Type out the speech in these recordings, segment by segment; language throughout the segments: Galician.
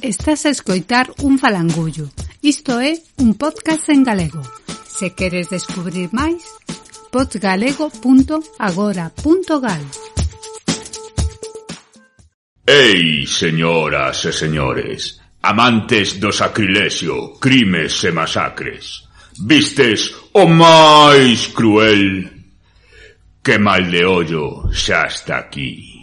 Estás a escoitar un falangullo. Isto é un podcast en galego. Se queres descubrir máis, podgalego.agora.gal. Ei, señoras e señores, amantes do sacrilexio, crimes e masacres, vistes o máis cruel? Que mal de ollo xa está aquí.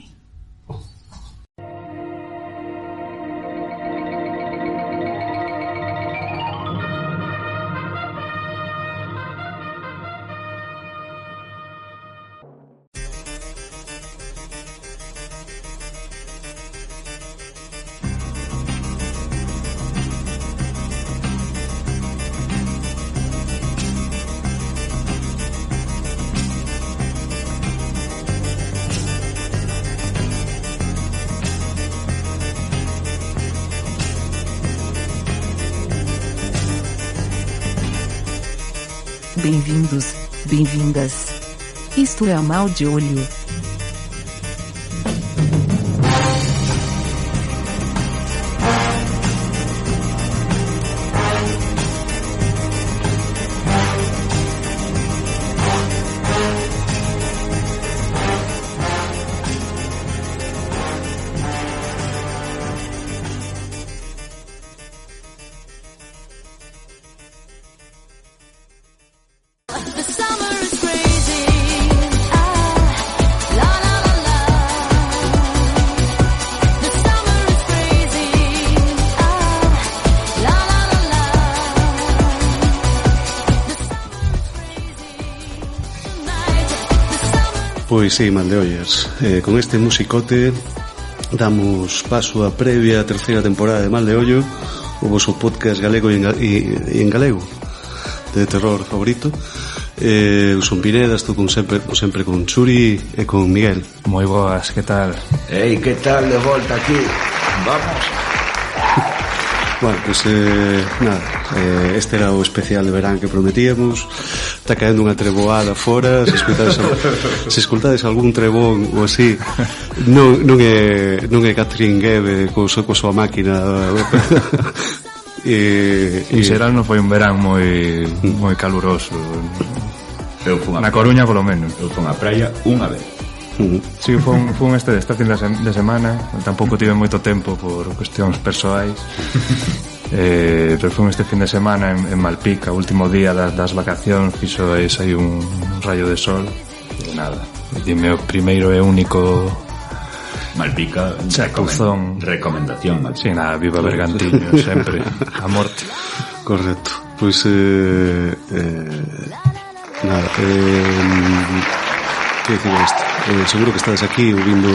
Bem-vindos, bem-vindas. Isto é o Mal de Olho. Pois sí, Maldeollas, con este musicote damos paso a previa a terceira temporada de Maldeollo, o vosso podcast galego e en galego de terror favorito. Eu son Pineda, estou como sempre con Churi e con Miguel. Moi boas, que tal? Ei, que tal de volta aquí? Vamos. Bueno, pues nada, este era o especial de verán que prometíamos. Está caendo unha treboada fora. Se escoltades algún trebón ou así, non é Catherine Gebe co súa máquina. En xeral non foi un verán moi caluroso. Na Coruña polo menos. Eu fui á praia unha vez. Sí, fun esta fin de semana. Tampouco tive moito tempo por cuestións persoais. Pero fun este fin de semana en Malpica, o último día das vacacións. Fixo aí un rayo de sol. E nada, dime o primeiro e único Malpica, recomendación Malpica. Sí, nada, viva Bergantiño, sempre a morte. Correcto. Pois nada, que dicir isto? Seguro que estades aquí ouvindo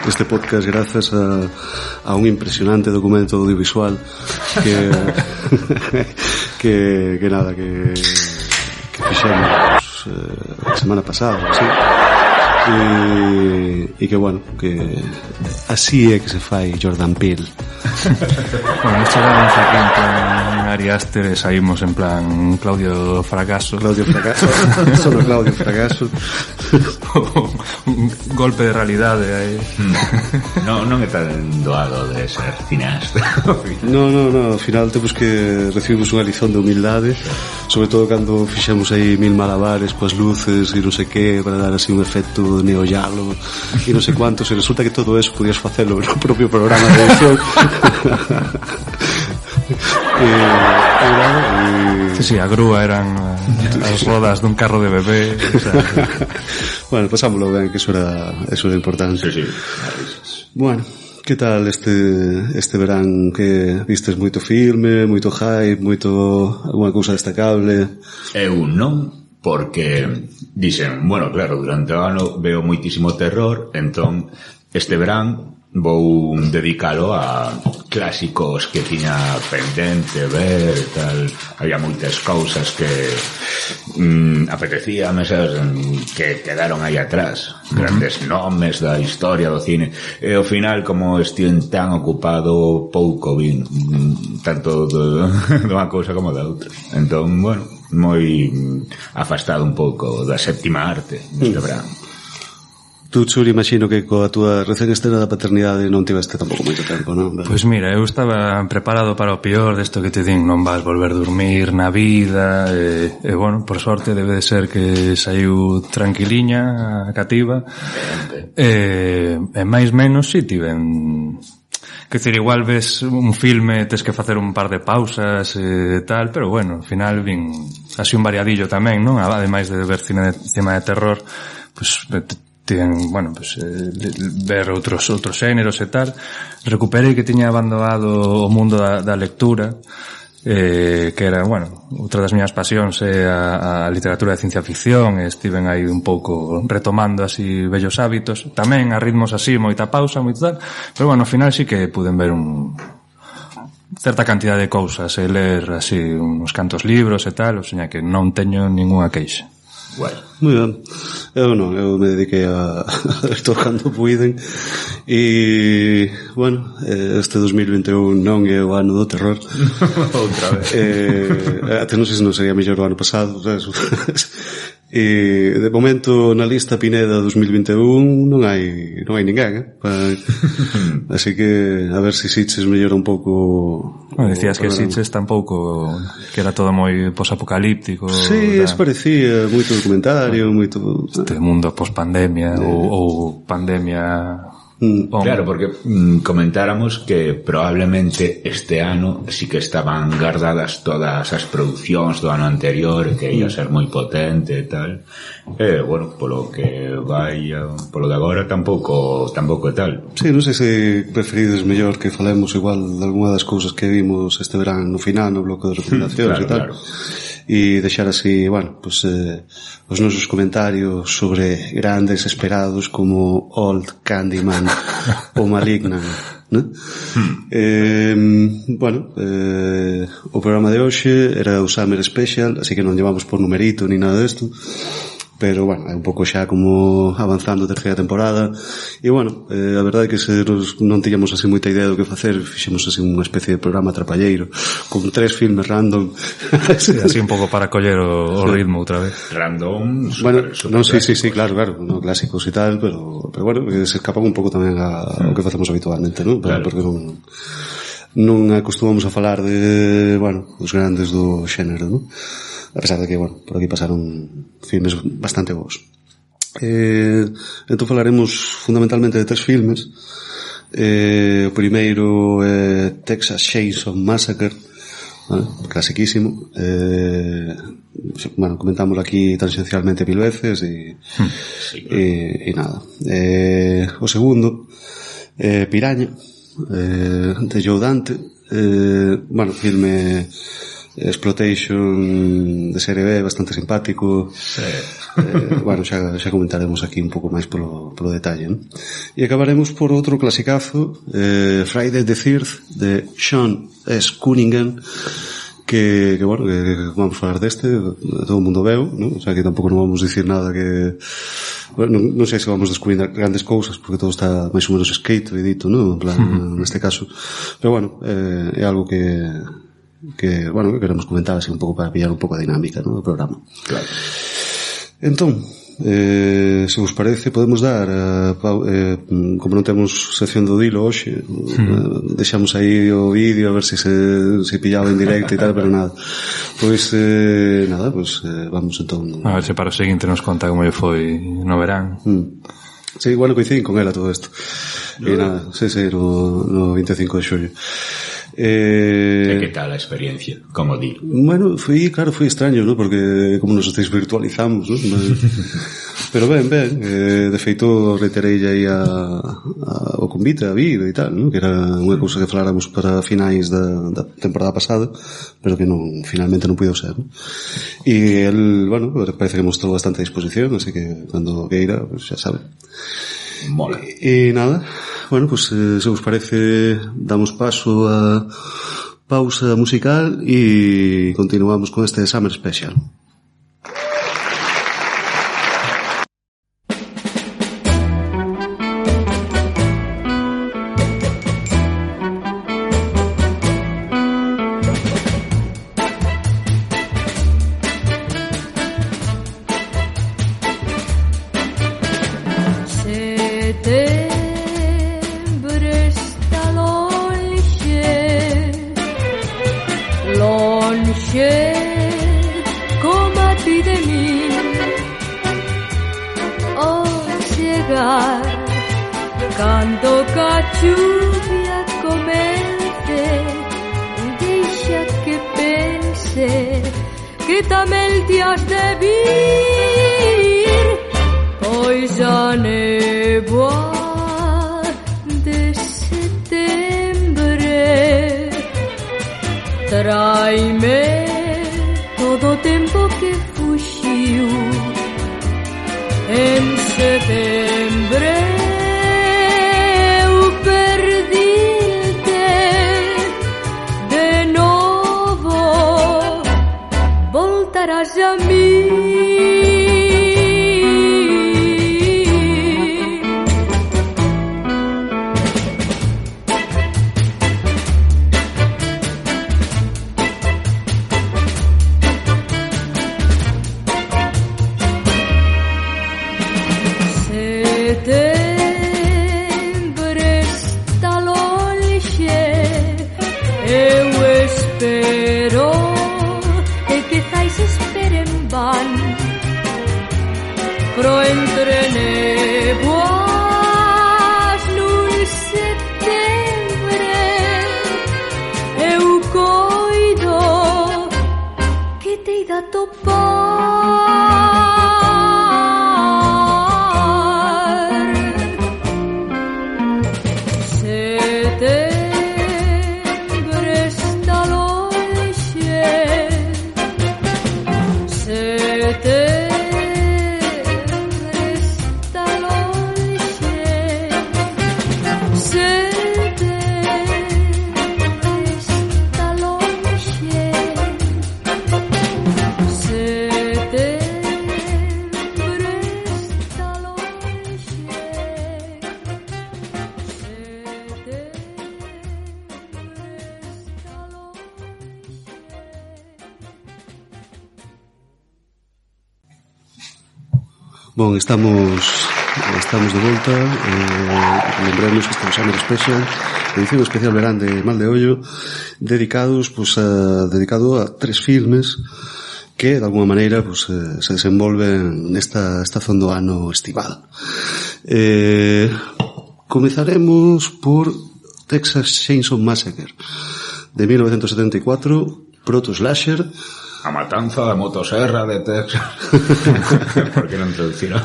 este podcast grazas a un impresionante documento audiovisual que nada, que fixemos a semana pasada, así. E que bueno, que así é que se fai Jordan Peele. Bueno, chegamos aquí en plan Ari Aster e saímos en plan Claudio Fracaso. Solo Claudio Fracaso. Un golpe de realidade aí. Non é tan doado de ser cineasta. No, ao final temos que recibimos unha lición de humildade, sobre todo cando fixemos aí mil malabares coas luces e non sei que para dar así un efecto neoyalo e non sei cuántos, e resulta que todo eso podías facelo no propio programa de edición. Sí, a grúa eran as rodas dun carro de bebé, o sea, bueno, pasámoslo ben, que eso era importante. Sí. Bueno, que tal este verán? Que vistes moito filme, moito hype, alguna cousa destacable? Eu non, porque dixen, bueno, claro, durante o ano veo moitísimo terror, entón este verán vou dedicalo a clásicos que tiña pendente ver e tal. Había moitas cousas que apetecíame, sabes, que quedaron aí atrás, grandes nomes da historia do cine, e ao final, como estive tan ocupado, pouco vin tanto dunha cousa como da outra. Entón, bueno, moi afastado un pouco da séptima arte neste verán. Tú, Churi, imagino que coa túa recén estrenada paternidade non tiveste tampouco moito tempo, non? Pois mira, eu estaba preparado para o peor desto que te din, non vas volver a dormir na vida, e bueno, por sorte debe de ser que saiu tranquiliña a cativa, e máis menos si tiven... Que decir, igual ves un filme, tes que facer un par de pausas e tal, pero bueno, ao final vin así un variadillo tamén, non? Ademais de ver cine de terror, pues tiven, bueno, pues ver outros xéneros e tal. Recuperei que tiña abandonado o mundo da lectura, que era, bueno, outra das miñas pasións é a literatura de ciencia ficción, e estiven aí un pouco retomando así vellos hábitos, tamén a ritmos así, moita pausa, moito tal, pero bueno, ao final sí que puden ver certa cantidad de cousas e ler así uns cantos libros e tal, o sea que non teño ningunha queixa. Guai. Moi ben. Eu non, eu me dediquei a estou cando puiden e, bueno, este 2021 non é o ano do terror. Outra vez. Até non sei se non sería mellor o ano pasado, sabes? E de momento na lista Pineda 2021 non hai ninguén, así que a ver se Sitges mellora un pouco. Bueno, decías que Sitges tampouco, que era todo moi posapocalíptico. Sí, es parecía moito documentario, moito este mundo pospandemia ou pandemia. Claro, porque comentáramos que probablemente este ano sí que estaban guardadas todas as producións do ano anterior, que ia ser moi potente e tal. Bueno, polo que vai, polo de agora tampouco é tal. Sí, non sei se preferides mellor que falemos igual de algunha das cousas que vimos este verán no final, no bloco de recomendacións e tal. E deixar así, bueno, pues os nosos comentarios sobre grandes esperados como Old, Candyman ou Malignant, ¿no? Bueno, o programa de hoxe era o Summer Special, así que non llevamos por numerito ni nada desto, pero bueno, é un pouco xa como avanzando a terceira temporada e bueno, a verdade é que se non tiñamos así moita idea do que facer, fixemos así unha especie de programa trapalleiro con 3 filmes random. Sí, así un pouco para coller o ritmo outra vez. Random, bueno, non, sí, claro, no, clásicos e tal, pero bueno, se escapan un pouco tamén ao que facemos habitualmente, non? Claro. Porque non acostumamos a falar de, bueno, os grandes do xénero, non? A pesar de que, bueno, por aquí pasaron filmes bastante bons. Entón falaremos fundamentalmente de 3 filmes. O primeiro é Texas Chainsaw Massacre, ¿vale? Clasiquísimo. Bueno, comentamos aquí tangencialmente 1000 veces e nada. O segundo Piraña, de Joe Dante. Bueno, filme exploitation de serie B, bastante simpático. Bueno, xa comentaremos aquí un pouco máis polo detalle, ¿no? E acabaremos por outro clasicazo, Friday the 13th, de Sean S. Cunningham, que bueno, que vamos falar deste, todo o mundo veo, ¿no? O sea que tampouco non vamos dicir nada que, bueno, non sei se vamos descubrir grandes cousas, porque todo está máis ou menos escrito e dito, ¿no? En plan, neste caso, pero bueno, é algo que bueno, que queremos comentar así un pouco para pillar un pouco a dinámica, ¿no? Do programa. Claro. Entón, se vos parece, podemos dar como non temos sección do dilo hoxe, deixamos aí o vídeo a ver se pillaba en directo e tal, pero nada. Pois nada, pois vamos entón. A ver se para o seguinte nos conta como lle foi no verán. Sí, bueno, coinciden con ela todo isto. E nada, sí, no 25 de xullo. Que tal a experiencia, como di? Bueno, foi extraño, ¿no? Porque como nos desvirtualizamos, ¿no? Pero ben, de feito reiterei aí o convite a vir e tal, ¿no? Que era unha cousa que faláramos para finais da temporada pasada, pero que finalmente non puido ser, ¿no? E el, bueno, parece que mostrou bastante disposición, así que cando queira, pues xa sabe. Mola. E nada, bueno, pues se vos parece damos paso a pausa musical e continuamos con este Summer Special. Say Cando ca chuvia comece, deixa que pense que tamén ti has de vir, pois a néboa de setembro traime todo o tempo que fuxiu. En setembro eu perdite de novo, voltarás a mí. Pro entre néboas nun setembro eu coido que te ida topar. Setembro está longe, setembro Bon, estamos de volta. Lembremos que estamos a Summer Special, edición especial verán de Mal de Ollo, dedicado a 3 filmes que de alguma maneira se desenvolven nesta estación do ano estival. Comezaremos por Texas Chainsaw Massacre de 1974, proto-slasher. A matanza da motosserra de Texas. Por que non traducirá?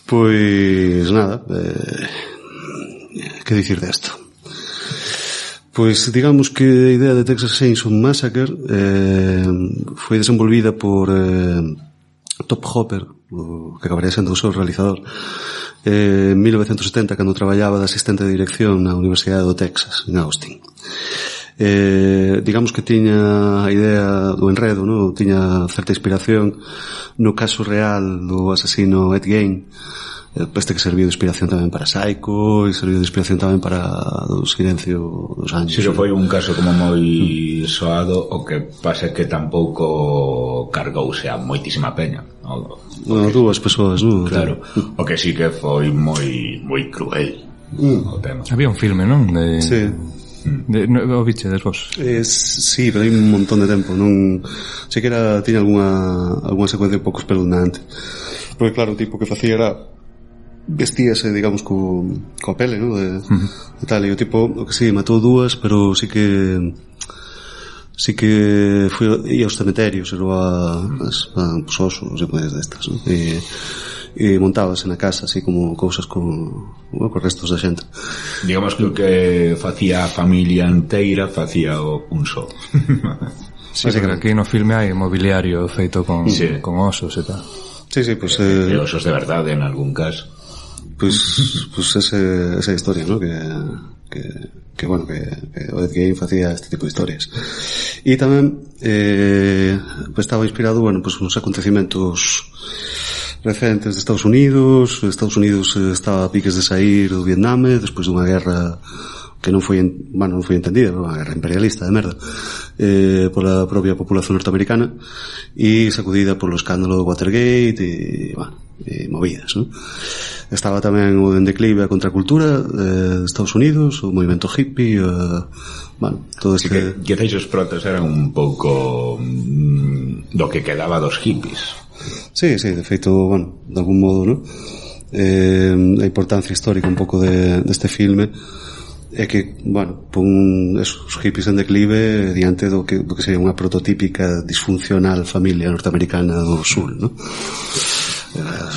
Pois nada, que dicir desto? Pois digamos que a idea de Texas Chainsaw Massacre foi desenvolvida por Top Hopper, que acabaría sendo o seu realizador, en 1970, cando traballaba de asistente de dirección na Universidade do Texas, en Austin. Digamos que tiña a idea do enredo, no? Tiña certa inspiración no caso real do asesino Ed Gein, este que serviu de inspiración tamén para Psycho e serviu de inspiración tamén para o Silencio dos Anjos. Si, foi un caso como moi soado, o que pasa é que tampouco cargouse a moitísima peña. Bueno, dúas persoas, non? Claro, o que sí que foi moi cruel o tema. Había un filme, non? Sí. O bichedes vos? Sí, pero hai un montón de tempo. Non sei que tiña alguna secuencia un pouco espeluznante, porque claro, o tipo que facía era vestíase, digamos, coa pele, ¿no? De tal, e o tipo, o que sí, matou dúas, pero sí que ia aos cementerios e roba os osos e cousas destas, ¿no? E montábase na casa así como cousas con restos da xente. Digamos que o que facía a familia inteira facía un só. Sí, pero aquí no filme hai mobiliario feito con osos e tal. Sí, pues e osos de verdade en algún caso. Pues esa historia, ¿no? Que bueno, que o Ed Gein facía este tipo de historias. E tamén estaba inspirado, bueno, pues uns acontecimentos recentes de Estados Unidos. Estados Unidos estaba a piques de sair do Vietnam despois dunha guerra que non foi entendida, unha guerra imperialista de merda, pola propia población norteamericana, e sacudida polo escándalo de Watergate e movidas, ¿no? Estaba tamén o en declive a contracultura de Estados Unidos, o movimento hippie, todo este... Que os protas eran un pouco do que quedaba dos hippies. Sí, de feito, bueno, de algún modo, ¿no? A importancia histórica un pouco deste filme é que, bueno, pon os hippies en declive diante do que sería unha prototípica disfuncional familia norteamericana do sur, ¿no?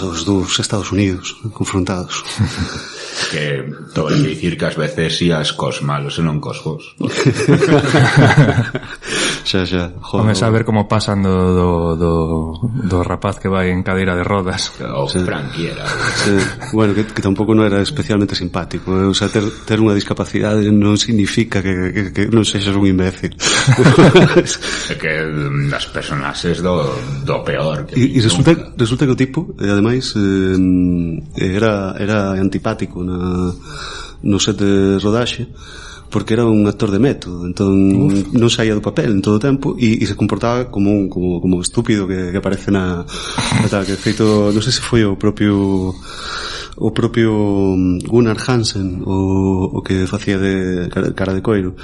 Os dos Estados Unidos confrontados. Que todo hai que dicir que ás veces ías cos malos e non cos bos. Xa. Vamos a ver como pasan do rapaz que vai en cadeira de rodas. O Frankie era. Sí. Bueno, que tampouco non era especialmente simpático. O sea, ter unha discapacidade non significa que non sexas un imbécil. É que as personaxes do peor. E resulta que o tipo, ademais, era antipático no set de rodaxe, porque era un actor de método, entón non saía do papel en todo o tempo e se comportaba como estúpido que aparece na tal, que feito, non sei se foi o propio Gunnar Hansen o que facía de cara de coiro,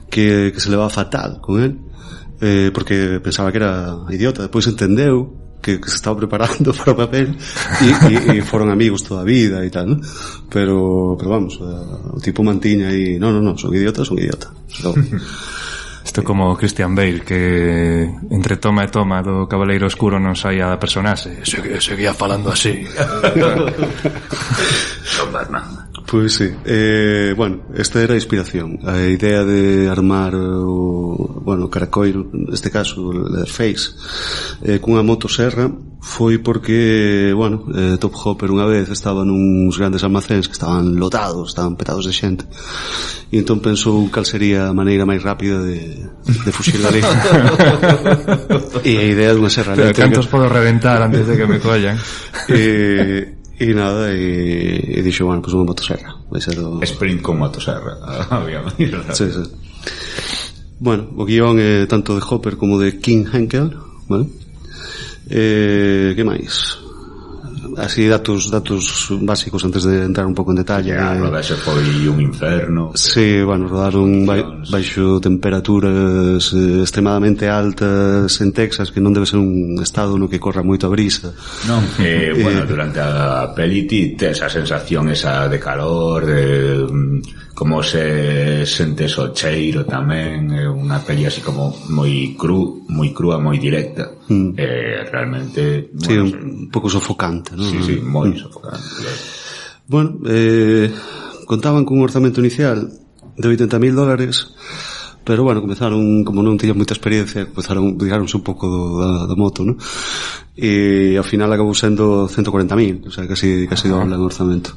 que se levaba fatal con él, porque pensaba que era idiota. Depois entendeu que se estaba preparando para o papel e foron amigos toda a vida e tal, ¿no? Pero vamos, o tipo mantiña aí, no, son idiota. Isto como Christian Bale, que entre toma e toma do Cabaleiro Oscuro non saía da personaxe, seguía falando así. Son Batman. Pois sí, bueno, esta era a inspiración. A idea de armar o caracoiro, neste caso o Leatherface, cunha motoserra, foi porque, bueno, Top Hopper unha vez estaba nuns grandes almacéns que estaban lotados, estaban petados de xente, e entón pensou cal sería a maneira máis rápida de fuxir dali. E a idea dunha serra eléctrica. Cantos podo reventar antes de que me collan? E nada, e dixo, bueno, pues unha motosserra vai ser o... Sprint con motosserra. Sí. Bueno, o guión é tanto de Hopper como de King Henkel, vale? Que máis? Así datos básicos antes de entrar un pouco en detalle. A rodaxe foi un inferno. Sí, bueno, rodaron baixo temperaturas extremadamente altas en Texas, que non debe ser un estado no que corra moito a brisa. Non, bueno, durante a peli tes a sensación esa de calor, de como se sente o cheiro tamén, é unha peli así como moi crúa, moi directa. Realmente, sí, bueno, un pouco sofocante, ¿no? Sí, moi sofocante. Bueno, contaban con un orzamento inicial de $80,000, pero bueno, comezaron, como non tiñan moita experiencia, tiráronse un pouco da moto, ¿no? E ao final acabou sendo 140,000, o sea, casi doble en orzamento.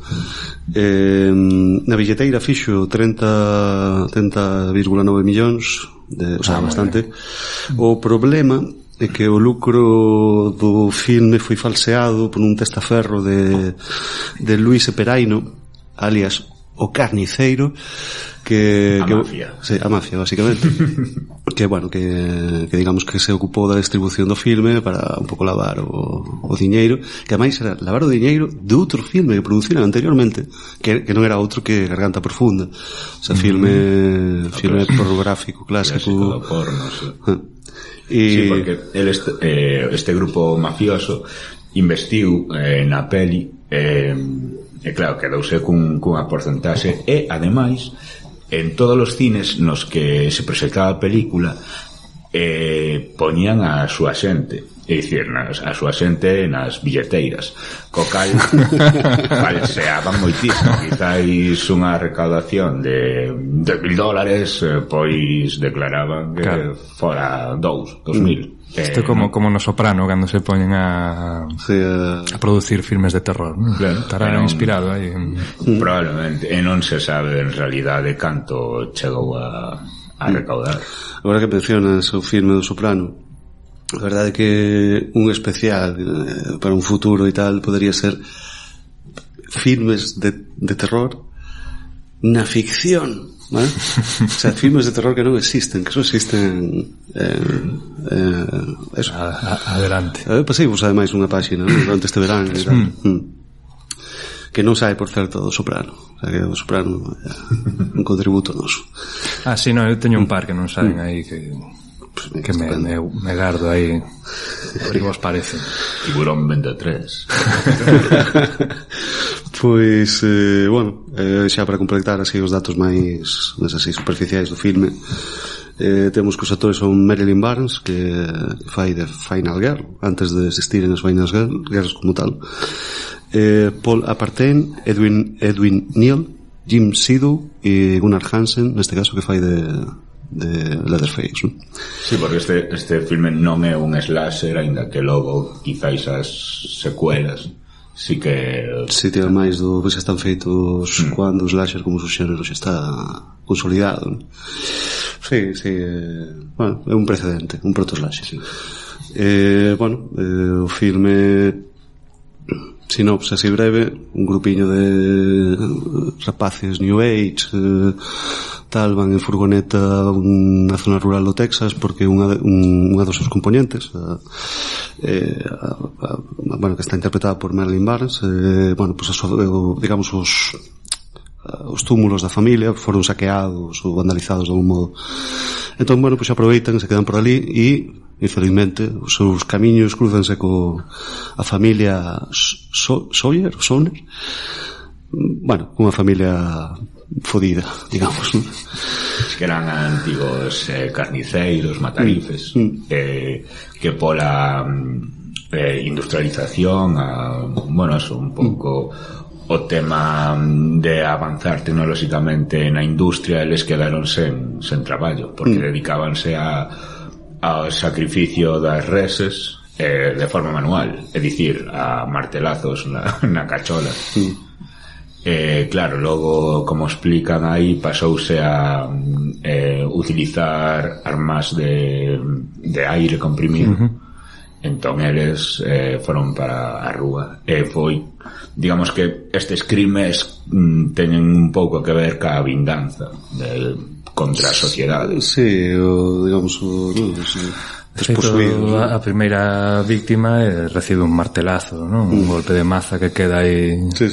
Na billeteira fixo 30,9 millóns, o sea, bastante. O problema é que o lucro do filme foi falseado por un testaferro de Luis Eperaino, alias o Carniceiro, mafia. Sí, a mafia, basicamente. Que, bueno, que digamos que se ocupou da distribución do filme para un pouco lavar o diñeiro, que ademais era lavar o diñeiro de outro filme que produciran anteriormente, que non era outro que Garganta Profunda. O sea, filme pornográfico clásico do porno, sí. Sí, porque este grupo mafioso investiu na peli, e claro, quedouse cunha porcentaxe, e ademais en todos os cines nos que se presentaba a película poñían a súa xente, é dicir, a súa xente nas billeteiras, co cal falseaban moitísimo. Quizáis unha recaudación de $10,000, pois declaraban que fora 2,000. Isto é como no Soprano, cando se poñen a producir filmes de terror, ¿no? Claro, estará inspirado aí probablemente, e non se sabe en realidade canto chegou a recaudar. Agora que mencionas o filme do Soprano, a verdade é que un especial para un futuro e tal podería ser filmes de terror na ficción, ¿vale? O sea, filmes de terror que non existen, que só existen eso. Adelante. Paseivos ademais unha páxina, ¿no? Durante este verán e tal. Que non sae, por certo, do Soprano. O sea, que o Soprano é un contributo noso. Sí, non, eu teño un par que non saen aí que... Que me gardo aí. A ver que vos parece. Tiburón 23. Pois, bueno, xa para completar así os datos máis así superficiais do filme, temos que os actores son Marilyn Barnes, que fai de Final Girl antes de existir en as Final Girls como tal, Paul Apartain, Edwin Neal, Jim Sido e Gunnar Hansen, neste caso, que fai de Leatherface, non? Sí, porque este filme non é un slasher, aínda que logo quizáis as secuelas sí que... Si, tío, máis do que xa están feitos cando o slasher como o xénero xa está consolidado, non? Sí, bueno, é un precedente, un proto-slasher. Sí. Bueno, o filme, sinopse así breve, un grupiño de rapaces New Age, tal, van en furgoneta a unha zona rural do Texas porque unha dos seus componentes, bueno, que está interpretada por Marilyn Barnes, bueno, pues digamos os túmulos da familia foron saqueados ou vandalizados de algún modo. Entón, bueno, pues aproveitan, se quedan por ali e, infelizmente, os seus camiños cruzanse a familia Sawyer, bueno, unha familia fodida, digamos, ¿no? Que eran antigos carniceiros, matarifes, que pola industrialización, bueno, eso un pouco o tema de avanzar tecnolóxicamente na industria, eles quedaron sen traballo, porque dedicábanse ao sacrificio das reses de forma manual, é dicir, a martelazos na cachola. Claro, logo, como explican aí, pasouse a utilizar armas de aire comprimido. Entón eles foron para a rúa e foi, digamos que estes crimes teñen un pouco que ver ca vinganza contra a sociedade. Sí, digamos desposuído. A primeira víctima recibe un martelazo, non? Un golpe de maza que queda aí. Sí.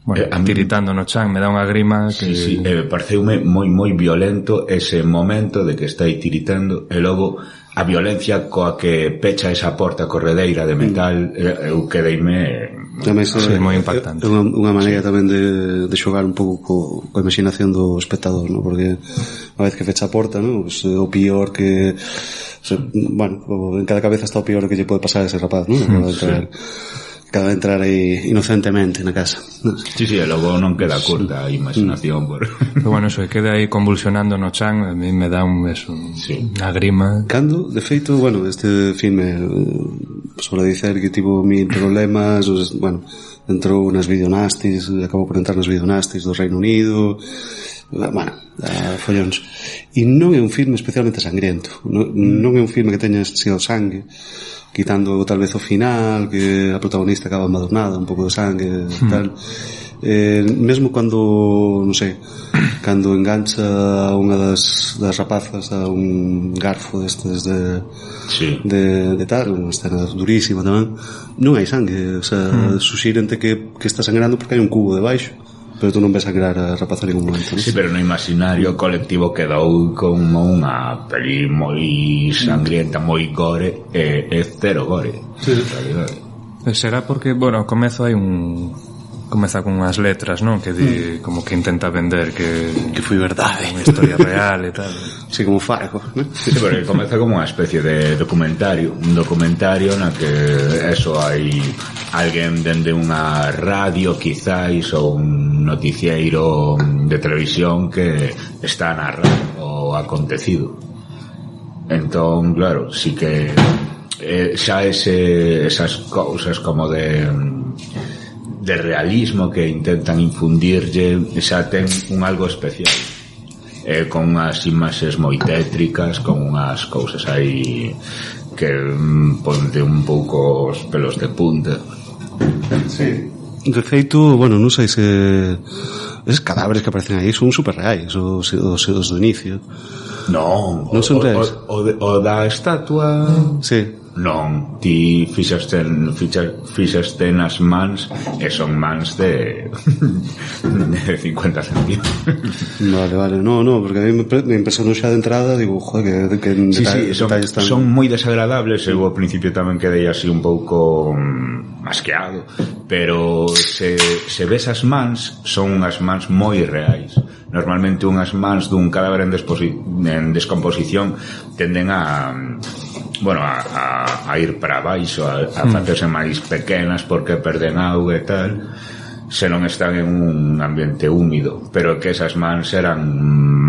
Bueno, tiritando no chan, me dá unha grima que... Sí, pareceume moi violento ese momento de que está aí tiritando e logo a violencia coa que pecha esa porta corredeira de metal, eu quedeime moi impactante. É unha maneira tamén de xogar un pouco coa imaginación do espectador, ¿no? Porque unha vez que fecha a porta, ¿no? Pues, o pior que... bueno, en cada cabeza está o pior que lle pode pasar a ese rapaz, ¿no? Acaba de entrar aí inocentemente na casa. Sí, e logo non queda curta a imaginación Pero bueno, eso, queda aí convulsionando no chan, a mí me dá unha grima. Cando, de feito, bueno, este filme sobre dicer que tivo 1000 problemas, bueno, entrou nas videonastis, acabou por entrar nas videonastis do Reino Unido, bueno, follóns. E non é un filme especialmente sangriento, non é un filme que teña sido sangue, quitando tal vez o final, que a protagonista acaba embadurnada, un pouco de sangue, tal. Mesmo cando, non sei, cando engancha unha das rapazas a un garfo destes de tal, unha escena durísima tamén, non hai sangue, o sea, suxírente que está sangrando porque hai un cubo debaixo, pero tú non ves sangrar a rapaza en ningún momento, ¿no? Sí, pero no imaginario colectivo quedou como unha peli moi sangrienta, moi gore, e cero gore, en realidade. Será porque, bueno, comeza con unhas letras, non? Que di, como que intenta vender que foi verdade, unha historia real e tal. Sí, como Fargo, ¿no? Sí, porque comeza como unha especie de documentario, un documentario na que eso hai alguén dende unha radio quizáis ou un noticieiro de televisión que está narrando o acontecido. Entón, claro, sí que xa esas cousas como de realismo que intentan infundirlle xa ten un algo especial, con unhas imaxes moi tétricas, con unhas cousas aí que ponte un pouco os pelos de punta. Sí. De feito, bueno, non sei se esos cadáveres que aparecen aí son super reais, os do inicio. Non son reais. O da estatua. Sí. non, ti fixaste nas mans e son mans de 50 centímetros. Vale, no, porque a mí me impresionou xa de entrada, digo, joder, que son moi desagradables. Eu ao principio tamén quedei así un pouco masqueado, pero se ves as mans, son unhas mans moi reais. Normalmente unhas mans dun cadáver en descomposición tenden a ir para baixo, a facerse máis pequenas porque perden auga e tal, se non están en un ambiente húmido, pero que esas mans eran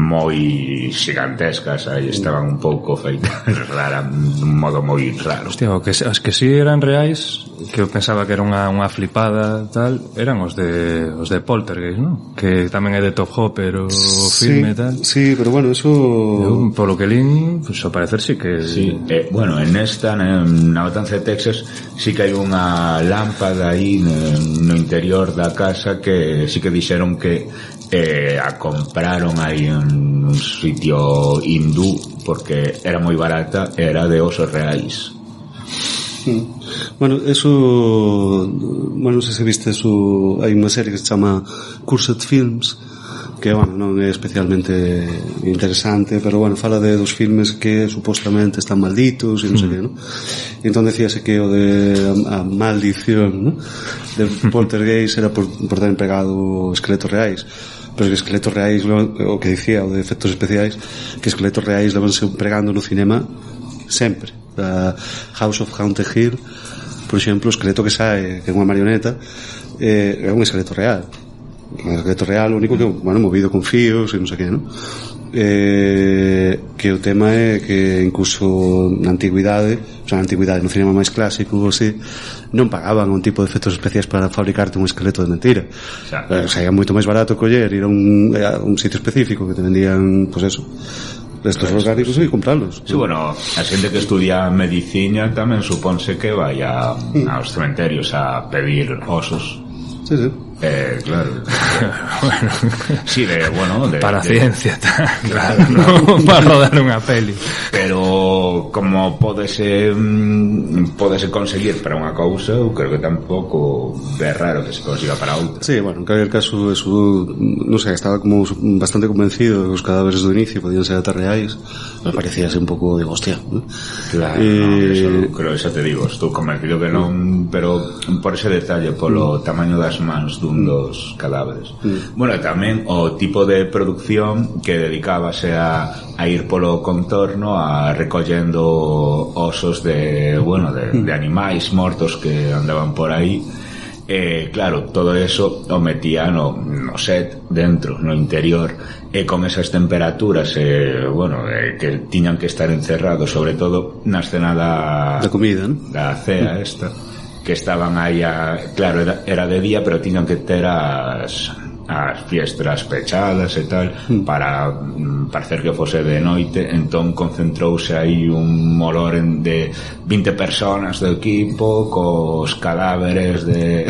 moi gigantescas, aí estaban un pouco feitas raras, dun modo moi raro. Hostia, as que si eran reais, que eu pensaba que era unha flipada tal, eran os de Poltergeist, ¿no? Que tamén é de Top Hopper o filme e tal. Sí, pero bueno, eso... Eu, polo que lín, pues, ao parecer sí que... Sí, bueno, en esta, na Matanza de Texas, sí que hai unha lámpada aí no interior da casa que sí que dixeron que a compraron aí en un sitio hindú porque era moi barata, era de osos reais. Bueno, eso... Bueno, non sei se viste eso. Hai unha serie que se chama Cursed Films, que, bueno, non é especialmente interesante, pero, bueno, fala de dos filmes que supostamente están malditos e non sei que, ¿no? E entón decíase que o de a maldición, ¿no?, de Poltergeist era por ter empregado esqueletos reais, pero que esqueletos reais, o que dicía, o de efectos especiais, que esqueletos reais levanse empregando no cinema sempre. A House of Haunted Hill, por exemplo, o esqueleto que sae, que é unha marioneta, é un esqueleto real. Un esqueleto real, o único que, bueno, movido con fíos e non sei que, ¿no? Que o tema é que incluso na antigüidade, no cinema máis clásico, así, non pagaban un tipo de efectos especiais para fabricarte un esqueleto de mentira. O sea, era moito máis barato coller, ir a un sitio específico que te vendían, pues eso, restos orgánicos e comprarlos. Sí, bueno, a xente que estudia medicina tamén supónse que vai aos cementerios a pedir osos. Sí. Claro. Bueno, sí, para ciencia, claro, no para rodar unha peli. Pero como podese conseguir para unha cousa, eu creo que tampouco é raro que se consiga para outra. Sí, bueno, en calquer caso, eso, non sei, estaba como bastante convencido de que os cadáveres do inicio podían ser ata reais. Me parecía así un pouco de hostia, ¿no? Claro, eso creo, xa te digo, estou convencido que non, pero por ese detalle, polo tamaño das mans dun dos cadáveres. Bueno, tamén o tipo de producción que dedicábase a ir polo contorno a recollendo osos de animais mortos que andaban por aí. Claro, todo eso o metía no set dentro, no interior, e con esas temperaturas que tiñan que estar encerrados, sobre todo na escena da comida, ¿no?, da cea esta, que estaban aí claro, era de día, pero tiñan que ter as fiestras pechadas e tal para hacer que fose de noite. Entón concentrouse aí un olor de 20 personas do equipo cos cadáveres de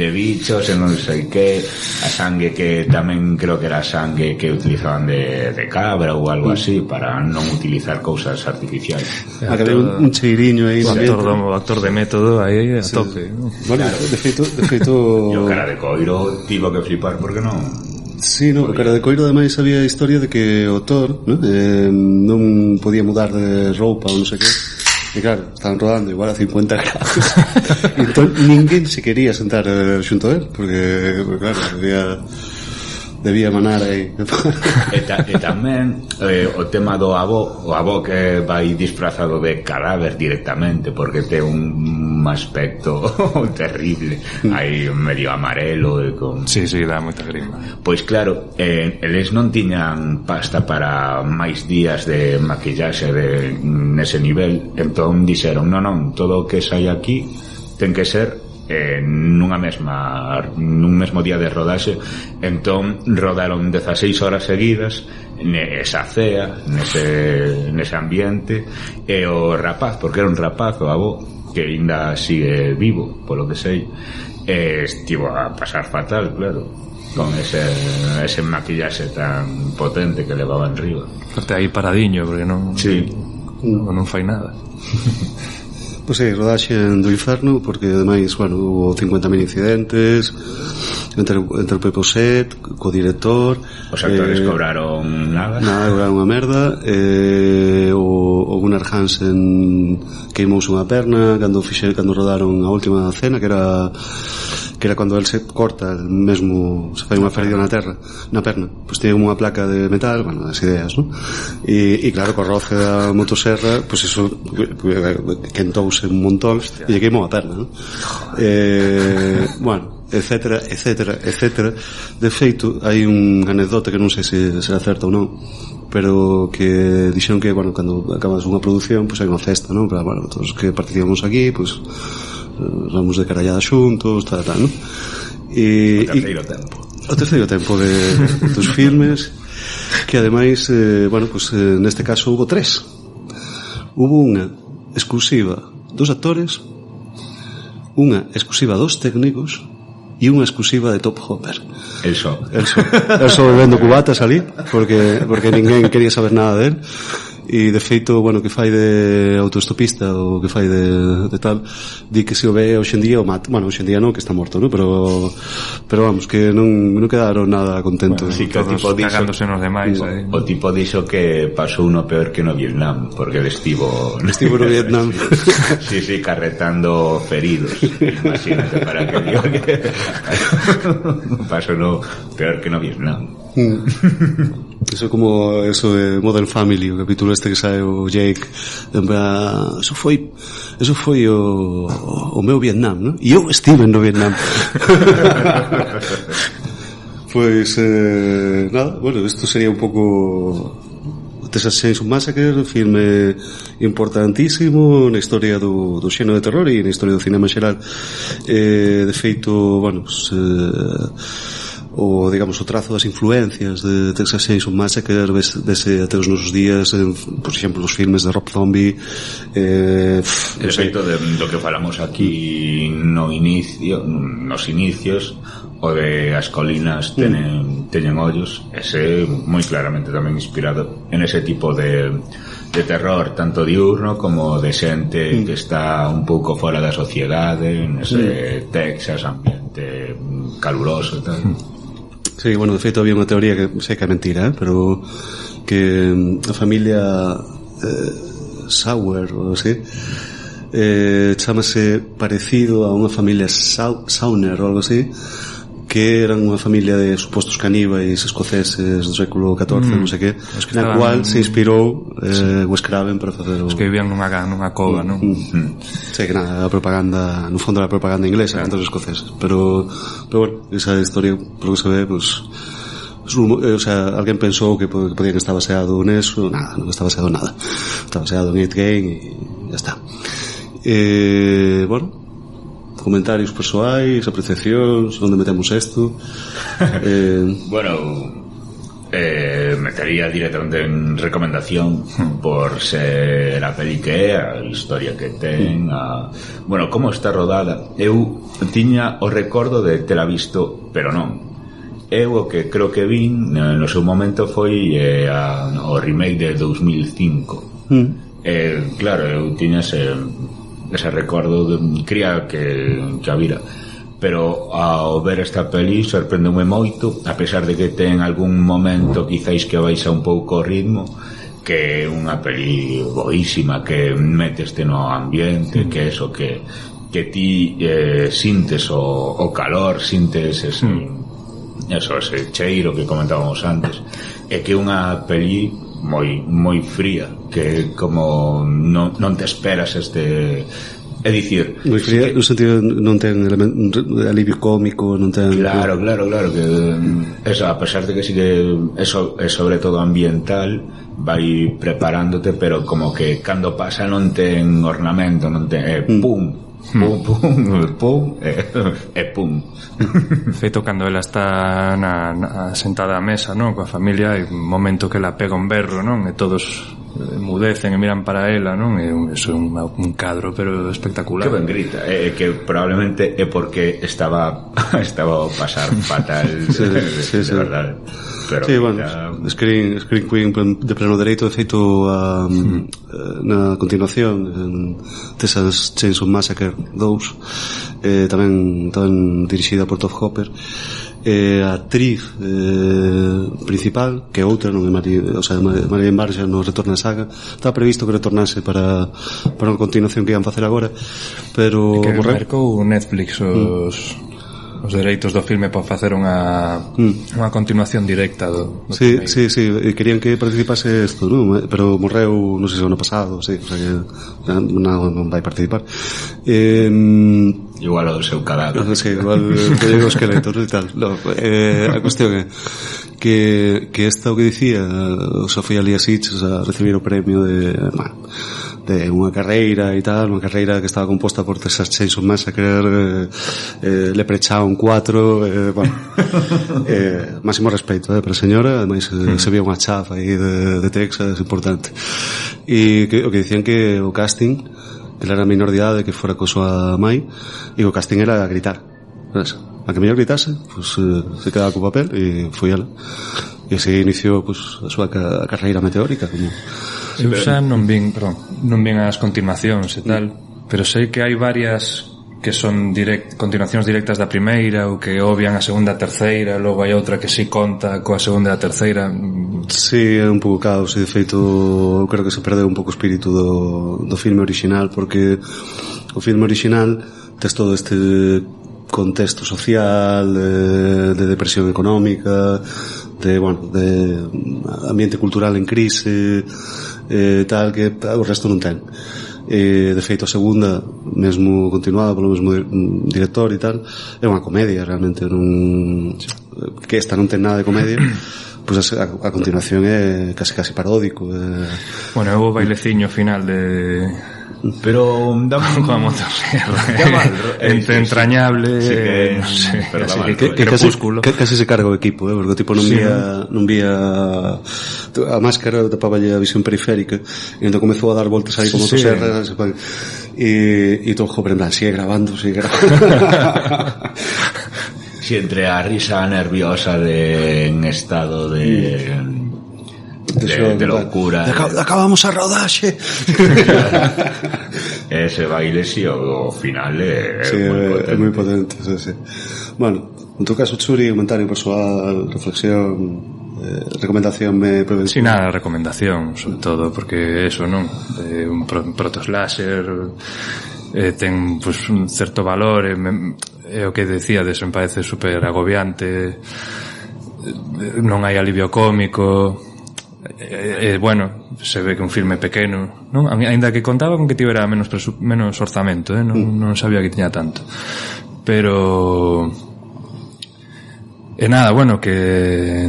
bichos e non sei que, a sangue que tamén creo que era sangue que utilizaban de cabra ou algo así para non utilizar cousas artificiais. Había un cheiriño aí, o actor de método aí a tope, ¿no? Bueno, claro. de feito o cara de coiro tivo que flipar porque non. Sí, no, o cara de coiro ademais había a historia de que o Thor, ¿no?, non podía mudar de roupa ou non sei que. E claro, estaban rodando igual a 50 grados. E entón ninguén se quería sentar xunto a él porque claro, debía emanar aí. E tamén o tema do avó que vai disfrazado de cadáver directamente porque ten un aspecto terrible, aí medio amarelo e con... Sí, dá moita grima. Pois claro, eles non tiñan pasta para máis días de maquillaxe nese nivel, entón dixeron, non, todo o que sai aquí ten que ser nun mesmo día de rodaxe. Entón rodaron 16 horas seguidas nesa cea, nese ambiente, e o rapaz, porque era un rapaz, o avó, que ainda sigue vivo, polo que sei, estivo a pasar fatal, claro, con ese maquillaxe tan potente que levaba en riba. Parte aí paradiño, porque non... Sí. Non fai nada. Pois sí, rodaxe do inferno, porque ademais, bueno, hubo 50.000 incidentes entre o Pepo Set, co director. Os actores cobraron nada. Nada, cobraron unha merda. O Gunnar Hansen queimouse unha perna cando rodaron a última cena, que era cando el se corta, el mesmo se fai unha ferida na perna, pois tiña unha placa de metal, bueno, as ideas, ¿no? E claro, co roce da motosserra, pois eso quentouse un montón e lle queimou a perna, ¿no? Bueno, etcétera. De feito, hai un anecdota que non sei se será certa ou non, pero que dixeron que, bueno, cando acabas unha produción, pois hai unha festa, non? Pero, bueno, todos os que participamos aquí, pois vamos de carallada xuntos, tal, ¿no? O terceiro tempo dos filmes, que ademais, bueno, pues neste caso hubo 3. Hubo unha exclusiva dos actores, unha exclusiva dos técnicos e unha exclusiva de Top Hopper. El só bebendo cubatas ali, porque ninguén quería saber nada de él. E de feito, bueno, que fai de autoestopista ou que fai de tal, di que se o ve hoxendía o mata. Bueno, hoxendía non, que está morto, ¿no? Pero vamos, que non quedaron nada contentos. Bueno, sí, que todos cagándose nos demais. O tipo dixo que pasou uno peor que no Vietnam, porque estivo no Vietnam. sí, carretando feridos. Imagínate, para que diga que pasou no peor que no Vietnam. Eso como eso de Modern Family, o capítulo este que sae o Jake, eso foi o meu Vietnam, ¿no? E eu estive no Vietnam. Pois nada, bueno, isto sería un pouco Texas Chainsaw Massacre, filme importantísimo na historia do xénero de terror e na historia do cinema en xeral. De feito, bueno, pues, digamos o trazo das influencias de Texas Chainsaw Massacre vese até os nosos días por exemplo os filmes de Rob Zombie, de feito do que falamos aquí nos inicios, o de As colinas teñen ollos, ese moi claramente tamén inspirado en ese tipo de terror, tanto diurno como de xente que está un pouco fora da sociedade, en ese Texas ambiente caluroso e tal. Sí, bueno, de feito había unha teoría que sei que é mentira, pero que a familia Sauer ou así chamase parecido a unha familia Sauner ou algo así, que eran unha familia de supostos caníbais escoceses do século XIV, non sei que, na cual se inspirou Wes Craven para facer os que vivían nunha cova, non? Sí, que nada, a propaganda, no fondo era propaganda inglesa contra os escoceses, pero bueno, esa historia, por lo que se ve, pues o sea, alguén pensou que podía que estar baseado neso, nada, non está baseado en nada, está baseado en It Game e ya está. Bueno, comentarios persoais, apreciacións, onde metemos isto? Bueno, metería directamente en recomendación por ser a peli que é, a historia que ten, bueno, como está rodada. Eu tiña o recordo de tela visto, pero non. Eu o que creo que vin no seu momento foi o remake de 2005. Claro, eu tiña ese recordo cría que a vira, pero ao ver esta peli sorprendeume moito, a pesar de que ten algún momento quizáis que baixa un pouco o ritmo, que é unha peli boísima, que meteste no ambiente, que eso que ti sintes o calor, sintes ese cheiro que comentábamos antes, e que unha peli moi fría, que como non te esperas é dicir, moi fría no sentido non ten alivio cómico, non ten claro que eso, a pesar de que sí que eso é sobre todo ambiental, vai preparándote, pero como que cando pasa non ten ornamento, non ten pum e pum. Feito cando ela está sentada á mesa, non, coa familia, hai un momento que ela pega un berro, non, e todos mudecen e miran para ela, non? É un cadro pero espectacular. Que ben grita, que probablemente é porque estaba a pasar fatal, de verdade. Pero sí, bueno, Scream Queen de pleno dereito, de feito na continuación Texas Chainsaw Massacre 2, tamén dirixida por Todd Hopper. A actriz principal, que é outra, non é Marianne Barger, non retorna a saga. Estaba previsto que retornase para unha continuación que iban facer agora, pero que mercou Netflix os dereitos do filme para facer unha continuación directa do sí, querían que participase isto, non? Pero morreu, non sei se o ano pasado, sí, o sea que non vai participar. Igual o seu cadáver. Sí, igual o esqueleto e tal. No, a cuestión é que esta o que dicía Sofía Liasich a recibir o premio de unha carreira e tal, unha carreira que estaba composta por Texas Chainsaw Massacre, Leprechaun 4, bueno, máximo respeito para a señora, ademais se vía unha chafa aí de Texas importante. E o que dicían que o casting, que era a menor de idade, que fora co súa mai, e o casting era a gritar, a que mellor gritase, pues, se quedaba co papel e foi ela, e así iniciou pues, a súa carreira meteórica como... Eu xa non vin as continuacións e tal, pero sei que hai varias que son continuacións directas da primeira, ou que obvian a segunda e a terceira, logo hai outra que si conta coa segunda e a terceira. Sí, é un pouco caos, e de feito eu creo que se perdeu un pouco o espírito do filme original, porque o filme original tes todo este contexto social de depresión económica, de ambiente cultural en crise, tal, que o resto non ten. De feito a segunda, mesmo continuada polo mesmo director e tal, é unha comedia realmente, que esta non ten nada de comedia. Pois a continuación é casi paródico. Bueno, é o baileciño final de... Pero con a motosierra entrañable, sí, no sé, que casi se carga o equipo, porque o tipo non vía a máscara, tapáballe a visión periférica, e entón comezou a dar voltas aí con motosierra, e todo joven, sigue grabando. Si entre a risa nerviosa en estado de locura, acabamos a rodaxe. Ese baile si o final é moi potente, sí. Bueno, en tu caso, Churi, comentario persoal, reflexión, recomendación, prevención. Si, nada, recomendación, sobre todo, porque eso, non? Un protoslasher ten pues, un certo valor, é o que decíades, me parece super agobiante, non hai alivio cómico. Bueno, se ve que un filme pequeno, non? Ainda que contaba con que tivera menos orzamento, non sabía que tiña tanto. Pero nada, bueno, que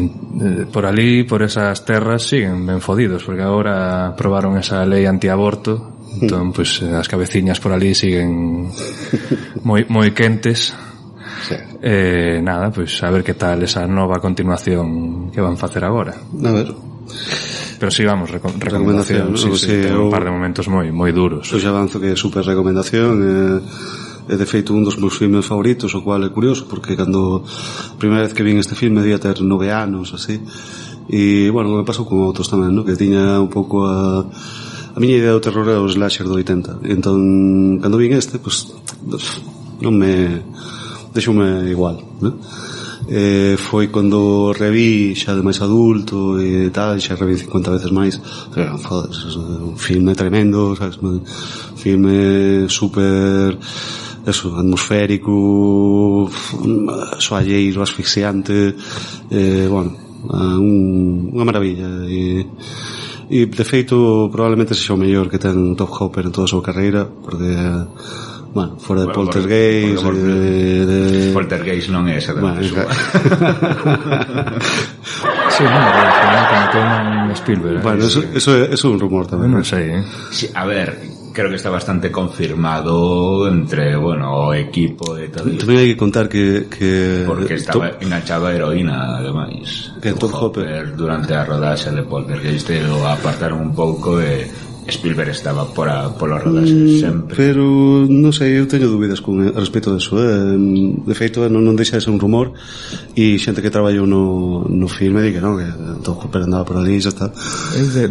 por ali, por esas terras siguen ben fodidos, porque agora aprobaron esa lei antiaborto, entón, pues, as cabeciñas por ali siguen moi quentes. Sí. Nada, pues a ver que tal esa nova continuación que van facer agora. A ver. Pero sí, vamos, recomendación, sí, ten un par de momentos moi duros. Eu xa avanzo que é super recomendación, é de feito un dos meus filmes favoritos, o cual é curioso, porque cando a primeira vez que vin este filme debía ter 9 anos, así, e, bueno, me pasou con outros tamén, no? Que tiña un pouco a miña idea do terror era o slasher do 80, e entón, cando vin este, pues, non me... deixoume igual, ¿no? Foi cando reví xa de máis adulto e tal, xa reví 50 veces máis. Fodes, un filme tremendo, sabes? Un filme super atmosférico, soalleiro, asfixiante, bueno, unha maravilla. E de feito probablemente sexa o mellor que ten Todd Hopper en toda a súa carreira, porque bueno, fora de Poltergeist Poltergeist non é esa da súa. Sí, bueno, al final como toman Spielberg. Bueno, eso é un rumor tamén. Non sei, Sí, a ver, creo que está bastante confirmado entre, bueno, o equipo e todo isto. Tamén hai que contar que Porque estaba enganchado a heroína, ademais. Que Tom Hopper durante a rodaxe de Poltergeist o apartaron un pouco e Spielberg estaba polo rodaxe sempre. Pero non sei, eu teño dúbidas con respecto disso. De feito, non deixa de ser un rumor, e xente que traballou no filme di que non, que Tom Hopper andaba por ali e xa está.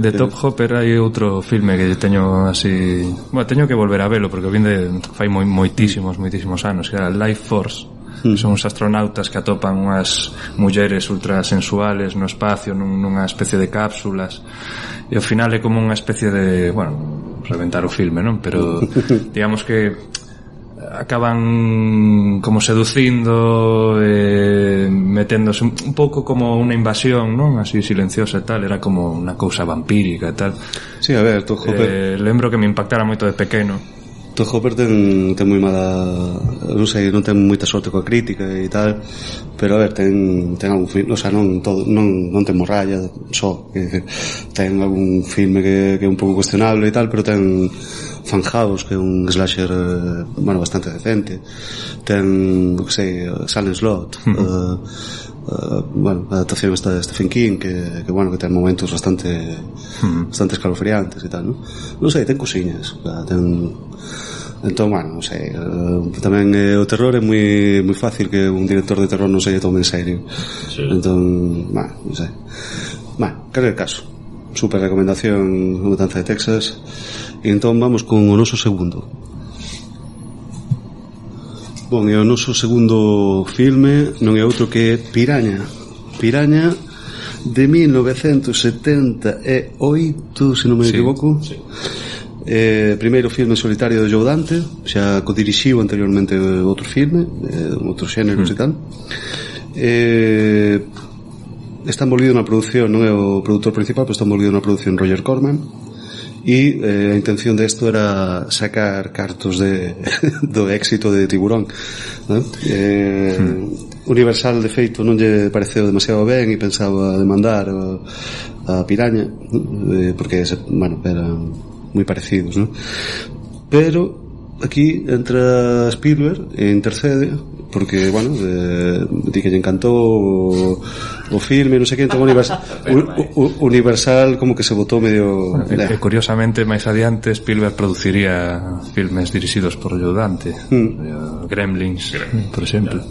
De Top Hopper hai outro filme que teño así... Bueno, teño que volver a velo porque vinde fai moitísimos anos, que era Life Force. Son uns astronautas que atopan unhas mulleres ultrasensuales no espacio nunha especie de cápsulas, e ao final é como unha especie de, bueno, reventar o filme, non? Pero digamos que acaban como seducindo, meténdose un pouco como unha invasión, non? Así silenciosa e tal, era como unha cousa vampírica e tal. Sí, a ver, Tom Hopper lembro que me impactara moito de pequeno. Tom Hopper ten moi mala, non sei, non ten moita sorte coa crítica e tal, pero a ver, ten algún filme, o sea, non ten morralla só, ten algún filme que é un pouco cuestionable e tal, pero ten Funhouse, que é un slasher, bueno, bastante decente. Ten, o que sei, Silent Slot, bueno, a adaptación esta de Stephen King, que bueno, que ten momentos bastante escalofriantes e tal, non sei, ten cosiñas, entón, bueno, non sei, tamén o terror é moi fácil que un director de terror non se lle tome en serio. Sí. Entón, bueno, non sei. Bueno, calquer caso, super recomendación, Matanza de Texas. E entón vamos con o noso segundo. Bon, e o noso segundo filme non é outro que Piraña de 1978, se non me equivoco. Sí. Primeiro filme solitario de Joe Dante, xa codirixiu anteriormente outro filme, outros xéneros e tal. Está envolvido na produción, non é o produtor principal, pero está envolvido na produción Roger Corman, e a intención desto era sacar cartos do éxito de Tiburón, ¿no? Universal, de feito, non lle pareceu demasiado ben e pensaba demandar a Piraña, porque, bueno, eran moi parecidos, ¿no? Pero aquí entra Spielberg e intercede porque, bueno, di que lle encantou o filme, non sei que, entón Universal como que se botou medio... Bueno, curiosamente, máis adiante Spielberg produciría filmes dirixidos por Joe Dante, Gremlins, por exemplo.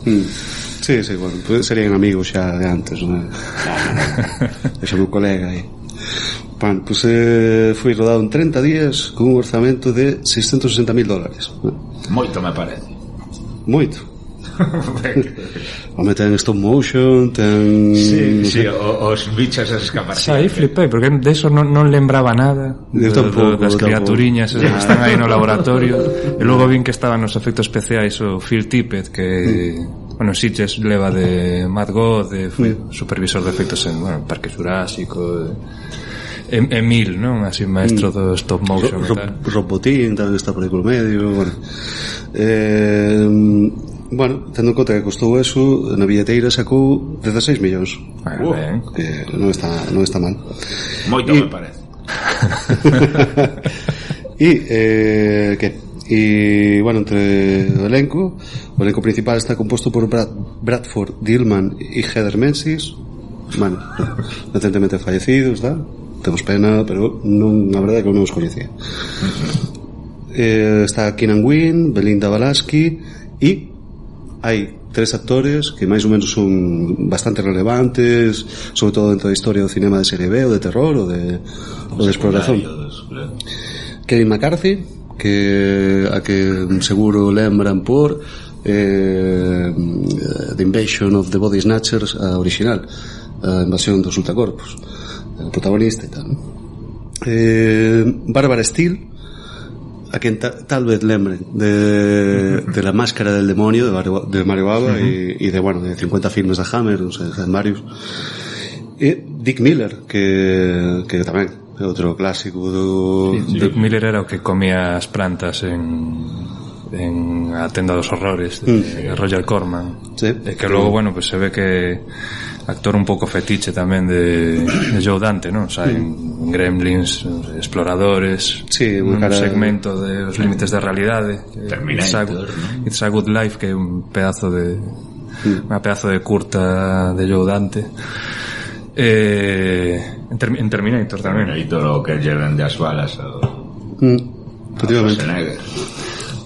Sí, bueno, serían amigos xa de antes, non? Xa meu colega aí. Bueno, pues foi rodado en 30 días con un orzamento de $660,000. Moito, me parece. Moito. Home, ten stop motion, ten... Sí, os bichos as escaparcidas. Aí flipei, porque de eso non lembraba nada. Das criaturiñas que están aí no laboratorio. E logo vin que estaban nos efectos especiais o Phil Tippett, que... Bueno, Sitges leva de Mad God, foi supervisor de efectos en Parque Xurásico... Emil, non? Así maestro do stop motion e tal. Robotín tamén está por aí polo medio. Bueno, tendo en conta que costou eso, na billeteira sacou 16 millóns. Que non está mal. Moito me parece. E bueno, entre o elenco principal está composto por Bradford Dillman e Heather Menzies, bueno, recentemente fallecidos, ¿tá? Temos pena, pero non, a verdade é que non os coñecía. Está Keenan Wynn, Belinda Balaski, e hai 3 actores que máis ou menos son bastante relevantes, sobre todo dentro da historia do cinema de serie B, ou de terror, ou de exploración. Kevin McCarthy, que a que seguro lembran por The Invasion of the Body Snatchers, a original, a invasión dos ultracorpos, el protagonista e tal, ¿no? Barbara Steele, a quien tal vez lembren de La máscara del demonio de Mario Bava y de, bueno, de 50 filmes de Hammer, o sea, de Marius. E Dick Miller, que tamén é outro clásico do... Dick Miller era o que comía as plantas en en A tenda dos horrores de Roger Corman. Sí. E que logo, bueno, pues se ve que actor un pouco fetiche tamén de Joe Dante, non? O sea, en Gremlins, Exploradores, sí, un segmento de Os límites da realidade, Terminator, It's a Good Life, que é un pedazo de unha pedazo de curta de Joe Dante. En Terminator tamén. Terminator, o que lleven de as balas efectivamente.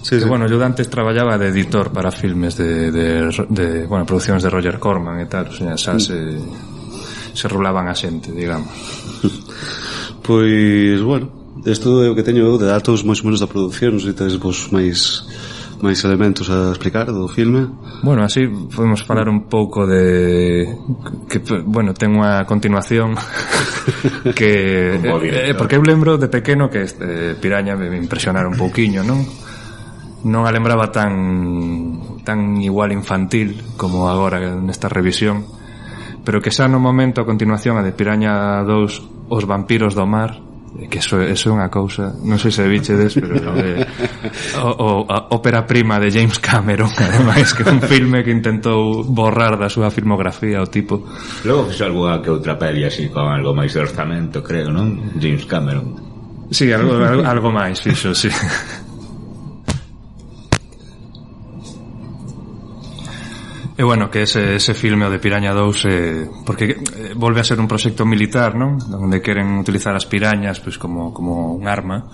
Sí, Que, bueno, yo antes traballaba de editor para filmes de bueno, produccións de Roger Corman e tal, o sea, xa se rulaban a xente, digamos. Pois, bueno, isto é o que teño de datos máis ou menos da produción, non sei se tedes vos máis elementos a explicar do filme. Bueno, así podemos falar un pouco de que, bueno, ten unha continuación que porque eu lembro de pequeno que Piraña me impresionara un pouquiño, non a lembraba tan igual infantil como agora nesta revisión, pero que xa no momento a continuación a de Piraña 2 Os vampiros do mar, que eso é unha cousa, non sei se vichedes, pero a ópera prima de James Cameron, ademais, que é un filme que intentou borrar da súa filmografía o tipo. Logo fixo algunha que outra peli así con algo máis de orzamento, creo, non? James Cameron. Sí, algo máis fixo, sí. E bueno, que ese filme o de Piraña 2 porque volve a ser un proxecto militar, non? Onde queren utilizar as pirañas pois como un arma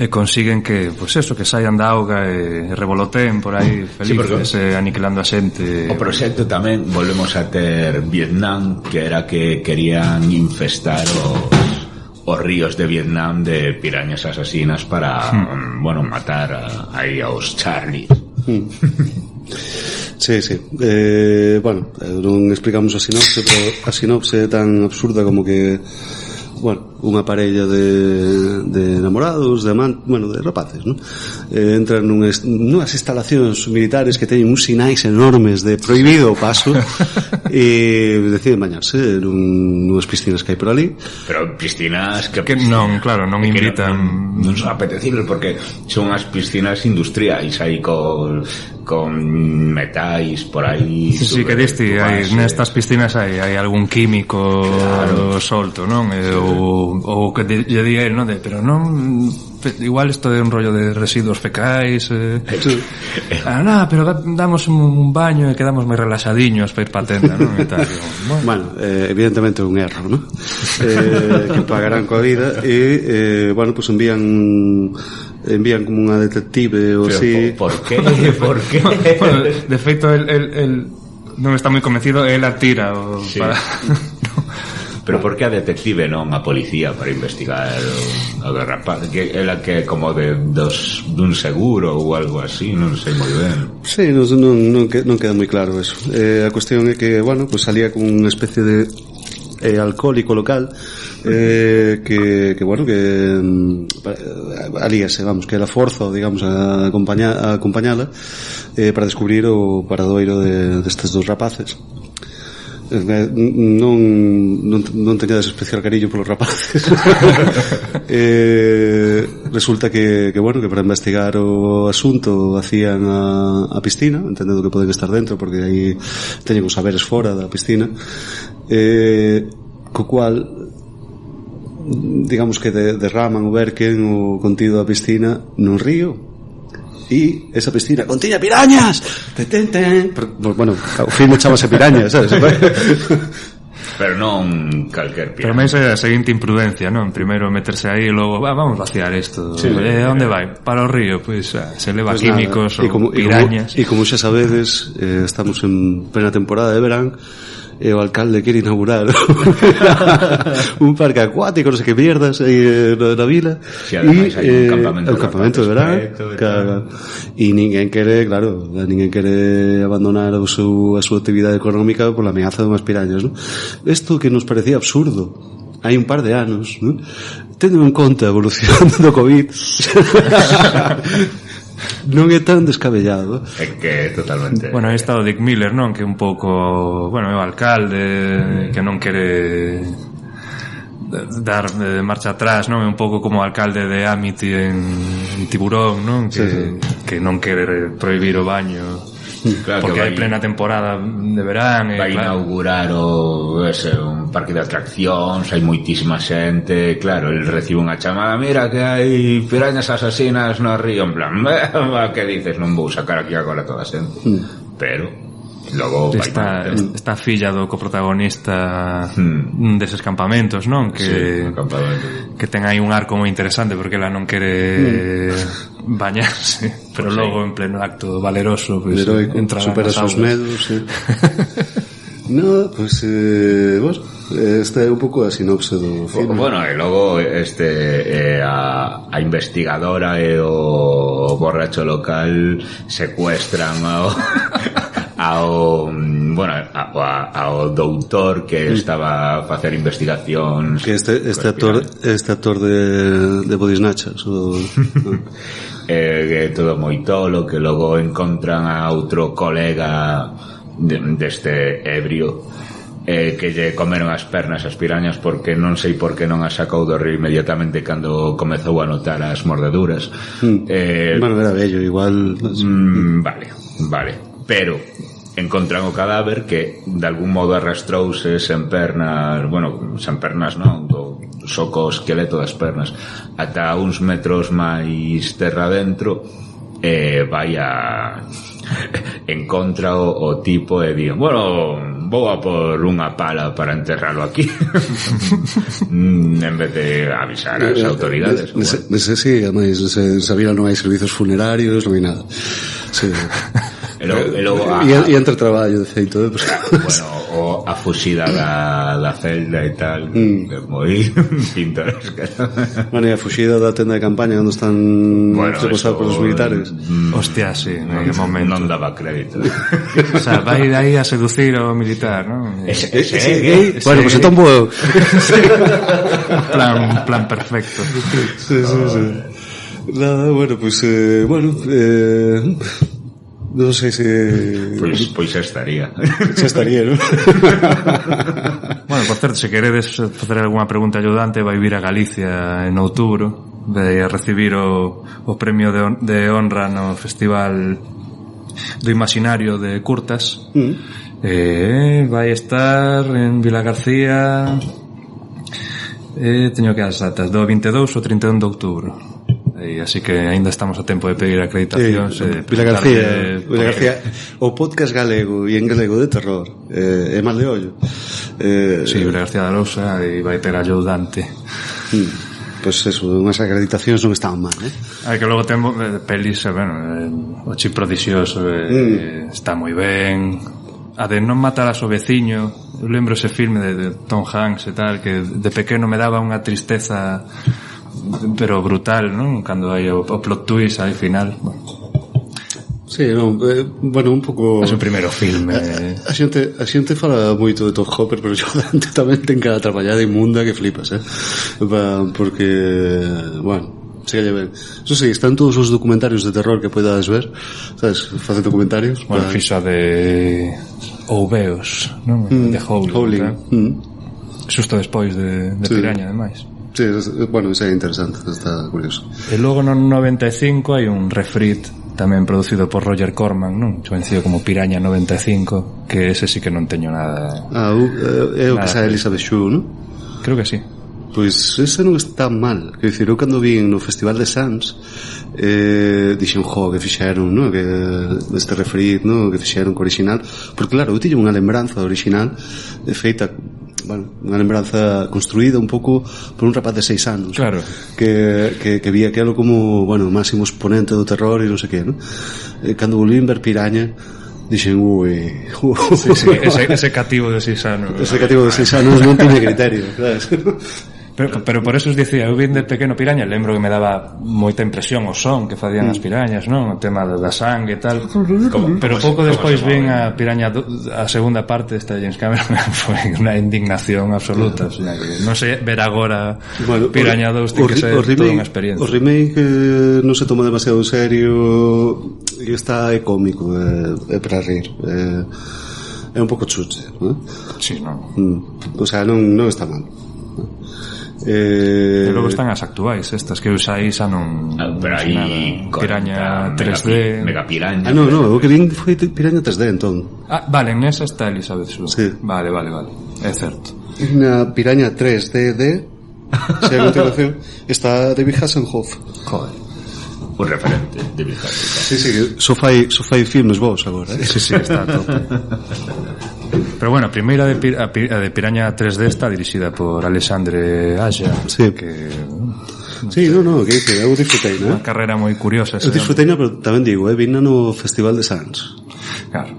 e consiguen que, pois eso, que saian da auga e revoloteen por aí felices, sí, aniquilando a xente. O proxecto tamén volvemos a ter Vietnam, que era que querían infestar os ríos de Vietnam de pirañas asasinas para, bueno, matar aí aos Charlies. Sí. Bueno, non explicamos a sinopse, pero a sinopse é tan absurda como que, bueno, unha parella de namorados, de amantes, bueno, de rapaces, ¿no? Entran nunhas instalacións militares que teñen uns sinais enormes de prohibido o paso e deciden bañarse nunhas piscinas que hai por ali. Pero piscinas que non, claro, non invitan, non son apetecibles porque son as piscinas industriais aí con metais por aí. Sí, que diste, nestas piscinas hai algún químico, claro, solto, non? Ou que lle di él, non? Pero non, igual isto é un rollo de residuos fecais, pero damos un baño e quedamos moi relaxadiños para ir pa tenda, non? E tal, bueno, evidentemente é un erro, non? Que pagarán coa vida e, bueno, pues envían como unha detective ou así. ¿Por qué? Bueno, de feito, el non está moi convencido, el atira sí. Pero por que a detective non a policía para investigar o rapaz? Que ela que como dun seguro ou algo así, non sei moi ben. Sí, non queda moi claro eso. A cuestión é que, bueno, pues salía con unha especie de alcohólico local que bueno, que alíase, vamos, que era forzo, digamos, a acompañala para descubrir o paradoiro destes dos rapaces. Non teñades especial cariño polos rapaces. Resulta que bueno, que para investigar o asunto hacían a piscina, entendendo que poden estar dentro porque aí teñen os saberes fora da piscina, co cual digamos que derraman o verquen o contido da piscina nun río. E esa piscina contiña pirañas. Bueno, o filme chamase Pirañas, sabes? Pero non calquer piraña. Pero máis é a seguinte imprudencia, non? Primeiro meterse aí e logo, vamos vaciar isto. Sí, onde vai? Para o río, pois se leva pues químicos ou pirañas. E como xa sabedes, estamos en plena temporada de verán e o alcalde quere inaugurar un parque acuático, non sei que mierdas aí na vila, e un campamento de verán, e ninguén quere abandonar a súa actividade económica por la ameaza de unhas pirañas, non? Isto que nos parecía absurdo hai un par de anos, non? Tendo en conta a evolución do COVID non é tan descabellado. É que totalmente. Bueno, aí está o Dick Miller, non? Que un pouco, bueno, é o alcalde que non quere dar marcha atrás, non? É un pouco como o alcalde de Amity en Tiburón, non? Que non quere prohibir o baño, claro, porque hai plena temporada de verán, vai inaugurar un parque de atraccións, hai moitísima xente, claro, el recibe unha chamada, mira que hai pirañas asasinas no río, en plan, que dices, non vou sacar aquí agora toda a xente, pero logo esta filla do coprotagonista deses campamentos, non? Que ten aí un arco moi interesante porque ela non quere bañarse, pero logo en pleno acto valeroso pues, entra supera sus medos, No, pues bueno, esta é un pouco a sinopse do filme. Bueno, e logo a investigadora e o borracho local secuestran ao doutor que estaba a facer investigacións, que este actor de Body Snatchers que todo moi tolo, que logo encontran a outro colega deste ebrio que lle comeron as pernas as pirañas porque non sei por que non a sacou do río inmediatamente cando comezou a notar as mordeduras. Bueno, era bello, igual. Vale, pero encontran o cadáver que de algún modo arrastrouse sen pernas non, só co esqueleto das pernas ata uns metros máis terra dentro, vai a encontra o tipo e di, bueno, vou a por unha pala para enterralo aquí en vez de avisar as autoridades. Nese sí, ademais sabía non hai servizos funerarios, non hai nada. Sí. E entre traballo de feito, bueno, a fuxida da celda e tal, moi pintoresca. Bueno, e a fuxida da tenda de campaña onde están secuestrados polos militares. Hostia, sí, en aquel momento non daba crédito. O sea, vai aí a seducir ao militar, non? Ese gay. Bueno, pues entón vou. Plan perfecto. Sí. Nada, bueno, pues non sei se... Pois xa estaría. Xa estaría, non? Bueno, por certo, se queredes facer algunha pregunta ayudante, vai vir a Galicia en outubro, vai a recibir o premio de honra no Festival do Imaginario de Curtas. Vai estar en Vilagarcía, teño que as datas, do 22 ao 31 de outubro. Así que ainda estamos a tempo de pedir acreditacións. Vilagarcía, o podcast galego e en galego de terror é mal de ollo. Sí, Vilagarcía da Lousa, e vai ter ayudante. Pois eso, unhas acreditacións non estaban mal, que logo temos pelis, o Chip Prodigioso está moi ben. A de Non matarás o veciño, eu lembro ese filme de Tom Hanks e tal, que de pequeno me daba unha tristeza pero brutal, non? Cando hai o plot twist al final. Sí, non, bueno, un pouco... É o primeiro filme. A xente fala moito de Tom Hopper, pero yo tamén ten cada traballada inmunda que flipas, porque, bueno, se calle ben. Eso sí, están todos os documentarios de terror que poidas ver, sabes, facer documentarios. Bueno, fixo de Ouveos, non? De Howling. Xusto despois de Piraña, ademais. Sí, bueno, isso é interesante, está curioso. E logo no 95 hai un refrit tamén producido por Roger Corman, non? Conhecido como Piraña 95, que ese sí que non teño nada. É o que sae Elizabeth Shue, non? Creo que sí. Pois ese non está mal. Quer dicir, eu cando vi no Festival de Sants dixen, que fixeron, non? Que este refrit, non? Que fixeron co original, porque claro, eu tiño unha lembranza original feita, bueno, unha lembranza construída un pouco por un rapaz de 6 anos, claro, que vía aquelo como, bueno, máximo exponente do terror e non sei que, non? Cando volvín ver Piraña dixen, sí, ese cativo de 6 anos, ese cativo de 6 anos non tiña criterio, sabes? Pero por eso os dicía, eu vin de pequeno Piraña, lembro que me daba moita impresión o son que facían as pirañas, non? O tema da sangue e tal. Pero pouco despois vin a Piraña a segunda parte desta James Cameron, foi unha indignación absoluta, o sea, que non sei ver agora, bueno, Piraña 2 ten que ser toda unha experiencia. O remake non se toma demasiado en serio e está cómico, é para rir, é un pouco chuche, non? Sí, non. O sea, non está mal. E logo están as actuais, estas que eu xa non... Pero aí Piraña 3D... Mega Piraña. No, o que vin foi Piraña 3D, entón. Vale, nesa está Elizabeth Shue. Sí. Vale, é certo. Na Piraña 3D, se a continuación, está David Hasselhoff. Joder. O referente de David Hasselhoff. Sí, só fai filmes vos agora, Sí, está a tope. Pero bueno, a primeira de Piraña 3D está dirixida por Alexandre Aja. Sí. Que... Sí, no, que dice, eu disfrutei, ¿no? Unha carreira moi curiosa. Eu disfrutei, pero tamén digo, vina no Festival de Sants. Claro.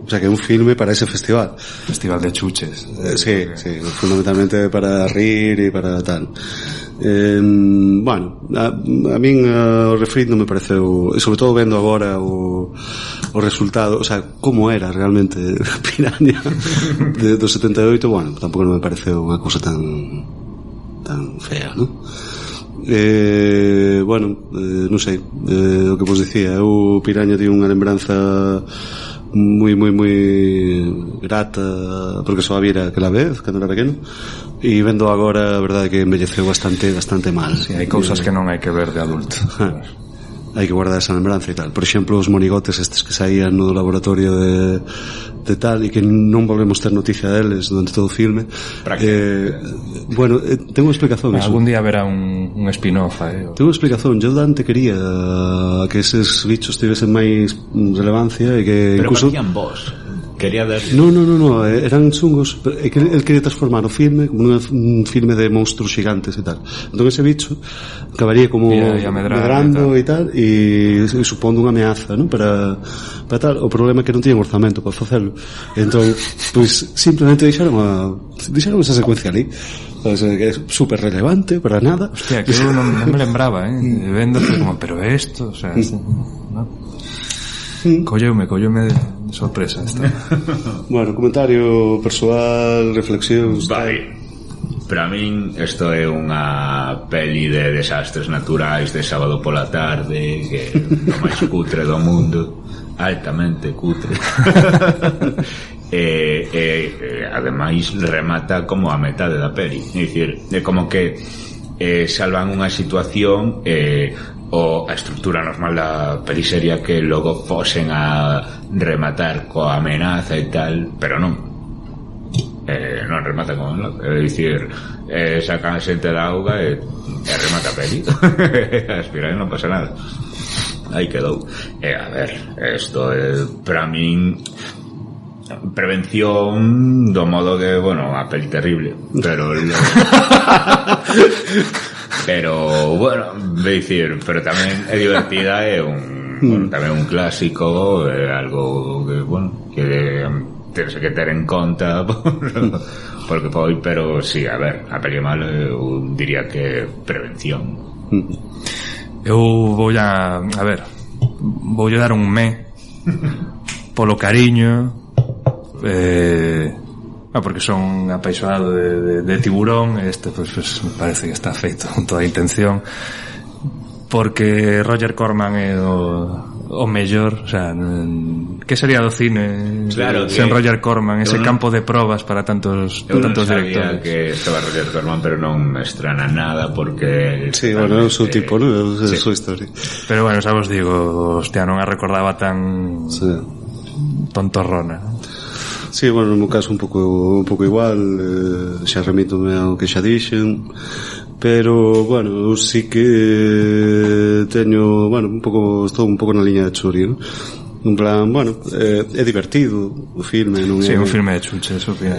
O sea, que é un filme para ese festival. Festival de chuches. Sí, fundamentalmente para rir e para tal. Bueno, a min o refrit non me pareceu, e sobre todo vendo agora o resultado, o sea, como era realmente Piraña do 78, bueno, tampouco non me pareceu unha cousa tan fea, ¿no? Bueno, non sei, o que vos dicía, eu Piraña tiño unha lembranza moi grata porque só a vira aquela vez cando era pequeno, e vendo agora a verdade que envelleceu bastante mal. Sí, hai cousas que non hai que ver de adulto. Hai que guardar esa lembranza e tal. Por exemplo, os monigotes estes que saían no laboratorio de tal e que non volvemos ter noticia deles durante todo o filme. Bueno, tengo unha explicación. Algún día haberá un spin-off. Tengo unha explicación. Yo Dante quería que eses bichos tivesen máis relevancia e que pero incluso... parecían vos. Quería dar... No, eran chungos. É que el quería transformar o filme como un filme de monstruos gigantes e tal. Entón ese bicho acabaría como medrando e tal, e supondo unha ameaza, ¿no? para tal. O problema é que non tiñan orzamento para facelo. Entón, pois simplemente deixaron esa secuencia ali. O sea, que é super relevante para nada. Hostia, que eu non me lembraba, vendo como, pero esto, o sea, ¿no? Colleume de sorpresa esta. Bueno, comentario persoal, reflexións. Vale. Para min isto é unha peli de desastres naturais de sábado pola tarde, que é o máis cutre do mundo, altamente cutre. Ademais remata como a metade da peli, é dicir, é como que salvan unha situación a estrutura normal da peli sería que logo fosen a rematar coa amenaza e tal, pero non remata con é dicir, sacan a xente da auga e remata a peli. Aspirar non pasa nada, aí quedou. A ver, isto é para min prevención do modo que, bueno, a peli terrible, pero bueno, decir, pero tamén é divertida, é bueno, tamén un clásico, é algo que, bueno, que tense que ter en conta porque foi, pero sí, a ver, a peli mal eu diría que prevención. Eu voulle dar un me polo cariño, porque son apaixonado de Tiburón. Este pues me parece que está feito con toda a intención, porque Roger Corman é o mellor. O sea, que sería do cine, claro, sen Roger Corman, ese campo de probas para tantos directores. Que estaba Roger Corman, pero non me estrana nada porque sí, bueno, é o seu tipo, non? É a súa historia. Pero bueno, xa vos digo, hostia, non a recordaba tan tontorrona. Sí, bueno, no meu caso un pouco igual, xa remítome ao que xa dixen, pero, bueno, eu sí que teño, bueno, estou un pouco na liña de Churi, ¿no? En plan, bueno, é divertido o filme, non é... Sí, un filme de chuche, eso que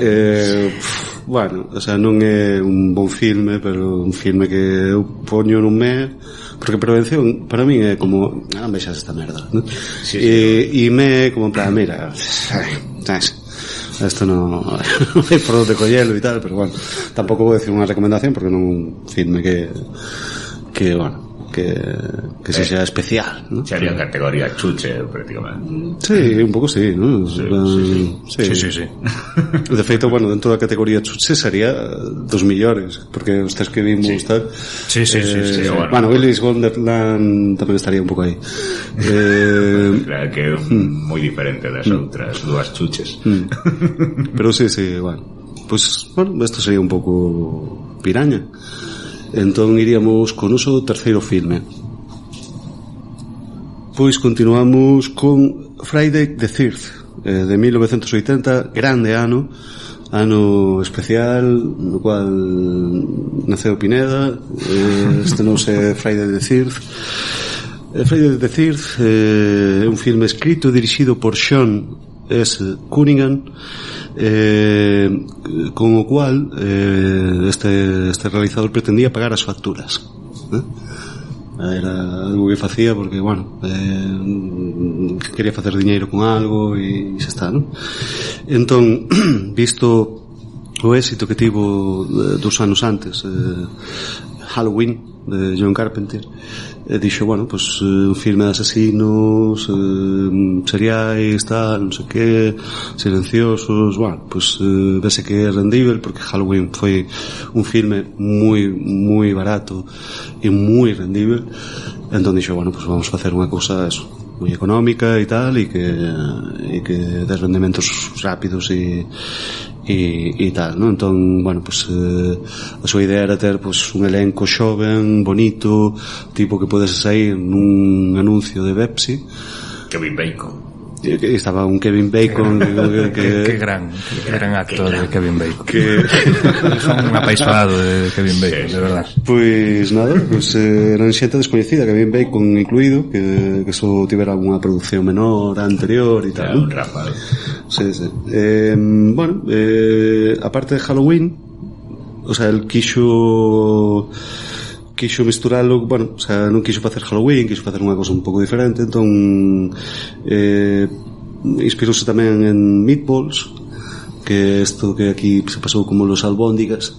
bueno, o sea, non é un bon filme, pero un filme que eu poño nun me, porque prevención para min é como, vexas esta merda, ¿no? Sí, e me é como, en plan, mira, esto no hai por onde collelo e tal, pero bueno, tampouco vou decir unha recomendación porque non é un filme que bueno, que sexa especial, ¿no? Sería categoría chuche prácticamente. Sí, un pouco sí, ¿no? Sí. De feito, bueno, dentro da categoría chuche sería dos millores, porque os tres que vimos tal. Sí. Bueno, Willy's Wonderland tamén estaría un pouco aí. Claro que é moi diferente das outras dúas chuches. Pero sí, bueno. Pues, bueno, esto sería un pouco Piraña. Entón iríamos con o noso terceiro filme. Pois continuamos con Friday the 13th, de 1980, grande ano especial no cual naceu Pineda, estrenou-se Friday the 13th. Friday the 13th é un filme escrito e dirixido por Sean S. Cunningham, con o cual este realizador pretendía pagar as facturas, era algo que facía porque, bueno, quería facer diñeiro con algo e xa está, non? Entón, visto o éxito que tivo dos anos antes, Halloween de John Carpenter, dixo, bueno, pues un filme de asesinos, seriais, tal, non sei que, silenciosos, bueno, pues vese que é rendível, porque Halloween foi un filme moi barato e moi rendível. Entón dixo, bueno, pues vamos facer unha cousa eso, moi económica e tal, e que des rendimentos rápidos e tal, non? Entón, bueno, pues a súa idea era ter pues un elenco xoven, bonito, tipo que podes sair nun anuncio de Pepsi. Kevin Bacon. Estaba un Kevin Bacon que gran actor de Kevin Bacon, que son un apaixonado de Kevin Bacon, de verdad. Pois nada, pues eran xente descoñecida, Kevin Bacon incluído, que só tivera unha produción menor anterior e tal, un rapaz. Sí. Bueno, aparte de Halloween, o sea, el quixo misturalo, bueno, o sea, non quixo facer Halloween, quixo facer unha cosa un pouco diferente, entón inspirouse tamén en Meatballs, que isto que aquí se pasou como los albóndigas,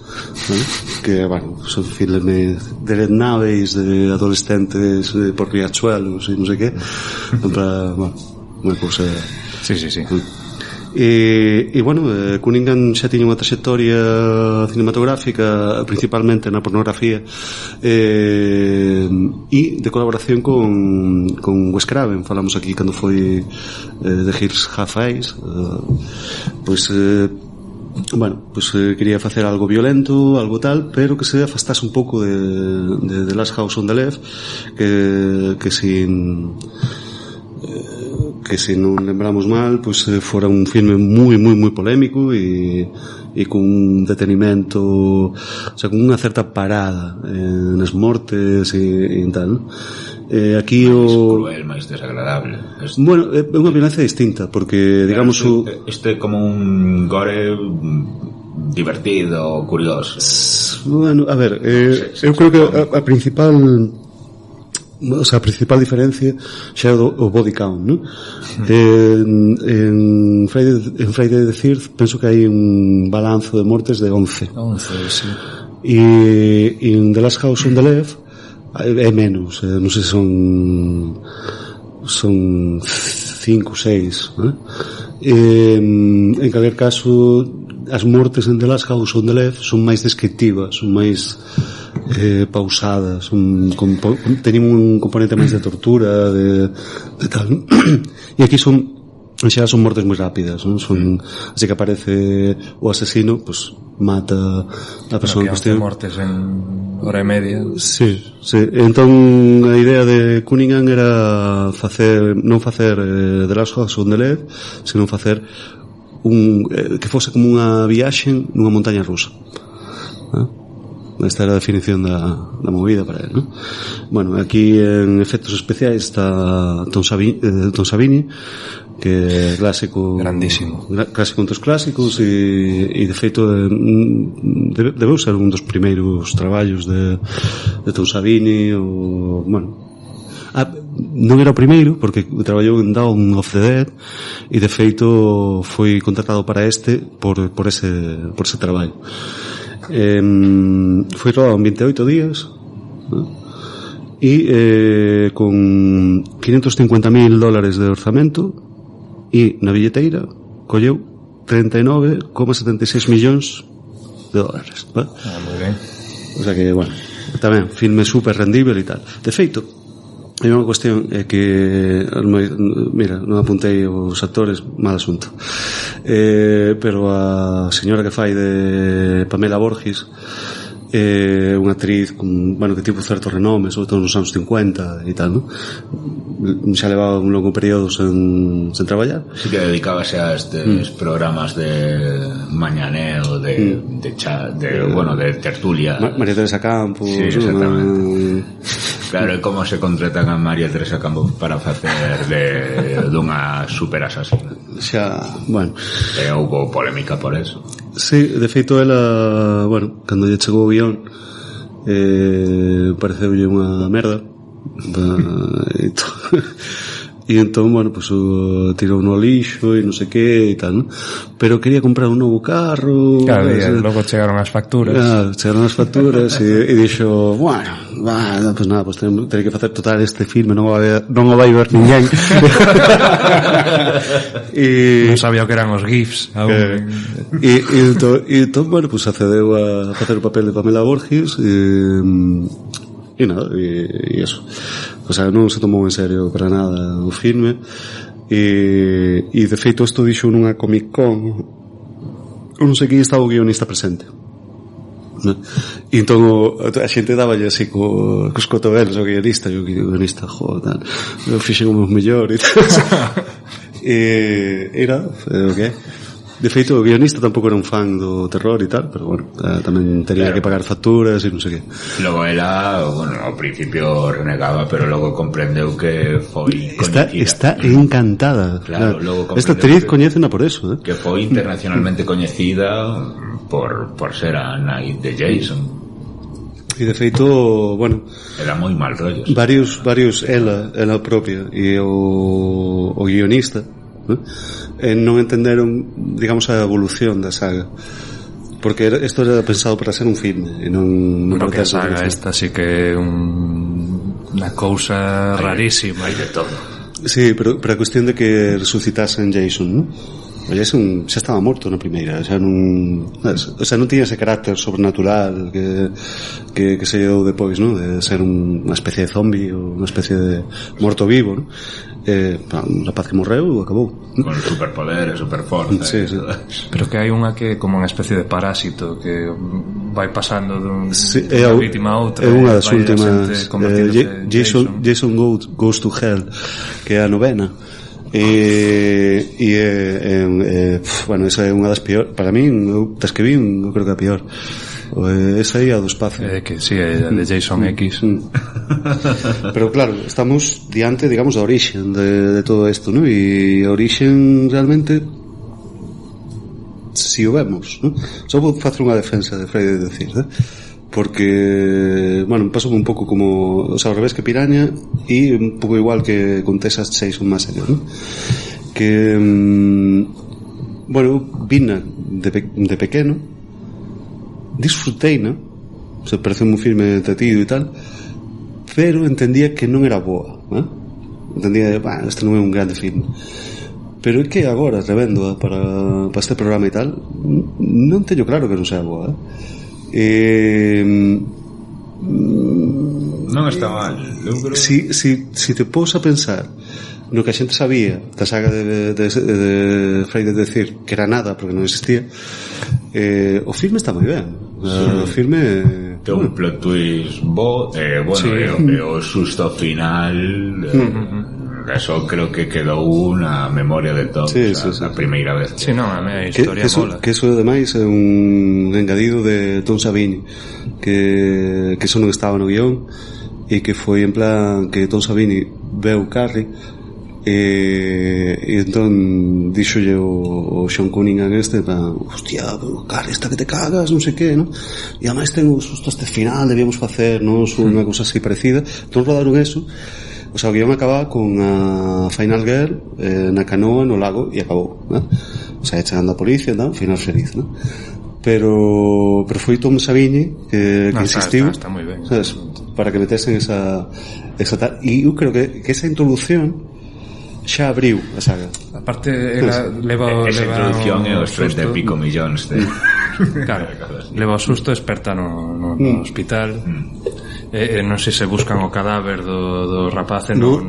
¿no? Que, bueno, son filmes de naves, de adolescentes por riachuelos e non sei que, para, bueno, unha cousa... Sí. E bueno, Cunningham xa tiña unha trayectoria cinematográfica principalmente na pornografía e de colaboración con Wes Craven. Falamos aquí cando foi The Hills Have Eyes, pois bueno, pues quería facer algo violento, algo tal, pero que se afastase un pouco de The Last House on the Left, que se non lembramos mal, pues fora un filme moi polémico e con un detenimento, o sea, con unha certa parada nas mortes e tal, ¿no? Aquí máis cruel, máis desagradable. Bueno, é unha violencia distinta, porque, digamos, este é como un gore divertido, curioso. Bueno, a ver, eu creo que a principal... O sea, a principal diferencia xa é o body count, ¿no? En Friday the 13th penso que hai un balanzo de mortes de 11, sí. E en The Last House on the Left é menos, non sei se son 5 ou 6, ¿no? En calquer caso, as mortes en The Last House on the Left son máis descriptivas, son máis pausadas, teñen un componente máis de tortura, de tal, e aquí son mortes moi rápidas, non? Así que aparece o asesino, pues mata a persoa en cuestión. Mortes en hora e media. Sí. Entón a idea de Cunningham era non facer The Last House on the Left, sino facer que fose como unha viaxe nunha montaña rusa, ¿no? Esta era a definición da movida para él, ¿no? Bueno, aquí en efectos especiais está Tom Savini, que é clásico, grandísimo, clásico entre os clásicos, e de feito debeu ser un dos primeiros traballos de Tom Savini, o, bueno, non era o primeiro, porque traballou en Dawn of the Dead, e de feito foi contratado para este por ese traballo. Foi rodado en 28 días, ¿no? E con $550,000 de orzamento, e na billeteira colleu $39,76 millóns, ¿vale? Moi ben. O sea que, bueno, tamén filme super rendível e tal. De feito, hai unha cuestión é que, mira, non apuntei os actores, mal asunto, pero a señora que fai de Pamela Voorhees, unha actriz con, bueno, que tivo certo renome, sobre todo nos anos 50 e tal, ¿no? Xa levaba un longo período sen traballar. Sí que dedicábase a estes programas de mañaneo, de tertulia. María Teresa Campos. Sí, exactamente. Claro, e como se contratan a María Teresa Campos para facer dunha super asasina. Xa, bueno. E houve polémica por eso. Sí, de feito ela, bueno, cando lle chegou o guión pareceulle unha merda e entón, bueno, pues tirou no lixo e non sei que e tal, ¿no? Pero quería comprar un novo carro. Claro, e logo chegaron as facturas. Chegaron as facturas e dixo, bueno, pues nada, pues terei que facer total este filme, non o vai ver ninguén. Non sabía o que eran os GIFs aún. E entón, bueno, pues accedeu a facer o papel de Pamela Borges e nada, e eso. O sea, non se tomou en serio para nada o filme e de feito isto dixo nunha Comic Con, non sei que estaba o guionista presente, ¿no? E entón a xente daballe así cos cotobelos ao guionista, e o guionista, joder, eu fixen o mellor e tal. Era o que é. De feito, o guionista tampouco era un fan do terror e tal, pero bueno, tamén tería que pagar facturas e non sei que. Logo ela, bueno, ao principio renegaba, pero logo comprendeu que foi coñecida. Está encantada. Claro, logo esta actriz coñécena por eso, que foi internacionalmente coñecida por ser a nai de Jason. E de feito, bueno, era moi mal rollo. Varios ela propia e o guionista, non entenderon, digamos, a evolución da saga, porque isto era pensado para ser un filme e non pero que a saga esta sí que é unha cousa rarísima e de todo. Sí, pero a cuestión de que resucitasen Jason, ¿no? O Jason xa estaba morto na primeira, xa non tiña ese carácter sobrenatural que se deu depois, ¿no? De ser unha especie de zombie ou unha especie de morto vivo, ¿no? Un rapaz que morreu acabou con superpoderes, superforza, sí. Pero que hai unha que é como unha especie de parásito que vai pasando dunha vítima a outra, é unha das últimas, Jason Goes to Hell, que é a novena, bueno, esa é unha das peor para min, das que vin, eu creo que a peor. Esa aí a do espacio, que sí, a de Jason X. Pero claro, estamos diante, digamos, da orixen de todo isto, ¿no? E a orixen realmente, si o vemos, ¿no? Só vou facer unha defensa de Freire de decir, porque, bueno, pasou un pouco como, o sea, ao revés que Piraña e un pouco igual que con Texas Chainsaw Massacre, ¿no? Que bueno, vina de pequeno, disfrutei, ¿no? Se pareceu un filme entretido e tal, pero entendía que non era boa, ¿no? Entendía, este non é un grande filme, pero é que agora revendo para este programa e tal, non teño claro que non sea boa, non está mal. Si te pous a pensar no que a xente sabía da saga de Freire de decir que era nada porque non existía, o filme está moi ben. O filme ten un plot twist bo, bueno, sí. E o susto final, eso creo que quedou na memoria de todos, sí. A primeira vez. Sí, non, a miña historia mola. Que eso ademais é un engadido de Tom Savini, que eso non estaba no guión, e que foi en plan que Tom Savini veu Carrie e entón dixolle o Sean Cunningham hostia, Carrie, esta que te cagas, non sei que, ¿no? E ademais ten justo este final, debíamos facer, ¿no? Unha cousa así parecida. Entón rodaron eso, o sea, o guión acaba con a Final Girl na canoa no lago e acabou, ¿no? O sea, chegando a policía, ¿no? Final feliz, ¿no? Pero foi Tom Savini que insistiu, está moi ben, ¿sabes? Para que metesen esa tal, e eu creo que esa introducción xa abriu a saga. Aparte, ela leva esa introducción e os 30 e pico millóns de... Claro, leva o susto, experta no hospital. Non sei se buscan o cadáver do rapaz, non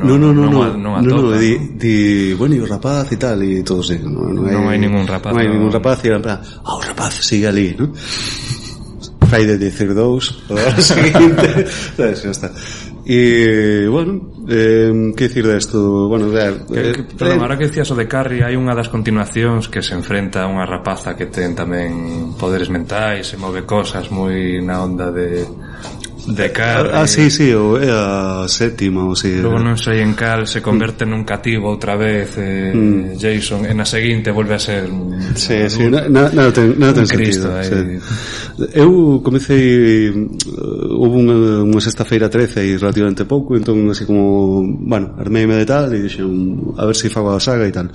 di, bueno, e o rapaz e tal, e todo así, non hai ningún rapaz, non hai ningún rapaz, e era en plan, o rapaz sigue ali, ¿no? Friday the 13th o seguinte, sabes, xa está. E, bueno, que dicir desto? Bueno, perdón, ahora que decías o de Carrie, hai unha das continuacións que se enfrenta a unha rapaza que ten tamén poderes mentais, se move cosas moi na onda de Carrie. Sí, é a sétima ou si. Logo non sei en cal se converte nun cativo outra vez Jason, e na seguinte volve a ser nada ten Cristo, sentido. Eu comecei houve unha sexta-feira 13 e relativamente pouco, entón así como, bueno, armeime de tal e dixen a ver se fago a saga e tal.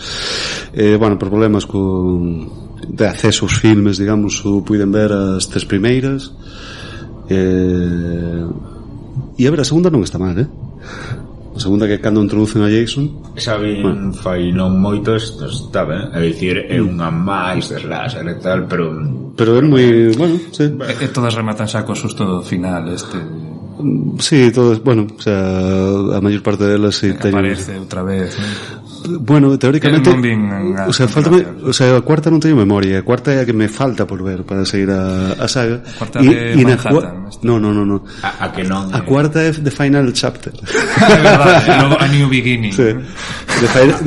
Bueno, por problemas de acceso aos filmes, digamos, puiden ver as tres primeiras. E a ver, a segunda non está mal, a segunda que cando introducen a Jason Sabin fai non moito isto está ben, é dicir, é unha máis de slasher e tal, pero é moi, bueno, sí. E todas rematan xa co susto final sí, todas, bueno, o sea, a maior parte delas sí, aparece outra vez, bueno, teóricamente o sea, a cuarta non teño memoria, a cuarta é a que me falta por ver para seguir a saga. A cuarta de Manhattan. No. A que non. A cuarta é The Final Chapter. É verdade, logo A New Beginning. Sí.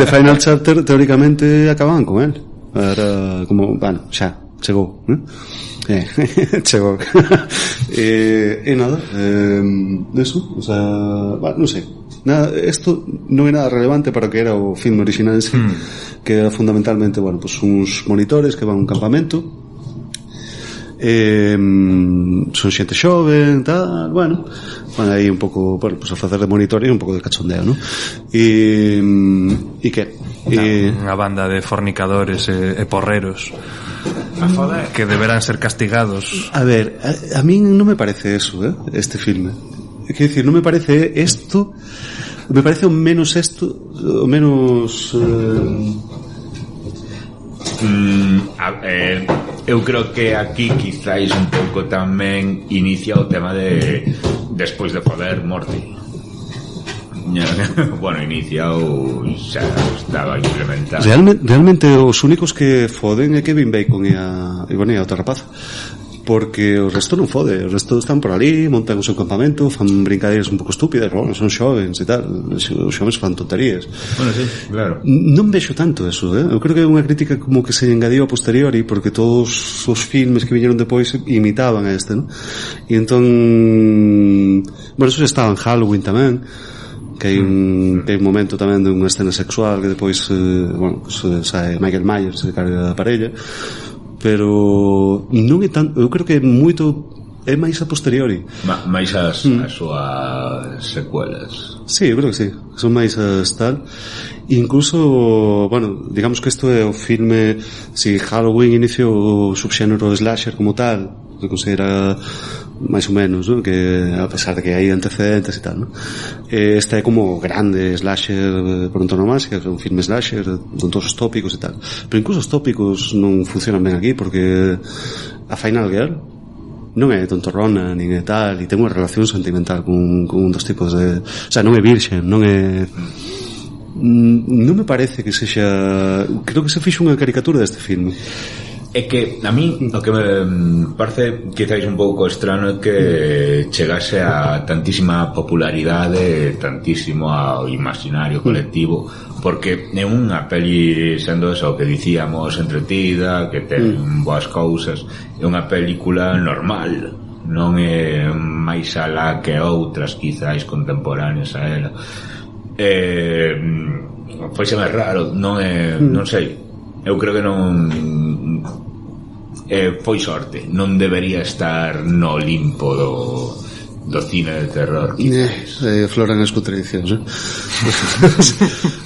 The Final Chapter teóricamente acababan con él. Era como, bueno, xa, chegou, chegou. E nada, eso, o sea, bueno, non sei. Nada, esto non é nada relevante para o que era o filme original en sí, que era fundamentalmente, bueno, pues uns monitores que van a un campamento, son xente xoven, tal, bueno, van aí un pouco, bueno, pues a facer de monitor e un pouco de cachondeo, ¿no? E que? Unha banda de fornicadores e porreros que deberán ser castigados. A ver, a mí non me parece eso, este filme. Quero dicir, non me parece esto, me parece o menos eu creo que aquí quizáis un pouco tamén inicia o tema de despois de poder Morty. Bueno, iniciado xa estaba implementado. Realmente os únicos que foden é Kevin Bacon e a outra rapaza, porque o resto non fode, o resto están por ali, montan o seu campamento, fan brincadeiras un pouco estúpidas, bueno, son xovens e tal, os xovens fan tonterías. Bueno, sí, claro. Non vexo tanto eso, eu creo que é unha crítica como que se engadiu a posteriori, porque todos os filmes que viñeron depois imitaban a este, ¿no? E entón, bueno, eso estaba en Halloween tamén, que hai un momento tamén de unha escena sexual que depois, bueno, pues, sae Michael Myers se carga a parella, pero non é tan, eu creo que é moito, é máis a posteriori, máis as súas secuelas. Sí, eu creo que sí, son máis as tal. Incluso, bueno, digamos que isto é o filme, si Halloween inició o subxénero slasher como tal, se considera máis ou menos, ¿no? Que a pesar de que hai antecedentes e tal, ¿no? Este é como grande slasher por antonomasia, é un filme slasher con todos os tópicos e tal, pero incluso os tópicos non funcionan ben aquí, porque a Final Girl non é tontorrona nin é tal, e ten unha relación sentimental con un dos tipos de, o sea, non é virxen, non é, non me parece que sexa, creo que se fixo unha caricatura deste filme. É que a mí o que me parece quizáis un pouco estrano é que chegase a tantísima popularidade, tantísimo ao imaginario colectivo, porque é unha peli, sendo eso que dicíamos, entretida, que ten boas cousas, é unha película normal, non é máis alá que outras quizáis contemporáneas a ela. Foiseme raro, non é, non sei, eu creo que non foi sorte, non debería estar no Olimpo do cine de terror, floran as contradicións,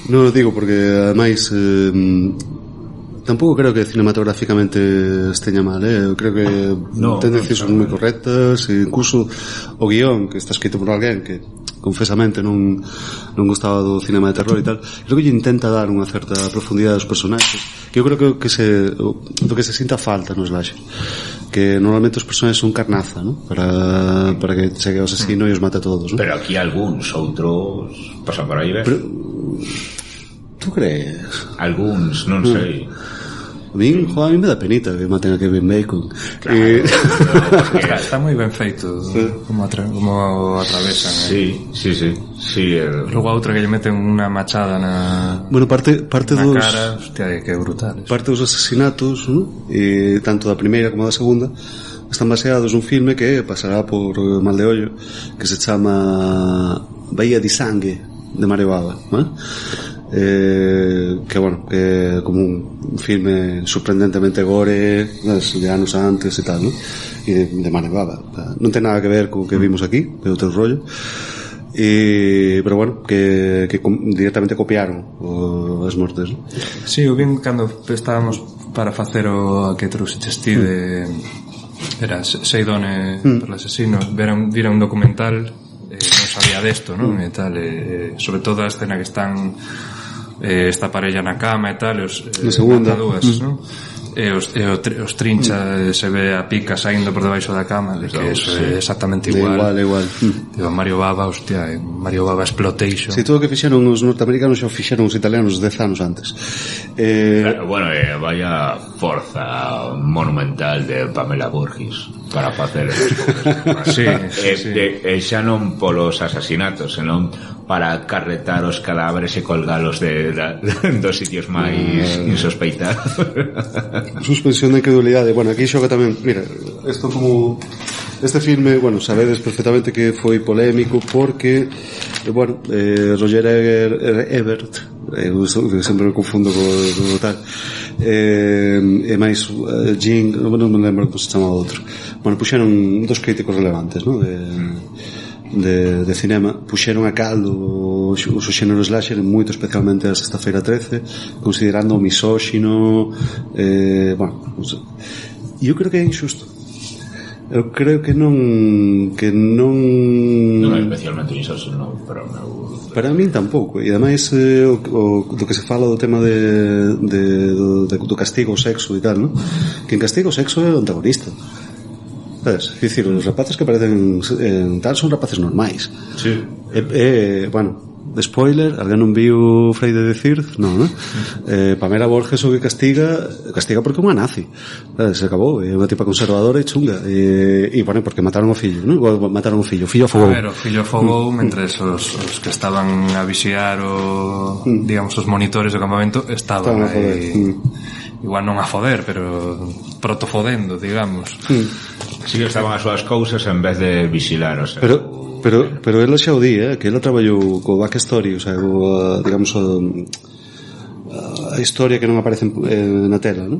non o digo porque ademais tampouco creo que cinematográficamente esteña mal, eu creo que ten decisións moi correctas, e incluso o guión que está escrito por alguén que confesamente non gustaba do cinema de terror e tal, creo que lle intenta dar unha certa profundidade aos personaxes, que eu creo que do que se sinta falta no slasher, que normalmente os personaxes son carnaza, ¿no? para que chegue o asesino e os mate a todos, ¿no? Pero aquí algúns, outros pasan por aí, ves? Pero, tú crees? Algúns, non sei. A mí me dá penita que maten a Kevin Bacon. Claro, Está moi ben feito como atravesan. Sí, Logo a outra que lle meten unha machada na Bueno, parte na dos cara, hostia, que brutal. parte dos asesinatos, ¿no? Tanto da primeira como da segunda, están baseados nun filme que pasará por Maldeollo, que se chama Bahía di Sangue, de Mario Bava, ¿no? Que bueno, que como un filme sorprendentemente gore, de anos antes e tal, ¿no? E de Mario Bava. Non ten nada que ver co que vimos aquí, é outro rollo. Pero bueno, que directamente copiaron as mortes, ¿no? Sí, eu vin cando estábamos para facer o que trouxeches ti de era Seidone per l'asesino, vira un documental, non sabía desto, non? E tal, sobre todo a escena que están esta parella na cama e tal, na segunda dúas, non? E os trincha se ve a pica saindo por debaixo da cama, de que eso é exactamente igual. Digo, Mario Bava, hostia, Mario Bava Exploitation. Si, todo o que fixeron os norteamericanos xa o fixeron os italianos 10 anos antes. Claro, bueno, vaya forza monumental de Pamela Burgis para facer esas cousas. Sí, xa non polos asasinatos, senón para carretar os cadáveres e colgalos dos sitios máis insospeitados. Suspensión de incredulidade. Bueno, aquí xoga tamén, mira, isto como este filme, bueno, sabedes perfectamente que foi polémico porque bueno, Roger Ebert, sempre me confundo co tal, e máis Jing, non me lembro como se chamaba outro. Bueno, puxeron dos críticos relevantes, ¿no? de cinema, puxeron a caldo o xénero slasher, moito especialmente a Sexta-feira 13, considerando o misóxino, bueno, non sei. Eu creo que é injusto. Eu creo que non non é especialmente misóxino para min tampouco. E ademais do que se fala do tema do castigo ao sexo e tal, ¿no? Que en castigo ao sexo é o antagonista. ¿Sabes? É dicir, os rapaces que aparecen tal son rapaces normais. Sí. Bueno, de spoiler, alguén non viu Freire de Circe? Non, non? Pamela Borges o que castiga porque é unha nazi. Se acabou, é unha tipa conservadora e chunga. E bueno, porque mataron o fillo, non? Mataron o fillo afogou. O fillo afogou mentres os que estaban a vixiar digamos, os monitores do campamento estaban aí, igual non a foder, pero protofodendo, digamos. Si que estaban as súas cousas en vez de vixilar, o sea, pero ela xa o di, que ela traballou co backstory, o sea, digamos a historia que non aparece na tela, ¿no?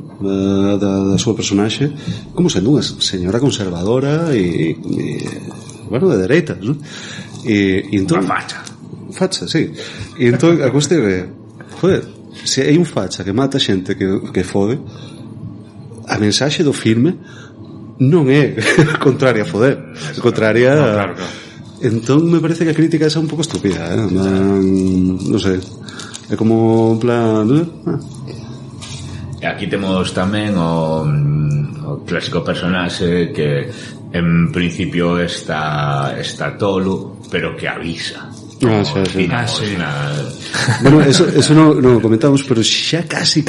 da súa personaxe, como sendo unha señora conservadora e bueno, de dereitas, ¿no? E entón, facha, sí. E entón a cuestión é, joder, se hai un facha que mata xente que fode, a mensaxe do filme non é contraria a foder, é contraria a... Claro. Entón me parece que a crítica é un pouco estúpida, non sei, é como en plan... E aquí temos tamén o clásico personaxe que en principio está tolo, pero que avisa. Sí. Bueno, eso non comentamos, pero xa casi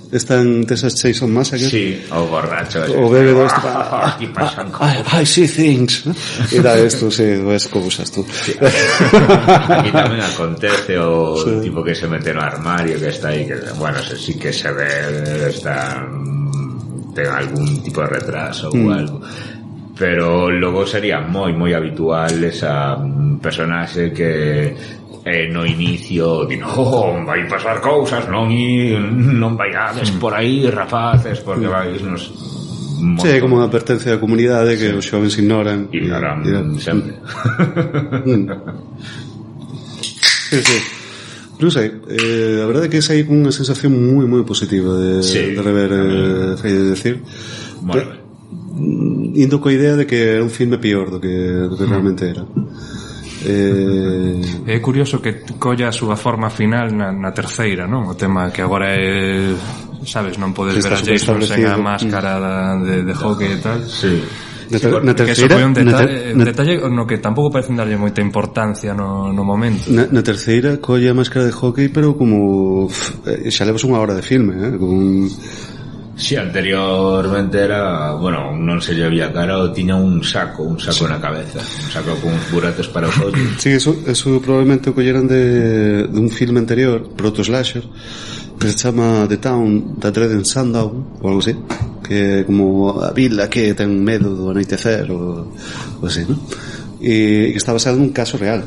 están Texas Chainsaw Massacre. Sí, o borracho o bebe do aquí pasan cosas. I see things, ¿no? E da esto, sí, ves cousas tú. Sí. Aquí tamén acontece o tipo que se mete no armario, que está aí, que bueno, sí que se ve, está ten algún tipo de retraso ou algo. Pero logo sería moi habitual esa personaxe que no inicio di, vai pasar cousas, non vaiades por aí, rapaces, porque vais nos... Sí, como unha pertenencia da comunidade que os xovens ignoran sempre. Sí. Non sei, a verdade é que saí con unha sensación moi positiva de rever Freire de Decir. Bueno, indo coa idea de que era un filme pior do que realmente era. É curioso que colla a súa forma final na terceira, non? O tema que agora é, sabes, non podes ver a Jason sen a máscara de hockey e tal. Sí. Na terceira, que foi un detalle no que tampouco parecen darlle moita importancia no momento. Na terceira colla a máscara de hockey, pero como xa levas unha hora de filme, Si anteriormente era, bueno, non se lle había cara, o tiña un saco na cabeza, un saco con uns buratos para os ollos. Sí, eso probablemente o colleran de un filme anterior, proto-slasher, que se chama The Town da Dread and Sundown, ou algo así, que é como a vila que ten medo do anoitecer, ou así, ¿no? E que está basado nun caso real,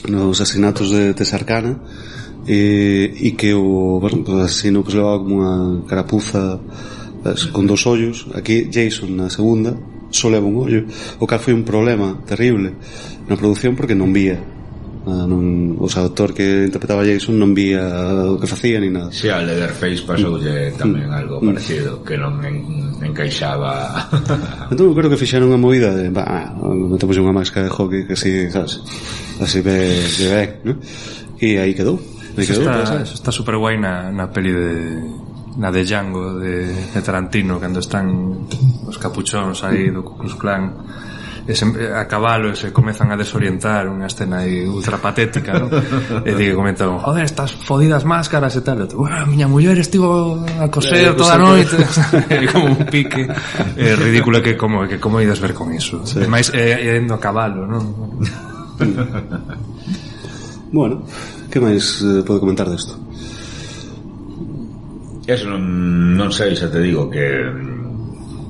nos asesinatos de Texarkana, e que o asesino pues levaba como unha carapuza con 2 ollos. Aquí Jason na segunda só leva un ollo, o cal foi un problema terrible na produción porque non vía o actor que interpretaba a Jason non vía o que facía ni nada. Si, a Leatherface pasoulle tamén algo parecido, que non encaixaba. Entón eu creo que fixeron unha movida de metemos unha máscara de hockey que así, sabes, así ve ben, ¿no? E aí quedou. Eso está super guai na peli na de Django de Tarantino, cando están os capuchóns aí do Ku Klux Klan a cabalo e se comezan a desorientar, unha escena aí ultra patética, ¿no? E digo, comentan, joder, estas fodidas máscaras e tal, a miña muller estivo a coser toda a noite. Como un pique ridículo que como ides ver con iso, sí. Ademais indo a cabalo, non? Bueno, que máis podo comentar desto? Eso non sei, xa te digo que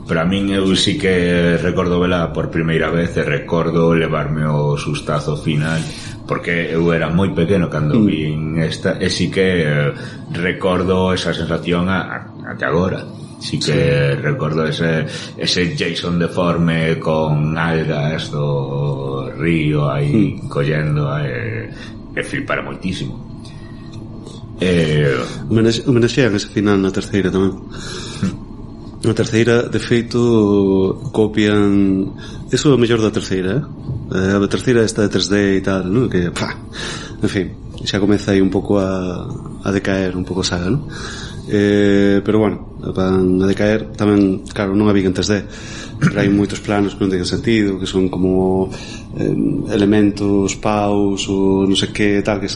para min eu sí que recordo vela por primeira vez e recordo levarme o sustazo final porque eu era moi pequeno cando vin esta e sí que recordo esa sensación até agora. Sí que recordo ese Jason deforme con algas do río aí collendo e flipara moitísimo. Homenaxean ese final na terceira tamén. Na terceira, de feito, copian. Eso é o mellor da terceira, A terceira esta de 3D e tal, ¿no? Que, en fin, xa comeza aí un pouco a decaer un pouco a saga, ¿no? Pero bueno, van a decaer tamén, claro, non a vi en 3D, pero hai moitos planos que non teñen sentido, que son como elementos, paus ou non sei que tal, que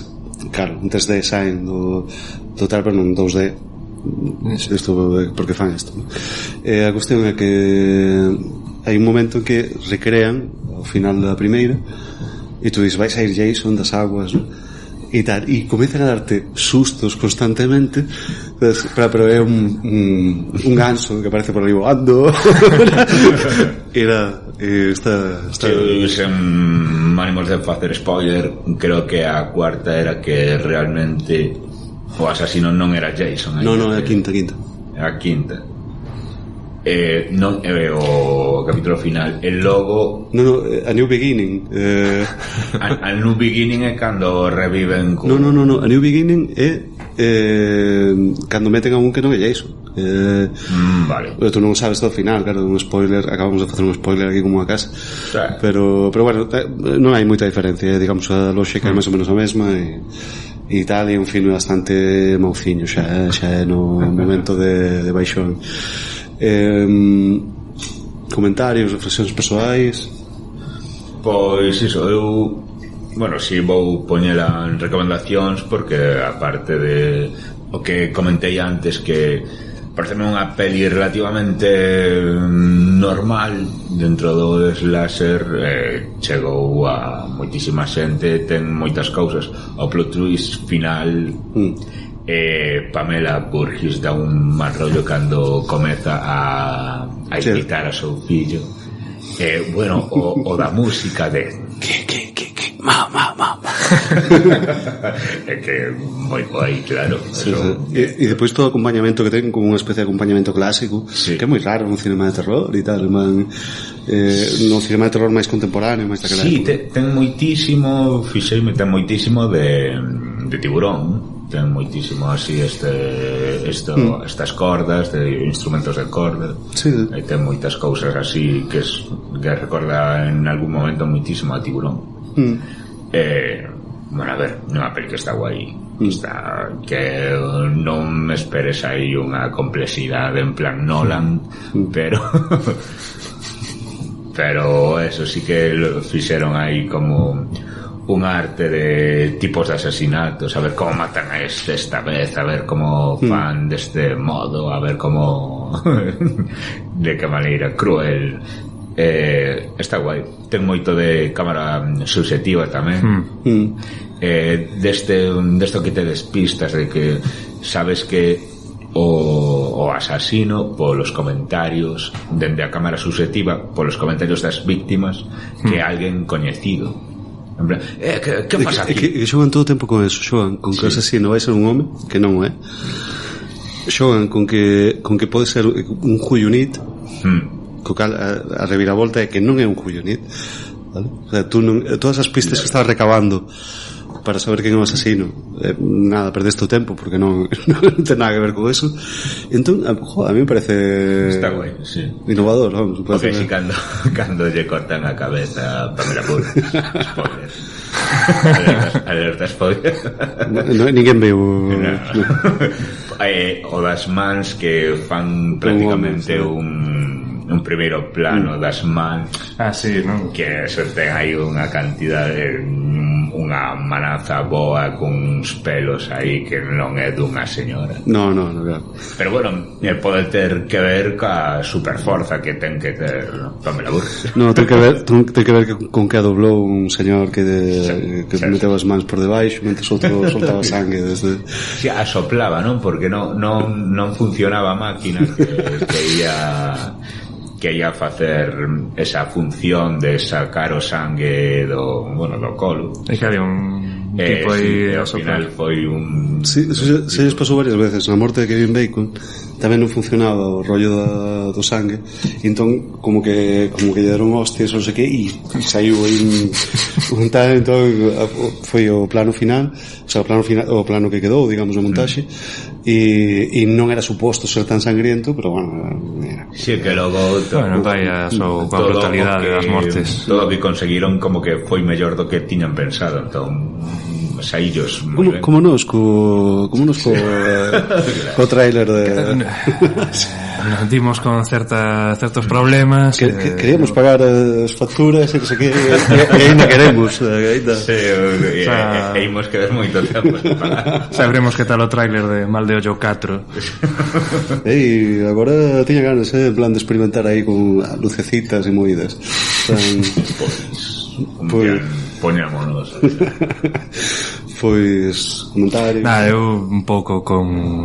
claro, en 3D saen do tal, pero non 2D. Isto, porque fan isto, ¿no? A cuestión é que hai un momento en que recrean ao final da primeira e tú dices, vai sair Jason das aguas, ¿no? E tal, e comezan a darte sustos constantemente, pero é un ganso que aparece por ali voando. Está sen ánimos de facer spoiler, creo que a cuarta era que realmente o asasino non era Jason. Non, é a quinta. A quinta. Non é o capítulo final. E logo a New Beginning. A New Beginning é cando reviven con... No, a New Beginning é cando meten a un que non é Jason. Vale. Tú non sabes todo o final, claro, un spoiler, acabamos de facer un spoiler aquí como a casa. Sí. Pero bueno, non hai moita diferencia, digamos, a lógica é máis ou menos a mesma e tal, e un filme bastante mauciño xa é no momento de baixón. Comentarios, reflexións persoais. Pois iso, eu si vou poñela en recomendacións porque aparte de o que comentei antes, que pareceme unha peli relativamente normal dentro do slasher, chegou a moitísima xente, ten moitas cousas, o plot twist final Pamela Burgess dá un mal rollo cando comeza a imitar a seu fillo, bueno, o da música de que é que moi guai, claro, sí. E depois todo o acompañamento que ten, como unha especie de acompañamento clásico, sí. Que é moi raro no cinema de terror e tal, no cinema de terror máis contemporáneo, máis daquela época. Ten moitísimo, ten moitísimo de Tiburón, ten moitísimo así estas cordas de instrumentos de corda, sí. E ten moitas cousas así que recorda en algún momento moitísimo a Tiburón. Bueno, a ver, unha peli que está guai, está, que non me esperes aí unha complexidade en plan Nolan, pero eso sí que lo fixeron aí como un arte de tipos de asesinatos, a ver como matan a esta vez, a ver como fan deste modo, a ver como de que maneira cruel. Está guai. Ten moito de cámara subjetiva tamén. Desto que te despistas de que sabes que o asasino polos comentarios dende a cámara subjetiva, polos comentarios das víctimas, que é alguén coñecido. En plan, que pasa aquí? Que xogan todo o tempo con eso, xogan con que o asasino vai ser un home, que non é. Xogan con que pode ser un Huyunit, co cal a reviravolta é que non é un Huyunit, vale? O sea, tú non, todas as pistas que estás recabando para saber quen é o asasino, nada, perdeste o tempo porque non ten nada que ver con eso. Entón, a mí me parece está guai, sí, innovador, vamos. Porque si cando lle cortan a cabeza a Pamela Moore, spoiler. Alerta spoiler. Ninguén veu o das mans que fan prácticamente un primeiro plano das mans. Sí, non? Que se ten aí unha cantidade, unha manaza boa con uns pelos aí que non é dunha señora. No, claro. Pero bueno, pode ter que ver ca superforza que ten que ter Pamela Moore. No, ten que ver con que doblou un señor que meteu as mans por debaixo mentre outro soltaba sangue desde... Si, asoplaba, non? Porque non funcionaba a máquina que ia facer esa función de sacar o sangue do colo. É que había un tipo aí ao final foi un... Sí, se lles pasou varias veces. Na morte de Kevin Bacon tamén non funcionaba o rollo do sangue, e entón como que lle deron hostias non sei que, e saiu aí un tal. Entón foi o plano final, o sea, o plano que quedou, digamos, na montaxe, e non era suposto ser tan sangriento, pero bueno, era. Sí, que logo vaya, coa brutalidade das mortes, todo o que conseguiron como que foi mellor do que tiñan pensado. Entón saíllos como nos co tráiler de dimos con certos problemas, queríamos pagar as facturas e ainda queremos e imos quedar moito tempo sabremos que tal o tráiler de Mal de Ollo 4. E agora tiña ganas en plan de experimentar aí con lucecitas e movidas. Poñámonos. Pois comentarios. Eu un pouco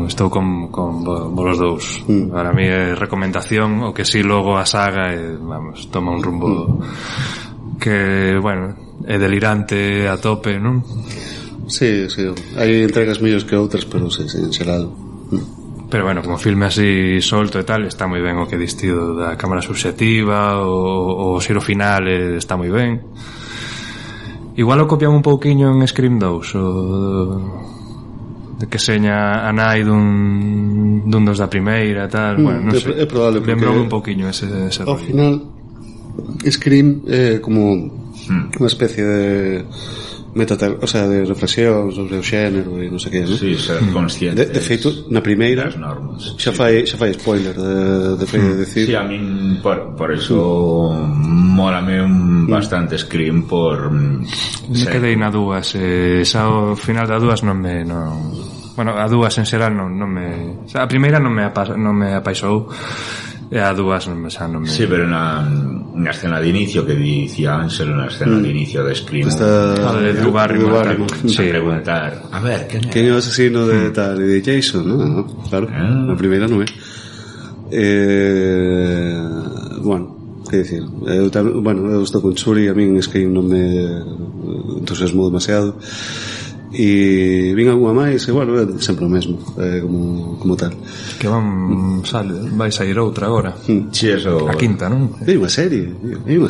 estou con vos dous. Para mí é recomendación, o que si logo a saga vamos, toma un rumbo que, bueno, é delirante a tope, non? Sí, hai entregas mellores que outras, pero sí, en xeral. Pero bueno, como filme así solto e tal, está moi ben o que distido da cámara subxectiva, o xiro final está moi ben. Igual o copian un pouquiño en Scream 2, de que seña a nai dun dos da primeira e tal. Bueno, non sei, é probable, lembrou un pouquiño ese ao rollo. final Scream é como unha especie de o sea, de reflexión sobre o xénero e non sei que, non? Sí, ser consciente. De feito, na primeira xa fai spoiler de decir. Sí, a min por eso mólame bastante Scream por me quedei na dúas, xa ao final da dúas bueno, a dúas en xeral non me, a primeira non me apaixou, e a dúas non me... Sí, pero na escena de inicio que dicía Ángel, na escena de inicio de Scream, de Drew Barrymore, sí, preguntar, a ver, quen é o asesino de tal, e de Jason, ¿no? Claro, na primeira non é. Bueno, que dicir, eu estou con Churi, a min Scream non me entusiasmou demasiado, e vin algunha máis, e bueno, sempre o mesmo, como tal. Que vai sair outra agora. Sí, eso. A quinta, non? Hai unha serie a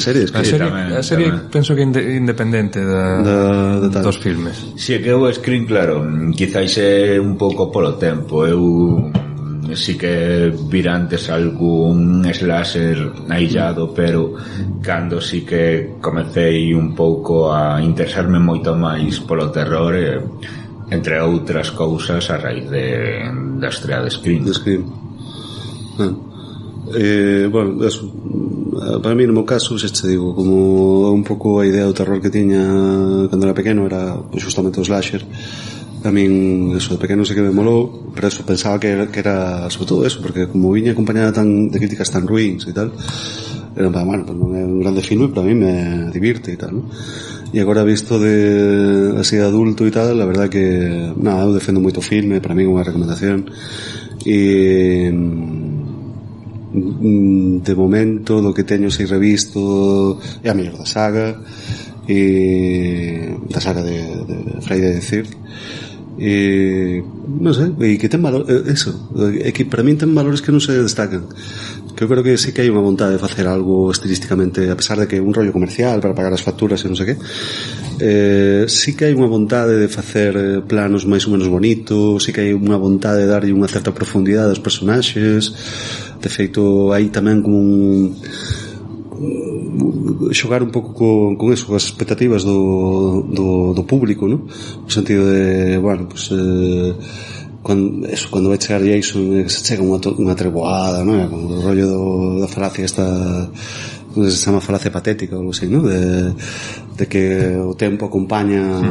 serie penso que independente dos filmes. Si, que o Scream, claro, quizáis é un pouco polo tempo. Eu si que vira antes algún slasher aillado, pero cando si que comecei un pouco a interesarme moito máis polo terror, entre outras cousas a raíz da estrea de Scream. Bueno, eso, para mí no meu caso, xa te digo, como un pouco a idea do terror que tiña cando era pequeno era justamente o slasher. A min, eso, de pequeno sei que me molou, pero eso, pensaba que era sobre todo eso, porque como viña acompañada de críticas tan ruins e tal, era bueno, pues non é un grande filme, pero a mí me divirte e tal, ¿no? E agora visto así de adulto e tal, la verdad que nada, eu defendo moito o filme, para mí é unha recomendación. E de momento do que teño sei revisto é a mellor da saga, e da saga de Friday the 13th, e non sei, e que ten valor, eso, é que para min ten valores que non se destacan, que eu creo que sí que hai unha vontade de facer algo estilísticamente, a pesar de que é un rollo comercial para pagar as facturas e non sei que, sí que hai unha vontade de facer planos máis ou menos bonitos, sí que hai unha vontade de darlle unha certa profundidade aos personaxes. De feito, hai tamén como xogar un pouco con eso, as expectativas do público, ¿no? No sentido de, bueno, pues cando vai chegar Jason se chega unha treboada, ¿no? Como o rollo da falacia esta, se chama falacia patética ou algo así, ¿no? De que o tempo acompaña,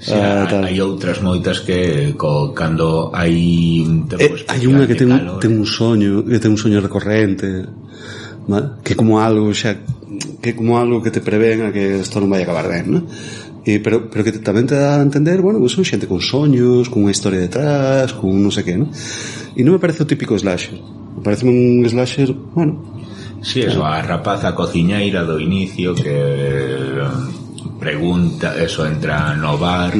Sí, hai outras moitas que cando hai un tempo especial, hai unha que ten un soño recorrente, ¿vale? Que como algo que te prevén a que isto non vai acabar ben, ¿no? Pero que tamén te dá a entender, bueno, pues son xente con soños, con unha historia detrás, con non sei que, ¿no? E non me parece o típico slasher, me parece un slasher, bueno. Sí, eso, a rapaza cociñeira do inicio que pregunta, eso, entra no bar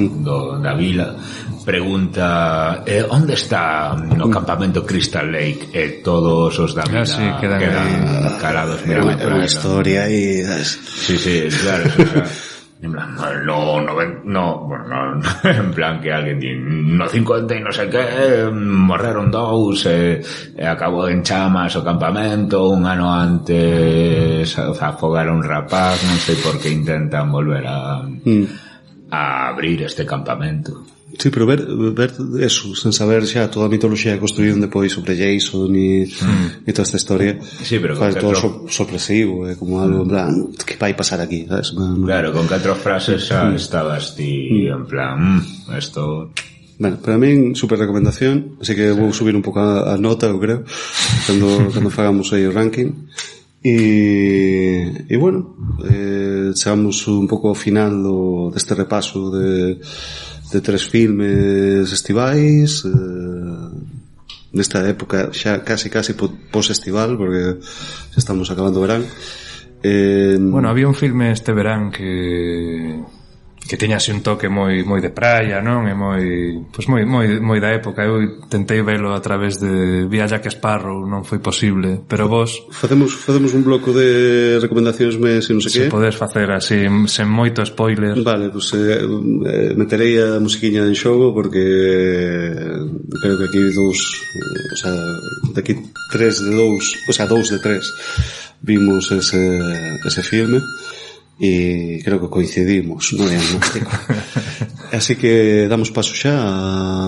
da vila, pregunta onde está no campamento Crystal Lake, e todos os da vila quedan calados. É unha historia e... Sí, claro, o sea, en plan, en plan que alguén di no 50 e non sei que morreron 2 e acabou en chamas o campamento, un ano antes afogaron un rapaz, non sei por que intentan volver a abrir este campamento. Sí, pero ver eso, sen saber xa toda a mitoloxía que construíron depois sobre Jason e toda esta historia, sí, pero faz todo sorpresivo, como algo en plan, que vai pasar aquí, sabes? Claro, con 4 frases xa estabas ti en plan, esto... Bueno, para min, super recomendación, así que vou subir un pouco a nota, eu creo, cando fagamos aí o ranking. E bueno, chegamos un pouco ao final deste repaso de 3 filmes estivais, nesta época xa casi post-estival, porque xa estamos acabando o verán. Bueno, había un filme este verán que teña así un toque moi de praia, non? E moi da época. Eu tentei velo a través de Vía Jack Sparrow, non foi posible, pero vos facemos un bloco de recomendacións mes e non sei que. Se podes facer así sen moito spoiler. Vale, pues meterei a musiquiña en xogo, porque creo que aquí daqui 3 de 2, o sea, 2 de 3 vimos ese filme e creo que coincidimos no diagnóstico. Así que damos paso xa,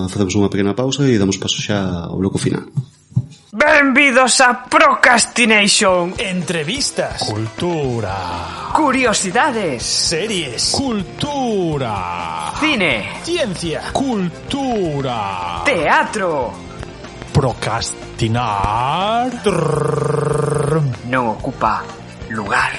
facemos unha pequena pausa e damos paso xa ao bloco final. Benvidos a Procrastination. Entrevistas. Cultura. Curiosidades. Series. Cultura. Cine. Ciencia. Cultura. Teatro. Procrastinar non ocupa lugar.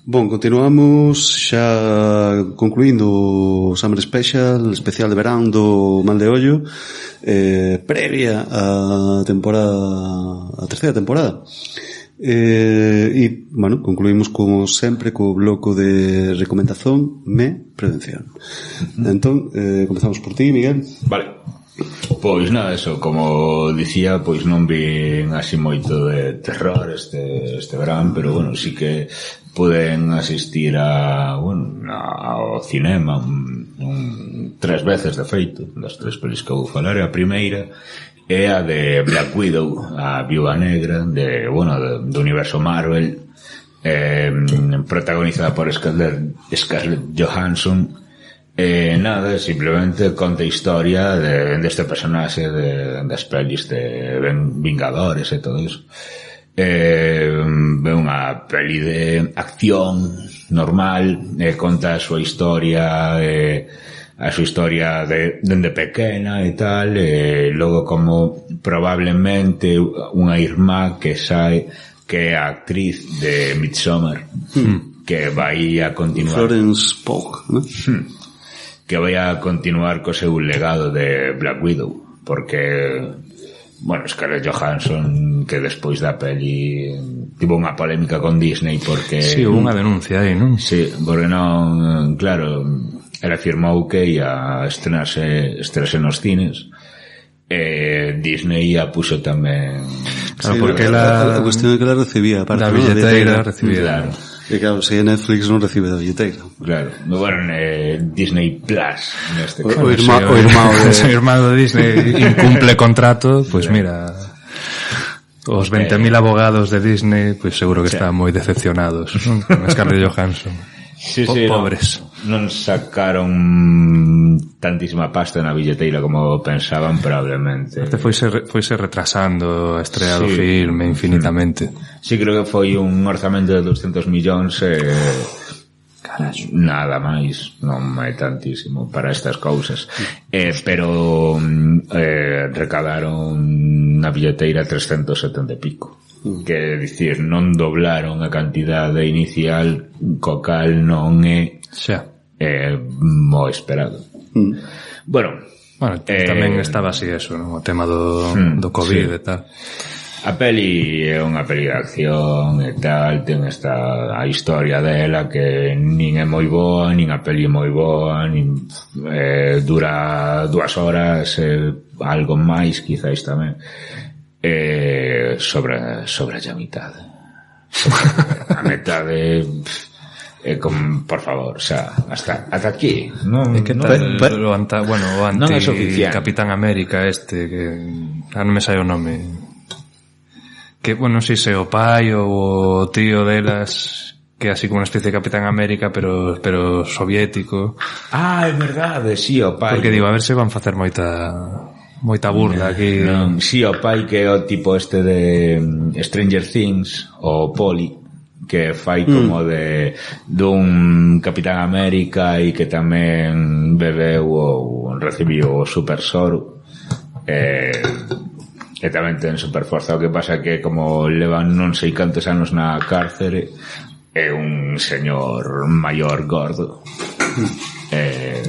Bon, continuamos xa concluindo o Summer Special, especial de verán do Mal de Ollo, previa a terceira temporada. E, bueno, concluímos como sempre co bloco de recomendación prevención. Entón, comezamos por ti, Miguel. Vale. Pois nada, eso, como dicía, pois non vi así moito de terror este verán, pero bueno, sí que poden asistir ao cinema 3 veces, de feito, das 3 pelis que vou falar. A primeira é a de Black Widow, a Viúva Negra do universo Marvel, protagonizada por Scarlett Johansson, Nada, simplemente conta a historia deste personaxe das pelis de Vingadores e todo iso. É unha peli de acción normal, conta a súa historia dende pequena e tal, e logo como probablemente unha irmá que sae, que é a actriz de Midsommar, que vai a continuar Florence Pugh, ¿no? Que vai a continuar co seu legado de Black Widow, porque Scarlett Johansson, que despois da peli tivo unha polémica con Disney porque... Sí, hubo unha denuncia aí, non? Sí, porque non, claro, ela afirmou que ia estrenarse nos cines, e Disney a puxo tamén... Claro, porque a cuestión é que ela recibía aparte da billeteira, recibía... Claro. E claro, se Netflix non recibe da billeteira. Claro, Disney Plus neste caso. O irmão de Disney incumple contrato, pois mira, os 20.000 abogados de Disney, pois seguro que están moi decepcionados, non? Con Scarlett Johansson. Sí, pobres. Non sacaron tantísima pasta na billeteira como pensaban, probablemente. Foise retrasando a estrea do filme infinitamente. Sí, creo que foi un orzamento de 200 millóns nada máis, non é tantísimo para estas cousas, pero recadaron na billeteira 370 e pico, que dicir, non doblaron a cantidade inicial, co cal non é moi esperado. Bueno, tamén estaba así eso, ¿no? O tema do COVID e tal. A peli é unha peli de acción e tal, ten a historia dela que nin é moi boa, nin a peli é moi boa, nin dura 2 horas, algo máis quizás tamén, sobre a metade. A metade é como, por favor, xa, hasta aquí. Non, e que tal o anti Capitán América que non me sai o nome, que, non sei se o pai ou o tío delas, que é así como unha especie de Capitán América, pero soviético. É verdade, sí, o pai. Porque digo, a ver se van facer moita burla aquí. Non, sí, o pai que é o tipo este de Stranger Things, o Poli, que fai como dun Capitán América e que tamén bebeu ou recibiu o Super Soro, e tamén ten super forza. O que pasa que como levan non sei cantos anos na cárcere, é un señor maior gordo, é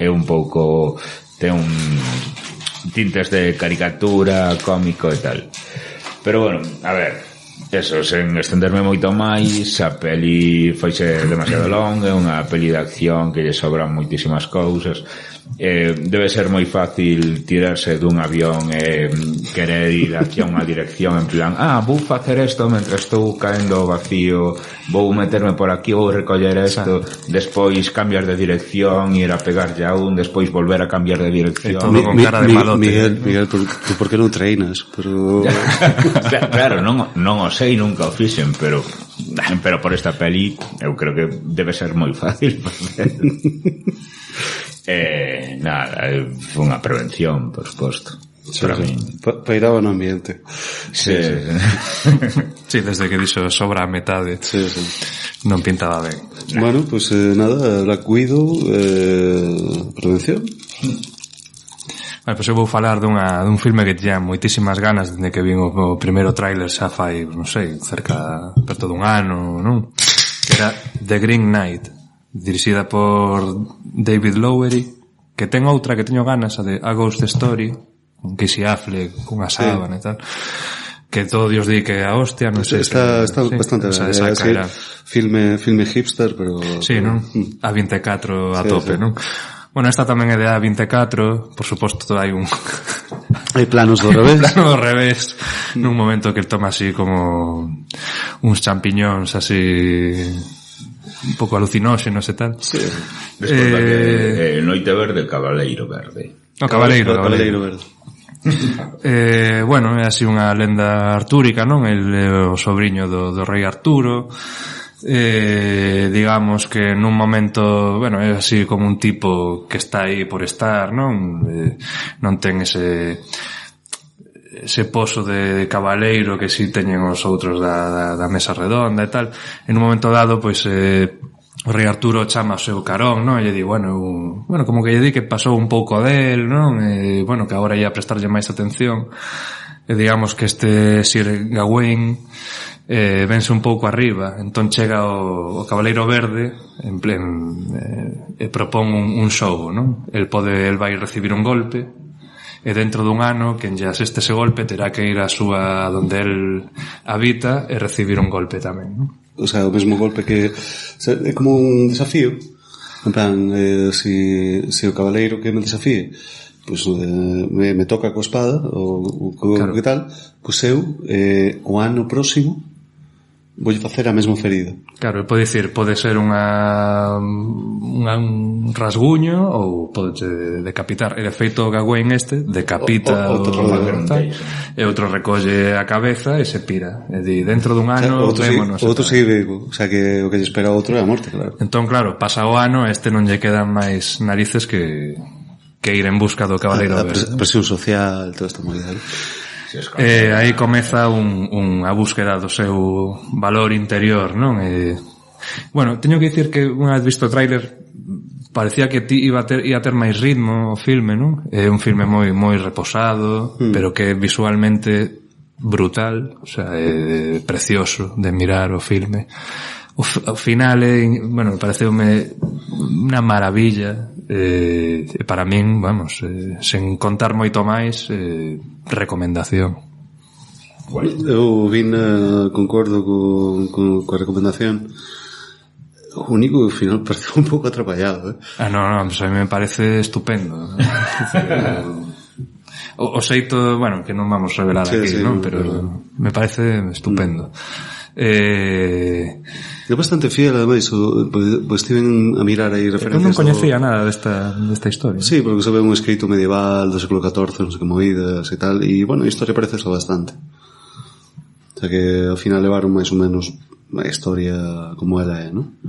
un pouco, ten un tintes de caricatura, cómico e tal, pero a ver, eso, sen estenderme moito máis, a peli foise demasiado longa, é unha peli de acción que lle sobran moitísimas cousas. Debe ser moi fácil tirarse dun avión e querer ir hacia unha dirección en plan, vou facer isto mentre estou caendo ao vacío, vou meterme por aquí, vou recoller isto, despois cambiar de dirección, ir a pegarlle a despois volver a cambiar de dirección. Con cara de malote. Miguel, tú por que non treinas? Pero... Claro, non o sei, nunca o fixen, pero por esta peli eu creo que debe ser moi fácil facer. Nada, foi unha prevención, por suposto, para min. Pairaba no ambiente. Sí. Desde que dixo sobra a metade, non pintaba ben. Bueno, pues nada, Black Widow, prevención. Pois eu vou falar dun filme que tiña moitísimas ganas dende que vin o primeiro tráiler xa fai, non sei, perto dun ano, non? Que era The Green Knight, dirixida por David Lowery, que ten outra que teño ganas, a Ghost Story, con Casey Affleck, cunha sábana e tal, que todo Dios di que a hostia, non sei. Está bastante ben, filme hipster, pero... Sí, non? A24 a tope, non? Bueno, esta tamén é de A24, por suposto hai hai planos do revés. Plano do revés, nun momento que el toma así como uns champiñóns así un pouco alucinóxenos e tal. Sí. Despois que Noite Verde, Cabaleiro Verde. Cabaleiro Verde. Bueno, é así unha lenda artúrica, non? El é o sobrinho do rei Arturo, digamos que nun momento, bueno, é así como un tipo que está aí por estar, non? Non ten ese poso de cabaleiro que si teñen os outros da mesa redonda e tal. En un momento dado, pois, o rei Arturo chama o seu carón, non? E lle di, bueno, como que lle di que pasou un pouco del, non? E, bueno, que agora ia a prestarlle máis atención. E digamos que este Sir Gawain vense un pouco arriba, entón chega o Cabaleiro Verde e propón un xogo, non? El vai recibir un golpe e dentro dun ano quen lle aseste ese golpe terá que ir a súa donde el habita e recibir un golpe tamén, non? O sea, o mesmo golpe que é como un desafío, en plan, si o cabaleiro que me desafíe pues me toca coa espada ou claro, que tal, pues eu o ano próximo vou facer a mesma ferida. Claro, pode dicir, pode ser un rasguño ou pode decapitar. E de feito o Gawain decapita e outro recolle a cabeza e se pira. E di, dentro dun ano vémonos. Outro sigue vivo, o sea que o que lle espera outro é a morte, claro. Entón, claro, pasa o ano e non lle quedan máis narices que ir en busca do Cabaleiro Verde. A presión social, toda esta movida. Aí comeza a búsqueda do seu valor interior, non? Bueno, teño que dicir que unha vez visto o tráiler parecía que ia ter máis ritmo o filme, non? É un filme moi reposado, pero que visualmente brutal, o sea, é precioso de mirar o filme. O final bueno, pareceume unha maravilla, para min, vamos, sen contar moito máis, recomendación. Eu concordo coa recomendación. O único que ao final pareceu un pouco atrapallado, Non, pues a mí me parece estupendo. O xeito, bueno, que non vamos revelar aquí, non? Pero me parece estupendo. É bastante fiel, ademais, pois estiven a mirar aí referencias. Eu non coñecía nada desta historia. Sí, porque se ve un escrito medieval do século XIV, non sei que movidas e tal, e, bueno, a historia parece eso bastante. O sea que, ao final, levaron máis ou menos a historia como ela é, non?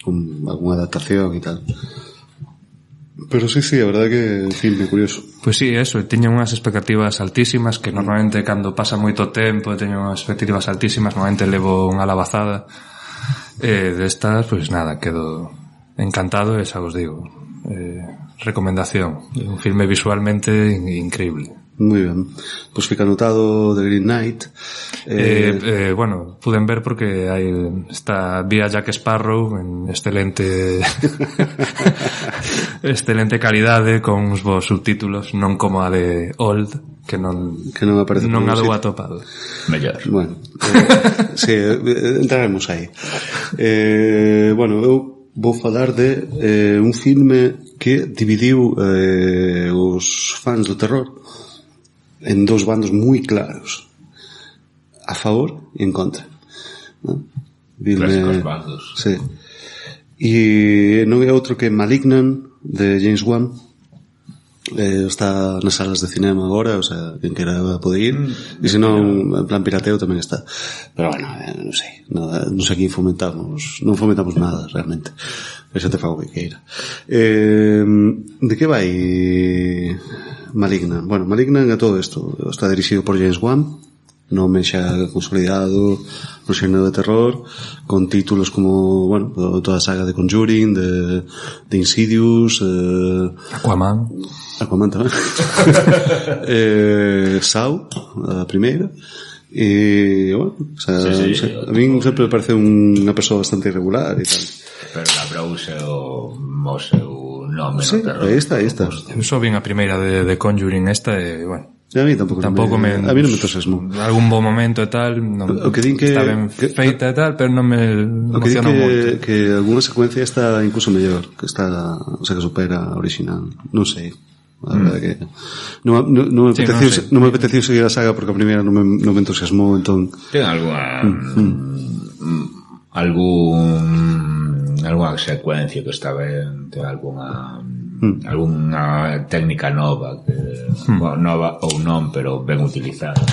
Con alguna adaptación e tal. Pero sí, a verdade que o filme é curioso. Pois sí, eso, teño unhas expectativas altísimas que normalmente cando pasa moito tempo teño unhas expectativas altísimas, normalmente levo unha labazada, destas, pois nada, quedo encantado e xa vos digo, recomendación, un filme visualmente increíble. Moi ben, pois fica anotado The Green Knight. Bueno, puden ver porque está vía Jack Sparrow en excelente calidade con uns bons subtítulos, non como a de Old que non aparece, non a dou atopado. Mellor. Bueno, sí, entraremos aí. Bueno, eu vou falar de un filme que dividiu os fans do terror en dos bandos moi claros, a favor e en contra, ¿no? Clásicos bandos. Sí. E non é outro que Malignant de James Wan. Está nas salas de cinema agora, o sea, quen quera pode ir, e se non, en plan pirateo tamén está, pero bueno, non sei, non sei aquí non fomentamos nada realmente, eso te fago que queira. De que vai Malignant? Bueno, Malignant é todo isto, está dirixido por James Wan, nome xa consolidado no xénero de terror, con títulos como, bueno, toda a saga de Conjuring, de Insidious, Aquaman tamén. Saw, a primeira. E, bueno, o sea, sí, a mí sempre me parece unha persoa bastante irregular e tal. Pero labrouse o seu nome no terror. Aí está. Eu só vin a primeira de Conjuring esta e, bueno, a mí tampouco me entusiasmou. Algún bom momento e tal, o que din que está ben feita e tal, pero non me emocionou moito. Que alguna secuencia está incluso mellor, que está, o sea, que supera a original. Non sei. A verdade que non me apeteceu seguir a saga porque a primeira non me entusiasmou, entón ten alguna secuencia que está ben, ten alguna técnica nova que, bueno, nova ou non, pero ben utilizada,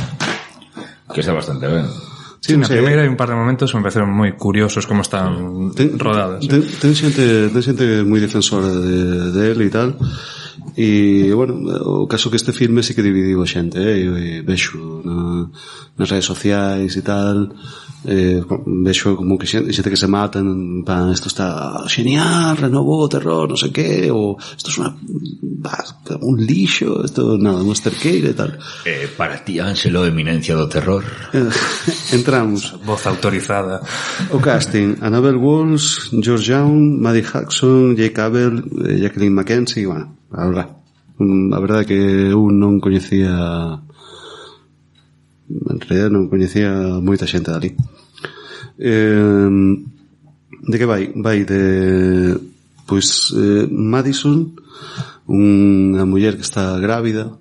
que está bastante ben. Sí, na primeira hai un par de momentos me pareceron moi curiosos como están rodadas. Ten xente moi defensora de él e tal. E, bueno, o caso que este filme sí que dividiu a xente, e vexo nas redes sociais e tal, vexo como que xente que se matan, pan, isto está genial, renovou o terror, non sei que, ou isto é un lixo, isto nada, un esterqueira e tal. Para ti, Ángelo, eminencia do terror. Entramos. Voz autorizada. O casting: Annabelle Walls, George Young, Maddie Jackson, Jake Abel, Jacqueline McKenzie, bueno, a verdade é que eu non coñecía, en realidad non coñecía moita xente dali. De que vai? Vai de, pois, Madison, unha muller que está grávida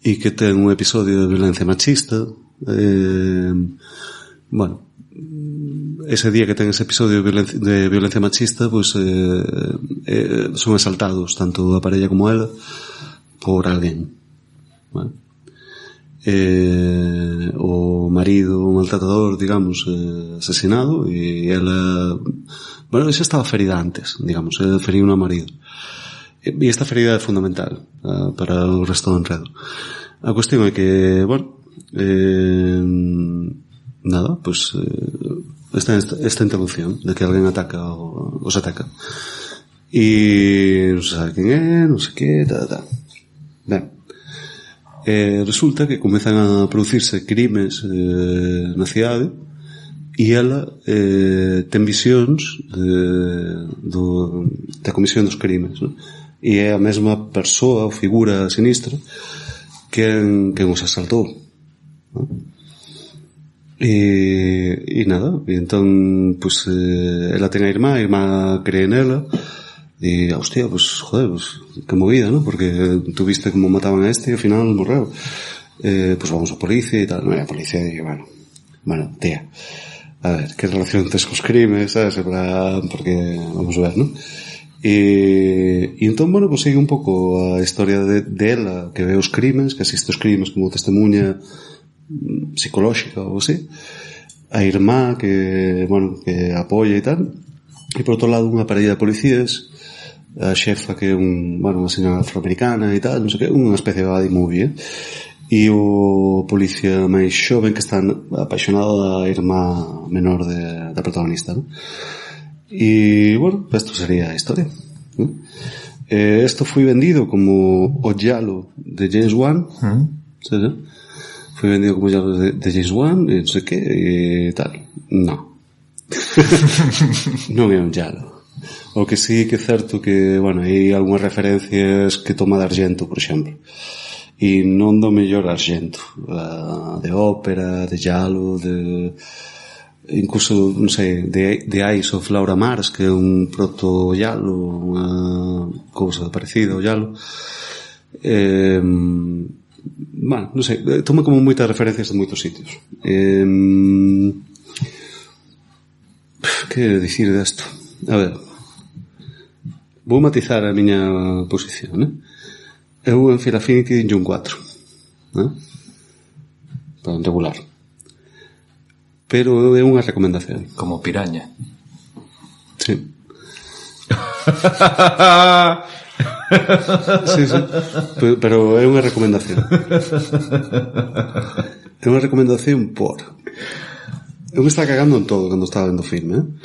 e que ten un episodio de violencia machista. Bueno, ese día que ten ese episodio de violencia machista, pois son asaltados tanto a parella como ela por alguén, vale? O marido, o maltratador, digamos, asesinado, e ela, bueno, xa estaba ferida antes, digamos, feriu no marido, e esta ferida é fundamental para o resto do enredo. A cuestión é que, bueno, nada, pues esta introducción de que alguén os ataca e non se sabe quen é, non sei que, ben, resulta que comezan a producirse crimes na cidade e ela ten visións da comisión dos crimes, non? E é a mesma persoa ou figura sinistra quen os asaltou, non? E nada, e entón pues, ela ten a irmá cree nela e, hostia, pues, joder, pues, que movida, ¿no? Porque tú viste como mataban a este e ao final morreu, pues vamos a policía e tal. Non é a policía, e bueno, tía, a ver, que relación tes cos crimes, sabes? Porque, vamos a ver, ¿no? E entón, bueno, pues sigue un pouco a historia de ela que ve os crimes, que asiste os crimes como testemunha psicolóxica ou así, a irmá que, bueno, que apoia e tal, e por outro lado unha parella de policías, a xefa que é unha señora afroamericana e tal, non sei que, unha especie de buddy movie, e o policía máis xoven que está apaixonado da irmá menor da protagonista, ¿no? E, bueno, isto sería a historia, ¿no? Isto foi vendido como o Giallo de James Wan, ¿sabes? Foi vendido como Giallo de James Wan e non sei que e tal. Non. Non é un Giallo. O que sí que é certo que, bueno, hai algunhas referencias que toma de Argento, por exemplo, e non do mellor Argento, de ópera, de Giallo, de incluso, non sei, de Eyes of Laura Mars, que é un proto Giallo, unha cousa parecida ao Giallo. Bueno, non sei, toma como moitas referencias de moitos sitios. Que dicir desto? A ver, vou matizar a miña posición, né? Eu en Fear Affinity un 4, né? Para regular, pero é unha recomendación. Como piraña. Sí. Sí, pero é unha recomendación. É unha recomendación por... Eu me estaba cagando en todo cando estaba vendo o filme,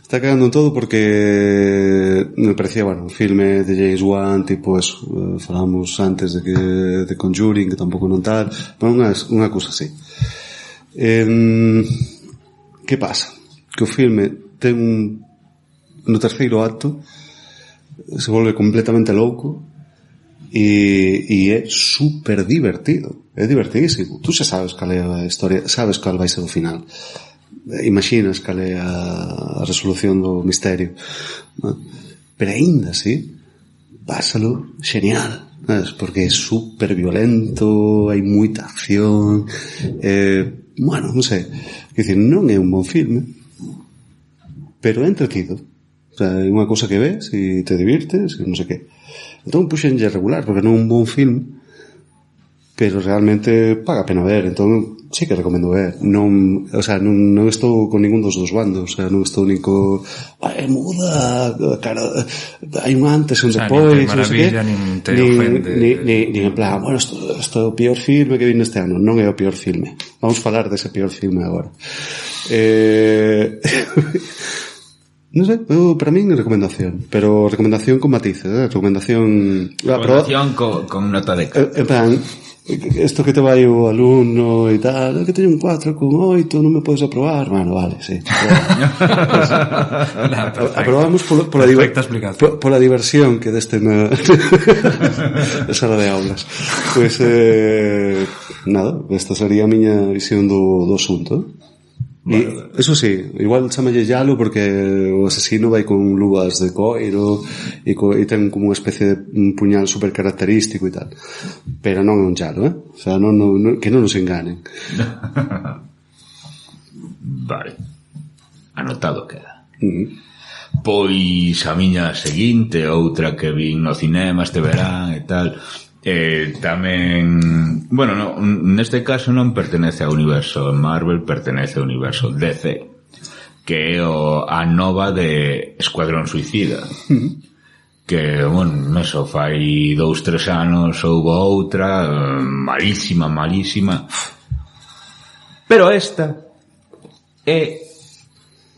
Está cagando en todo porque me parecía, bueno, un filme de James Wan, tipo eso, falamos antes de Conjuring, que tampouco non tal, bueno, unha cousa así. Que pasa? Que o filme ten no terceiro acto se volve completamente louco e é super divertido, é divertidísimo. Tú xa sabes cal é a historia, sabes cal vai ser o final, imaginas cal é a resolución do misterio, ¿no? Pero aínda así pásalo genial, ¿sabes? Porque é super violento, hai moita acción, bueno, non sei, quer dizer, non é un bon filme, pero é entretido. O sea, é unha cousa que ves e te divirtes e non sei que. Entón puxenlle regular, porque non é un bon film, pero realmente paga a pena ver, entón sí que recomendo ver. Non, o sea, non estou con ningún dos bandos, o sea, non estou nin co muda, cara, hai un antes e un depois, non sei que, nin te ofende, nin en plan, bueno, isto é o peor filme que vi neste ano. Non é o peor filme, vamos falar dese peor filme agora. Non sei, para min é recomendación, pero recomendación con matices, recomendación con nota de en plan, isto que te vai o alumno e tal, que teño un 4,8, non me podes aprobar. Bueno, vale, sí. Aprobamos pola diversión que deste na sala de aulas. Pois, nada, esta sería a miña visión do asunto. Bueno, e, eso sí, igual chamalle llalo porque o asesino vai con luvas de coiro e ten como unha especie de puñal super característico e tal, pero non é un llalo, o sea, que non nos enganen. Vale, anotado queda. Pois a miña seguinte, outra que vin no cinema este verán e tal, tamén, bueno, no, neste caso non pertenece ao universo Marvel, pertenece ao universo DC, que é a nova de Escuadrón Suicida, que, bueno, eso fai 2-3 anos houve outra malísima, pero esta é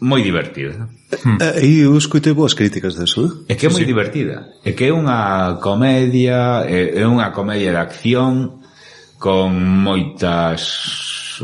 moi divertida. E eu escoitei boas críticas deso, É que é moi divertida. É que é unha comedia, é unha comedia de acción con moitas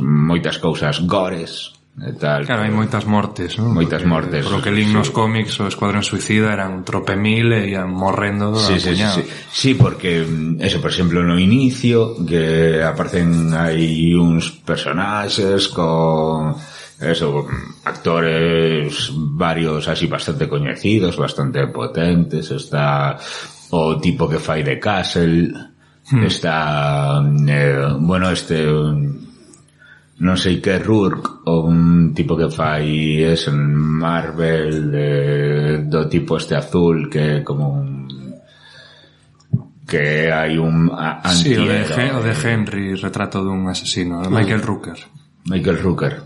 cousas gores e tal. Claro, hai moitas mortes, non? Moitas mortes. Por lo que lín nos cómics o Escuadrón Suicida eran tropemil e ian morrendo apuñados. Sí, porque eso, por exemplo, no inicio que aparecen aí uns personaxes con eso, actores varios así bastante coñecidos, bastante potentes. Está o tipo que fai de Castle, está bueno, non sei que Rourke, o un tipo que fai en Marvel do tipo este azul que é como un que hai un antihéroe. Sí, o de Henry, retrato dun asesino, Michael Rooker,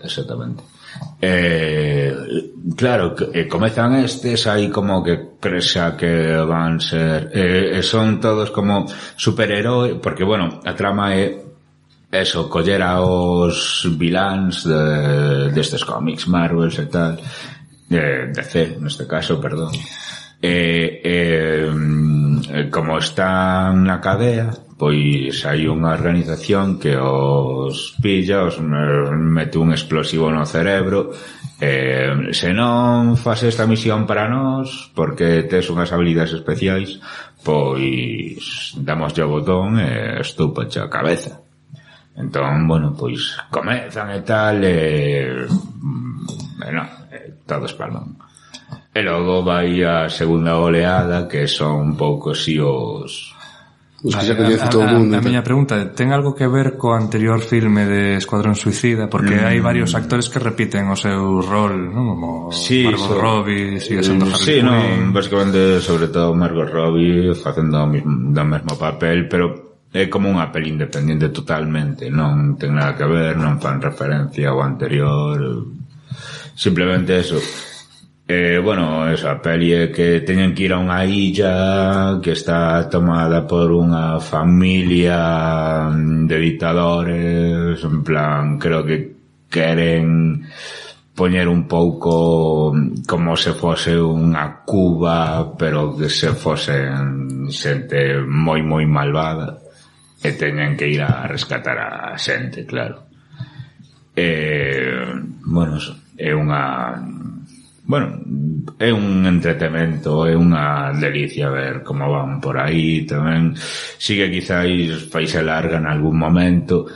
exactamente. Claro, comezan estes aí como que crexa que van ser son todos como superhéroes, porque bueno, a trama é eso, coller aos viláns destes cómics Marvel e tal, DC neste caso, perdón, como están na cadea, pois hai unha organización que os pilla, os mete un explosivo no cerebro, se non faz esta misión para nós porque tes unhas habilidades especiais, pois damos o botón e estúpache a cabeza. Entón, bueno, pois comezan e tal, todo espalmón. E logo vai a segunda oleada, que son un pouco así os que xa coñece todo o mundo. A miña pregunta, ten algo que ver co anterior filme de Escuadrón Suicida? Porque hai varios actores que repiten o seu rol, non? Como Margot Robbie, sigue sendo Harley Quinn. Sí, non, basicamente, sobre todo Margot Robbie facendo o mesmo papel, pero é como unha peli independiente totalmente, non ten nada que ver, non fan referencia ao anterior, simplemente eso. Bueno, esa peli é que teñen que ir a unha illa que está tomada por unha familia de dictadores, en plan, creo que queren poñer un pouco como se fose unha Cuba, pero que se fosen xente moi malvada e teñen que ir a rescatar a xente, claro. Bueno, é unha... Bueno, é un entretemento, é unha delicia ver como van por aí tamén. Sí que quizáis faise larga en algún momento,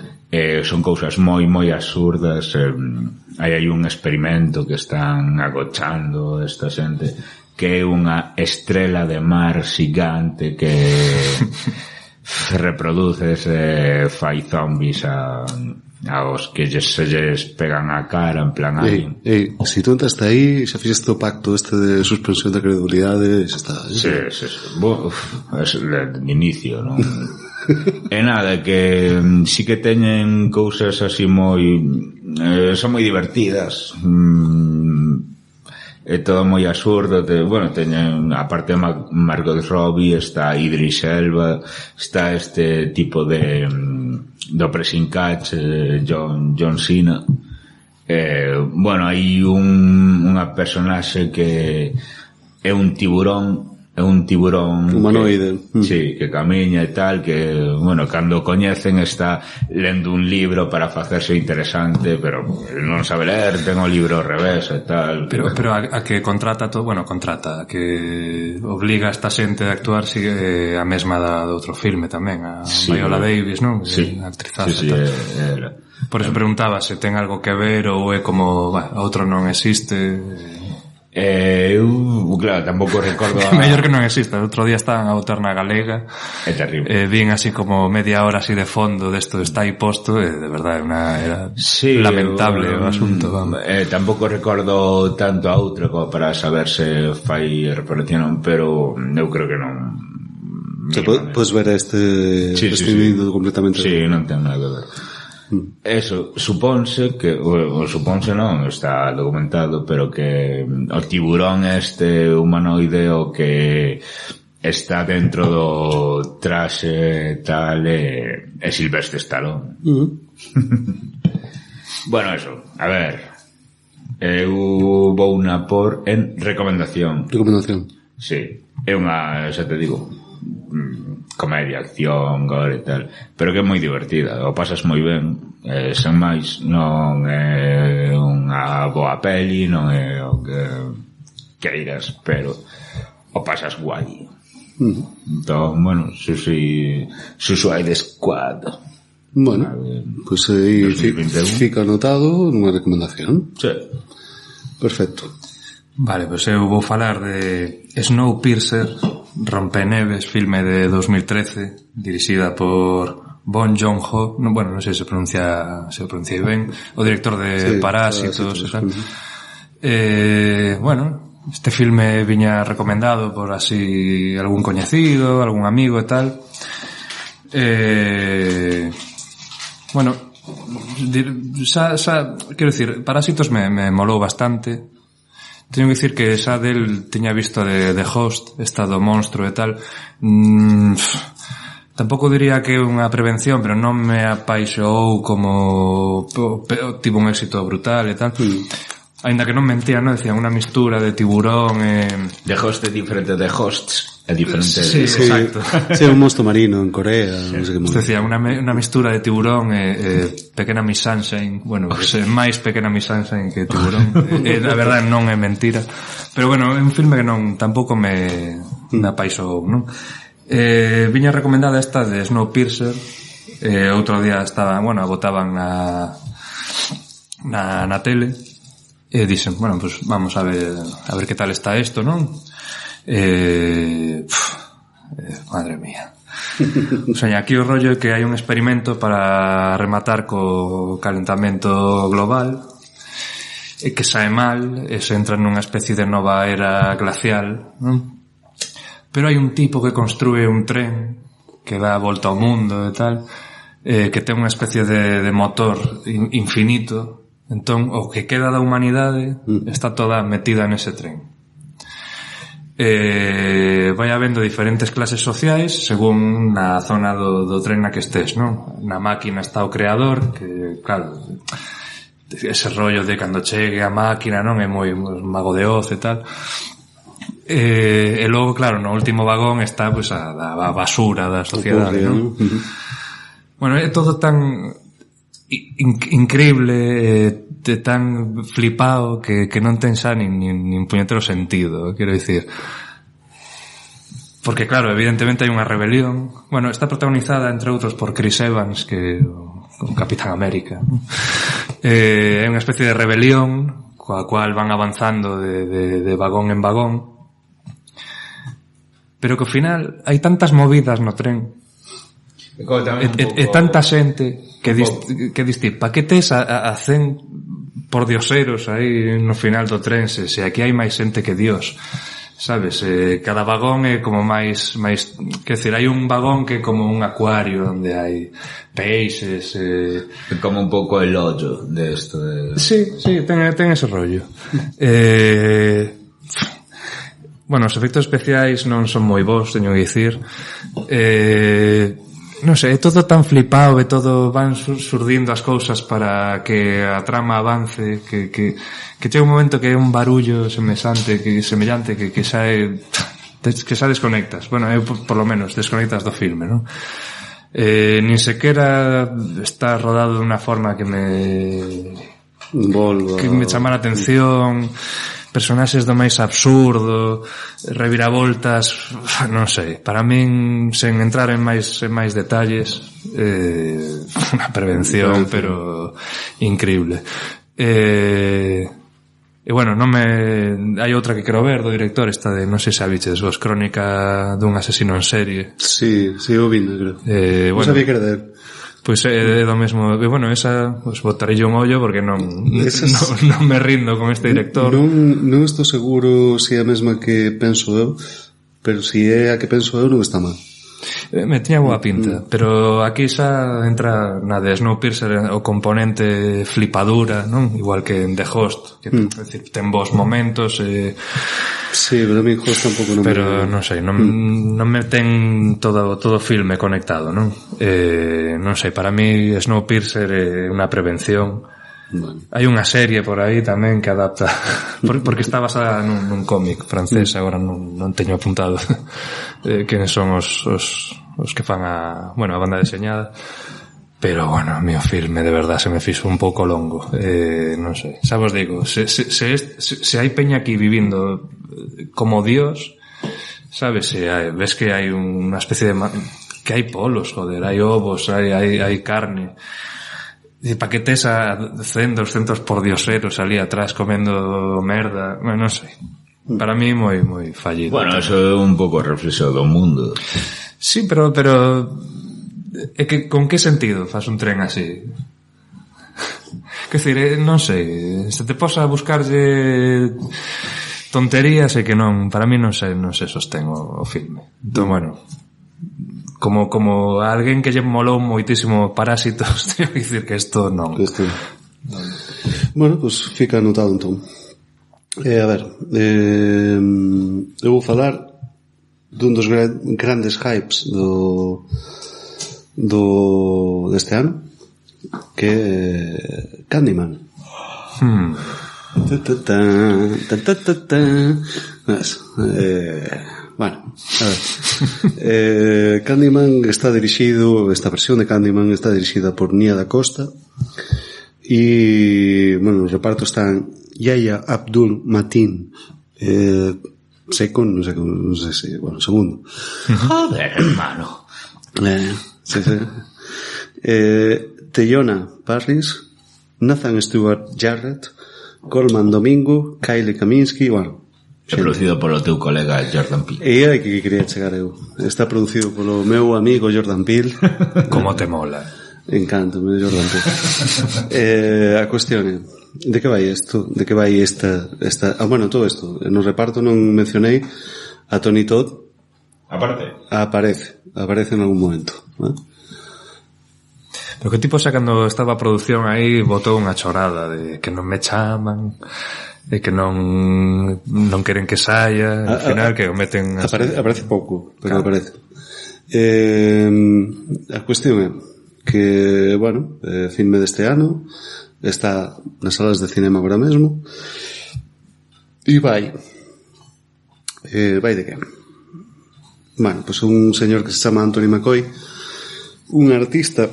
son cousas moi absurdas. Hai un experimento que están agochando esta xente, que é unha estrela de mar xigante que reproduce fai zombies aos que se lles pegan a cara en plan si tú entras aí xa fixeste o pacto este de suspensión da credulidade, xa está, sí. Bueno, é de inicio, non? E nada, que sí que teñen cousas así moi son moi divertidas. É todo moi absurdo. Bueno, teñen aparte de Margot Robbie, está Idris Elba, está este tipo de do pressing catch, John Cena. Bueno, hai unha personaxe que é un tiburón humanoide, sí, que camiña e tal, que, bueno, cando coñecen está lendo un libro para facerse interesante, pero non sabe ler, ten o libro ao revés e tal. Pero a que contrata todo, bueno, a que obliga a esta xente a actuar sigue a mesma do outro filme tamén, a Viola Davis, non? Sí, actrizaza, por eso preguntaba se ten algo que ver ou é como, outro non existe. Claro, tampouco recordo mellor que non exista. O outro día estaban a botar na Galega, é terrible, vin así como media hora así de fondo desto está aí posto, e de verdade era lamentable o asunto, vamos. Tampouco recordo tanto a outra como para saber se fai referencia, pero eu creo que non. Podes ver este vídeo completamente. Sí, non ten nada que ver. Eso, supónse que o supónse non, está documentado, pero que o tiburón este humanoide o que está dentro do traxe tal é Sylvester Stallone. Bueno, eso, a ver, eu vou na por en recomendación. Sí, é unha, xa te digo, comedia, acción, gore e tal, pero que é moi divertida, o pasas moi ben, sen máis, non é unha boa peli, non é o que queiras, pero o pasas guai. Entón, bueno, Suicide Squad. Bueno, pois aí fica anotado nunha recomendación. Sí. Perfecto. Vale, pois eu vou falar de Snowpiercer, Rompeneves, filme de 2013, dirixida por Bong Joon-ho, bueno, non sei se pronunciei ben, o director de Parásitos, bueno, este filme viña recomendado por así algún coñecido, algún amigo e tal. Bueno, quero dicir, Parásitos me molou bastante. Teño que dicir que xa del tiña visto de Host, esta do monstro e tal. Tampouco diría que é unha prevención, pero non me apaixoou como tivo un éxito brutal e tal. Ainda que non mentía, non? Decía unha mistura de tiburón e... The Host é diferente de Hosts, é diferente. Sí, exacto. Sí, un monstro marino en Corea, non sei que monstro. Decía, unha mistura de tiburón e Pequena Miss Sunshine, bueno, máis Pequena Miss Sunshine que tiburón. A verdade non é mentira. Pero bueno, é un filme que non tampouco me apaixou, non? Viña recomendada esta de Snowpiercer. Outro día estaba, bueno, botaban na tele. E dixen, bueno, pues vamos a ver que tal está esto, non? Madre mía. O sea, aquí o rollo é que hai un experimento para rematar co calentamento global e que sae mal e se entra nunha especie de nova era glacial, non? Pero hai un tipo que construe un tren que dá a volta ao mundo e tal, que ten unha especie de motor infinito. Entón, o que queda da humanidade está toda metida nese tren. Vai habendo diferentes clases sociais según na zona do tren na que estés, non? Na máquina está o creador, que, claro, ese rollo de cando chegue a máquina, non? É moi mago de Oz e tal. E logo, claro, no último vagón está pues, a basura da sociedade, non? Bueno, é todo tan... increíble, tan flipado que non ten xa nin puñetero sentido, quero dicir, porque claro, evidentemente hai unha rebelión. Bueno, está protagonizada entre outros por Chris Evans, que o Capitán América, é unha especie de rebelión coa cual van avanzando de vagón en vagón, pero que ao final hai tantas movidas no tren e tanta xente que distir, pa que tes a 100 por dioseros aí no final do tren, se aquí hai máis xente que Dios, sabes, cada vagón é como máis, quer decir, hai un vagón que é como un acuario onde hai peixes, como un pouco el hoyo de esto de... Sí, ten ese rollo. Bueno, os efectos especiais non son moi bons, teño que dicir. Non sei, é todo tan flipado, e todo van surdindo as cousas para que a trama avance, que chega un momento que é un barullo semellante que xa desconectas. Bueno, eu por lo menos desconectas do filme, non? Nin sequera está rodado de unha forma que me chamara a atención, personaxes do máis absurdo, reviravoltas, non sei, para min, sen entrar en máis detalles, unha prevención, pero increíble. E bueno, hai outra que quero ver do director, esta de, non sei se sabiches vos, Crónica dun asesino en serie. Sí, o vi, creo. Non sabía que era de él. Pois é do mesmo, e bueno, esa pues, botarei un ollo porque non me rindo con este director. Non estou seguro se é a mesma que penso eu, pero se é a que penso eu non está mal. Me tiña boa pinta, pero aquí xa entra na de Snowpiercer o componente flipadura, non? Igual que en The Host, que decir, ten bons momentos. Sí, pero a mí Host tampouco non. Pero non sei, non me ten todo filme conectado, non? Non sei, para mí Snowpiercer é unha prevención. Bueno. Hai unha serie por aí tamén que adapta porque está basada nun cómic francés, agora non teño apuntado quenes son os que fan a banda deseñada, pero bueno, o meu filme de verdad se me fixo un pouco longo, non sei, xa vos digo, se hai peña aquí vivindo como Dios, sabes, ves que hai unha especie de que hai polos, joder, hai ovos, hai carne. E pa que tes a 100, 200 pordioseros ali atrás comendo merda, non sei. Para mí moi fallido. Bueno, eso é un pouco reflexo do mundo. Sí, pero é que con que sentido faz un tren así? Quer dizer, non sei, se te posa a buscarlle tonterías é que non, para mí non se sostén o filme. Entón, bueno, como alguén que lle molou moitísimo Parásitos, teño que dicir que isto non. Bueno, pues fica anotado entón. A ver, eu vou falar dun dos grandes hypes deste ano, que é Candyman. Bueno, a ver. Candyman está dirixido, esta versión de Candyman está dirixida por Nia da Costa, e, bueno, os repartos están Yahya Abdul-Mateen, non sei se, bueno, segundo. Joder, hermano. Sí. Teyona Parris, Nathan Stewart Jarrett, Coleman Domingo, Kylie Kaminsky, bueno, é producido polo teu colega Jordan Peele. E aí que quería chegar eu. Está producido polo meu amigo Jordan Peele. Como te mola. Encántame Jordan Peele. A cuestión é, de que vai isto? De que vai esta bueno, todo isto. No reparto non mencionei a Tony Todd. Aparece en algún momento, ¿no? Pero que tipo xa cando estaba a produción aí botou unha chorada de que non me chaman, e que non queren que saia, al final que o meten aparece pouco, pero aparece. A cuestión é que, bueno, filme deste ano, está nas salas de cinema agora mesmo, e vai de que? Bueno, pues un señor que se chama Anthony McCoy, un artista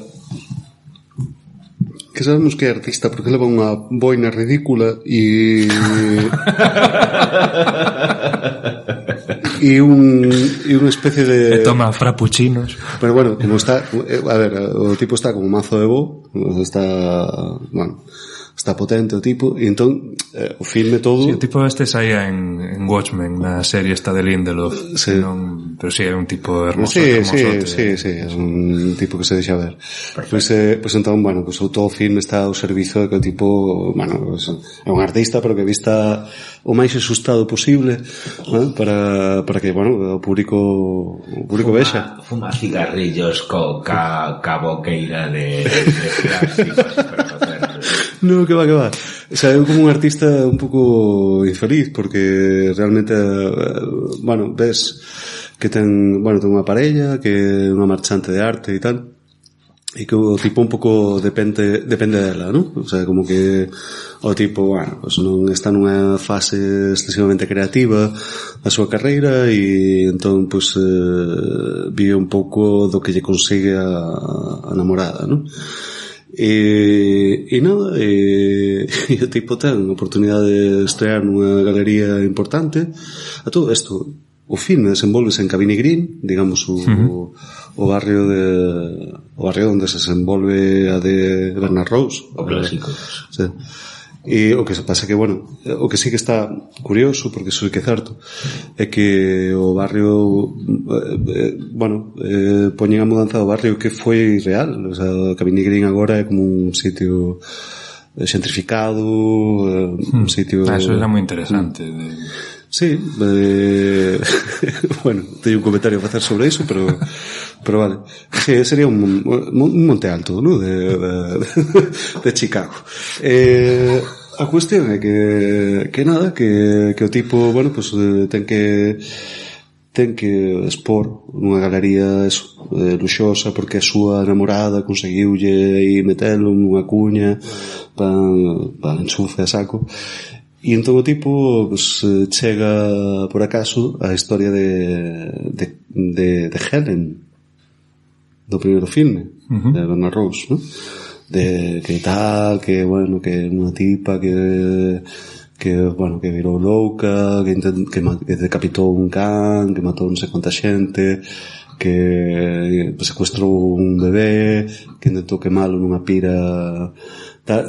que sabemos que é artista porque leva unha boina ridícula e unha especie de... toma frappuccinos. Pero bueno, como está... A ver, o tipo está como mazo de bo, está... Bueno, está potente o tipo, e entón o filme todo... Sí, o tipo este saía en Watchmen, na serie esta de Lindelof. Sí. Non, pero sí, é un tipo hermoso. Sí, é un tipo que se deixa ver. Pois entón, bueno, pues todo o filme está ao servizo de que o tipo, bueno, pues, é un artista, pero que vista o máis asustado posible, ¿no? para que, bueno, o público vexa. Fuma cigarrillos ca boqueira de plásticos para facer... No, que va. O sea, eu como un artista un pouco infeliz, porque realmente, bueno, ves que ten unha parella, que é unha marchante de arte e tal, e que o tipo un pouco depende dela, ¿no? O sea, como que o tipo, bueno, pues non está nunha fase excesivamente creativa da súa carreira e entón, pues, vive un pouco do que lle consigue a namorada, ¿no? E nada, e o tipo ten a oportunidade de estrear nunha galería importante. A todo isto, o filme desenvolvese en Cabini Green, digamos o barrio onde se desenvolve a de Bernard Rose, o clásico. Sí. E o que se pasa que, bueno, o que sí que está curioso, porque iso é que é certo, é que o barrio, bueno, poñen a mudanza do barrio que foi real. O sea, Cabini Green agora é como un sitio xentrificado, un sitio... Eso era moi interesante. Sí, bueno, teño un comentario a facer sobre iso, pero vale. Sí, sería un monte alto, ¿no? de Chicago. A cuestión é que nada, que o tipo, bueno, pues ten que expor nunha galería luxosa, porque a súa namorada conseguiulle aí metelo nunha cuña para enchufe a saco. E entón o tipo, pues, chega por acaso a historia de Helen, do primeiro filme, de Bernard Rose, ¿no? De que tal, que bueno, que unha tipa que bueno, que virou louca, que decapitou un can, que matou non sei quanta xente, que secuestrou un bebé, que intentou quemalo nunha pira tal.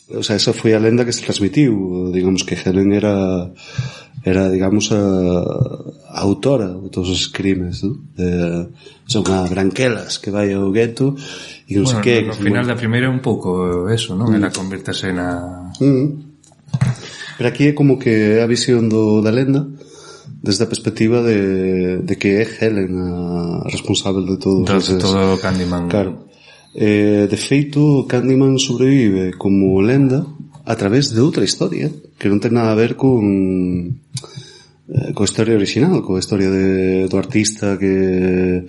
O sea, esa foi a lenda que se transmitiu, digamos que Helen era digamos a autora de todos os crimes, ¿no? Son unha branquelas que vai ao gueto e non sei que. No final da primeira é un pouco eso, non? Ela convertese na... Pero aquí é como que a visión da lenda desde a perspectiva de que é Helen a responsable de todo todo Candyman. Claro. De feito, Candyman sobrevive como lenda a través de outra historia que non ten nada a ver coa historia original, coa historia do artista que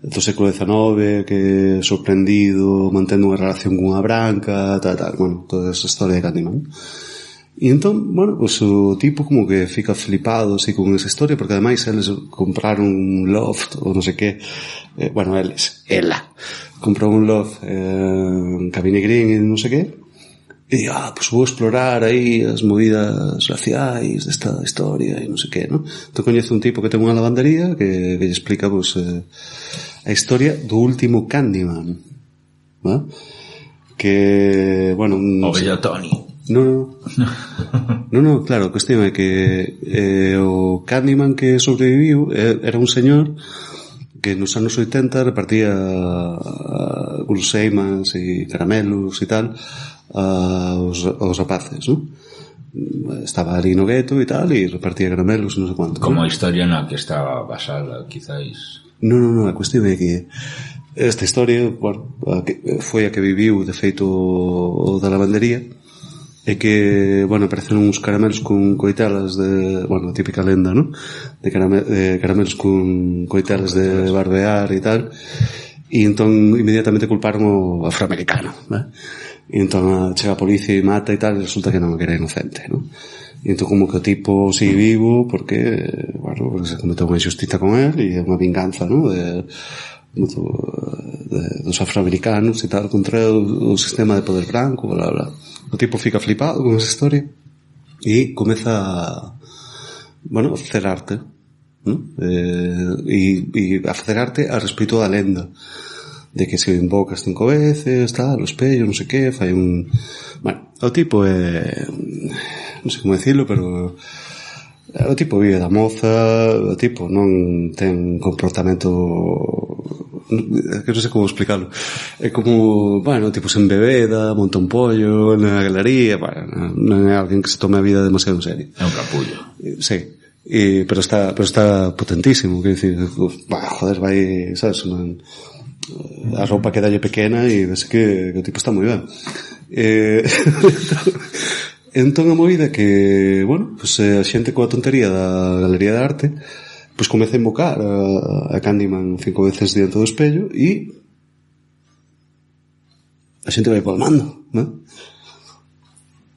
do século XIX, que sorprendido, mantendo unha relación cunha branca, tal, bueno, toda esa historia de Candyman. E entón, bueno, pues o tipo como que fica flipado así con esa historia, porque ademais eles compraron un loft ou non sei que, bueno, ela comprou un loft en Cabini Green e non sei que, e pues vou explorar aí as movidas raciais desta historia e non sei que, ¿no? Entón coñece un tipo que ten unha lavandería que lle explica, pues, a historia do último Candyman, ¿no? Que, bueno, o bello Tony. No, claro, a cuestión é que o Candyman que sobreviviu era un señor que nos anos 80 repartía guloseimas e caramelos e tal aos rapaces, ¿no? Estaba ali no gueto e tal e repartía caramelos e non sei quanto. Como a historia na que estaba basada, quizáis. No, a cuestión é que esta historia, bueno, foi a que viviu de feito o da lavandería. É que, bueno, apareceron uns caramelos con coitelas de, bueno, típica lenda, ¿no? De caramelos con coitelas de barbear e tal, e entón inmediatamente culparon o afroamericano, ¿no? E entón chega a policía e mata e tal, e resulta que non era inocente, ¿no? E entón como que o tipo sigue vivo porque, bueno, porque se cometeu unha injusticia con él e é unha vinganza, ¿no? Dos afroamericanos e tal contra o sistema de poder branco, bla bla. O tipo fica flipado con esa historia e comeza a facer arte, ¿no? E a facer arte a respecto da lenda de que se invocas 5 veces, tal, o espello, non sei que, fai un... Bueno, o tipo é... non sei como decirlo, pero... O tipo vive da moza, o tipo non ten comportamento... que non sei como explicarlo. É como, bueno, o tipo se embebeda, monta un pollo na galería, bueno, non é alguén que se tome a vida demasiado en serio. É un capullo. Sí. Pero está potentísimo, quero dicir, joder, vai, sabes, a roupa que dalle pequena e ves que o tipo está moi ben. Entón a movida que, bueno, pues a xente coa tontería da Galería de Arte pues comeza a invocar a Candyman 5 veces diante do espello e a xente vai palmando, ¿no?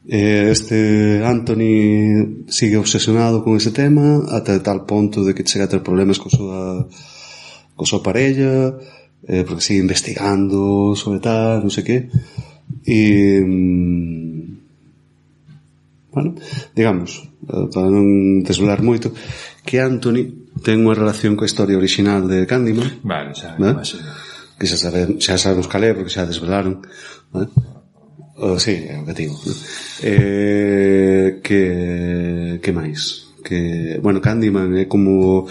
Este Anthony sigue obsesionado con ese tema ata tal ponto de que chega a ter problemas co súa parella, porque sigue investigando sobre tal, non sei que, e bueno, digamos, para non desvelar moito, que Anthony ten unha relación coa historia original de Candyman. Vale, xa, que xa sabemos cal é, porque xa desvelaron, ¿vale? Sí, é o que digo. Que máis? Que, bueno, Candyman é como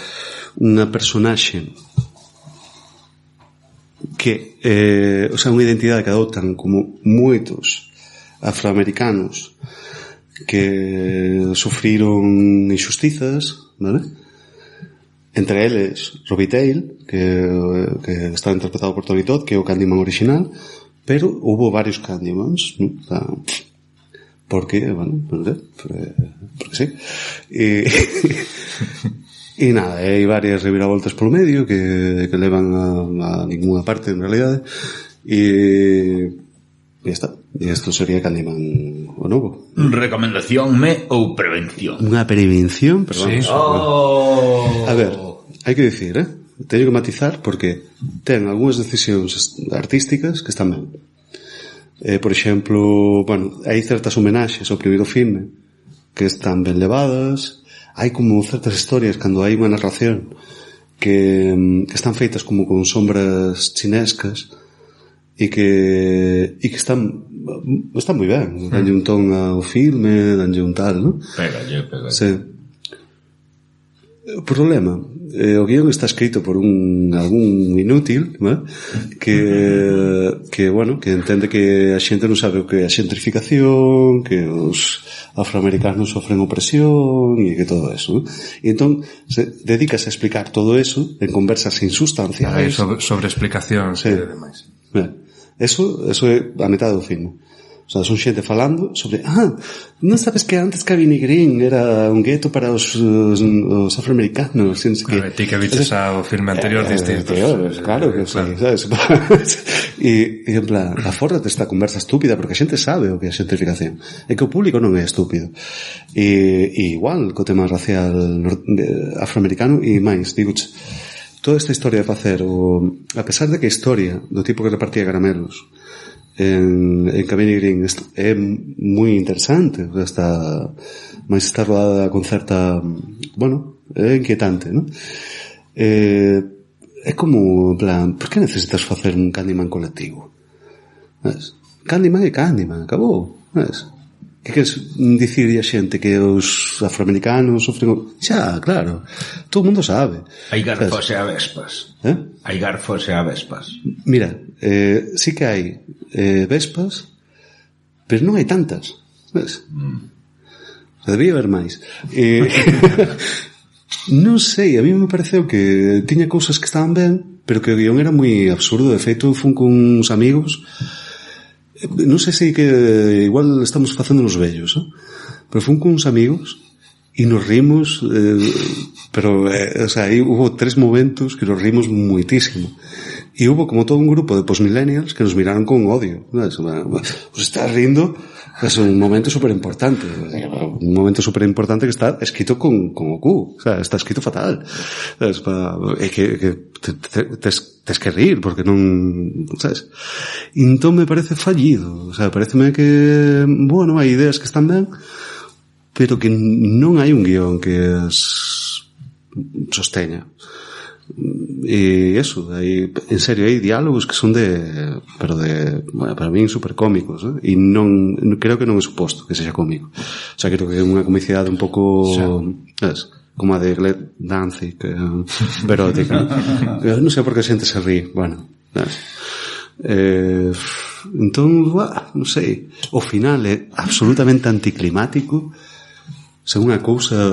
unha personaxe que, o sea, unha identidade que adoptan como moitos afroamericanos que sufriron injustizas, ¿vale? Entre eles Robbie Tail, que está interpretado por Tony Todd, que é o Candyman original, pero hubo varios Candymans, ¿no? O sea, porque, bueno, non sei, porque sí. E nada, hai varias reviravoltas polo medio que levan a ninguna parte en realidade, e está. E isto sería Candyman o novo. Recomendación ou prevención? Unha prevención, pero vamos. Sí. A ver, hai que dicir, teño que matizar porque ten algunhas decisións artísticas que están ben. Por exemplo, bueno, hai certas homenaxes ao primeiro filme que están ben levadas. Hai como certas historias cando hai unha narración que están feitas como con sombras chinescas e que están moi ben, danlle un ton ao filme, danlle un tal, ¿no? Pégalle. Sí. O problema, o guión está escrito por algún inútil, ¿no? que bueno, que entende que a xente non sabe o que é a xentrificación, que os afroamericanos sofren opresión e que todo eso, ¿no? E entón dedícase a explicar todo eso en conversas insustanciais sobre explicacións sí. E demais. Eso é a metade do filme. O sea, son xente falando sobre non sabes que antes Cabrini Green era un gueto para os afroamericanos, non sei que. Ti que viches ao filme anterior distintos. Claro que sí, sabes? E en plan, afórrate esta conversa estúpida porque a xente sabe o que é a xentrificación. É que o público non é estúpido. E igual co tema racial afroamericano e máis, digoche, toda esta historia de facer a pesar de que a historia do tipo que repartía caramelos en Cabrini Green é moi interesante, está rodada con certa, bueno, é inquietante, ¿no? É como, en plan, por que necesitas facer un Candyman colectivo? ¿Ves? Candyman é Candyman, acabou, ¿ves? Que queres dicir a xente que os afroamericanos sofren... Xa, claro, todo o mundo sabe. Hai garfos e avespas. Hai garfos e avespas. Mira, sí que hai vespas, pero non hai tantas, ves? Debía haber máis. Non sei, a mí me pareceu que tiña cousas que estaban ben, pero que o guión era moi absurdo. De feito, fun con uns amigos, non sei se que igual estamos facendo nos vellos, pero fun con uns amigos e nos rimos, pero o sea, aí hubo 3 momentos que nos rimos moitísimo. E hubo como todo un grupo de postmillennials que nos miraron con odio. Os estás rindo, es un momento super importante. Un momento super importante que está escrito con o cu. O sea, está escrito fatal. É que tes que rir, porque non... Sabes? E entón me parece fallido. O sea, pareceme que, bueno, hai ideas que están ben, pero que non hai un guión que as sosteña. E eso, hai, en serio, hai diálogos que son bueno, para min super cómicos, e non creo que non é suposto que sexa cómico. O sea, creo que é unha comicidade un pouco, sabes, como a de Glenn Danzig, verótica. Non sei por que a xente se rí, bueno, sabes. Entón, non sei, o final é absolutamente anticlimático. Se unha cousa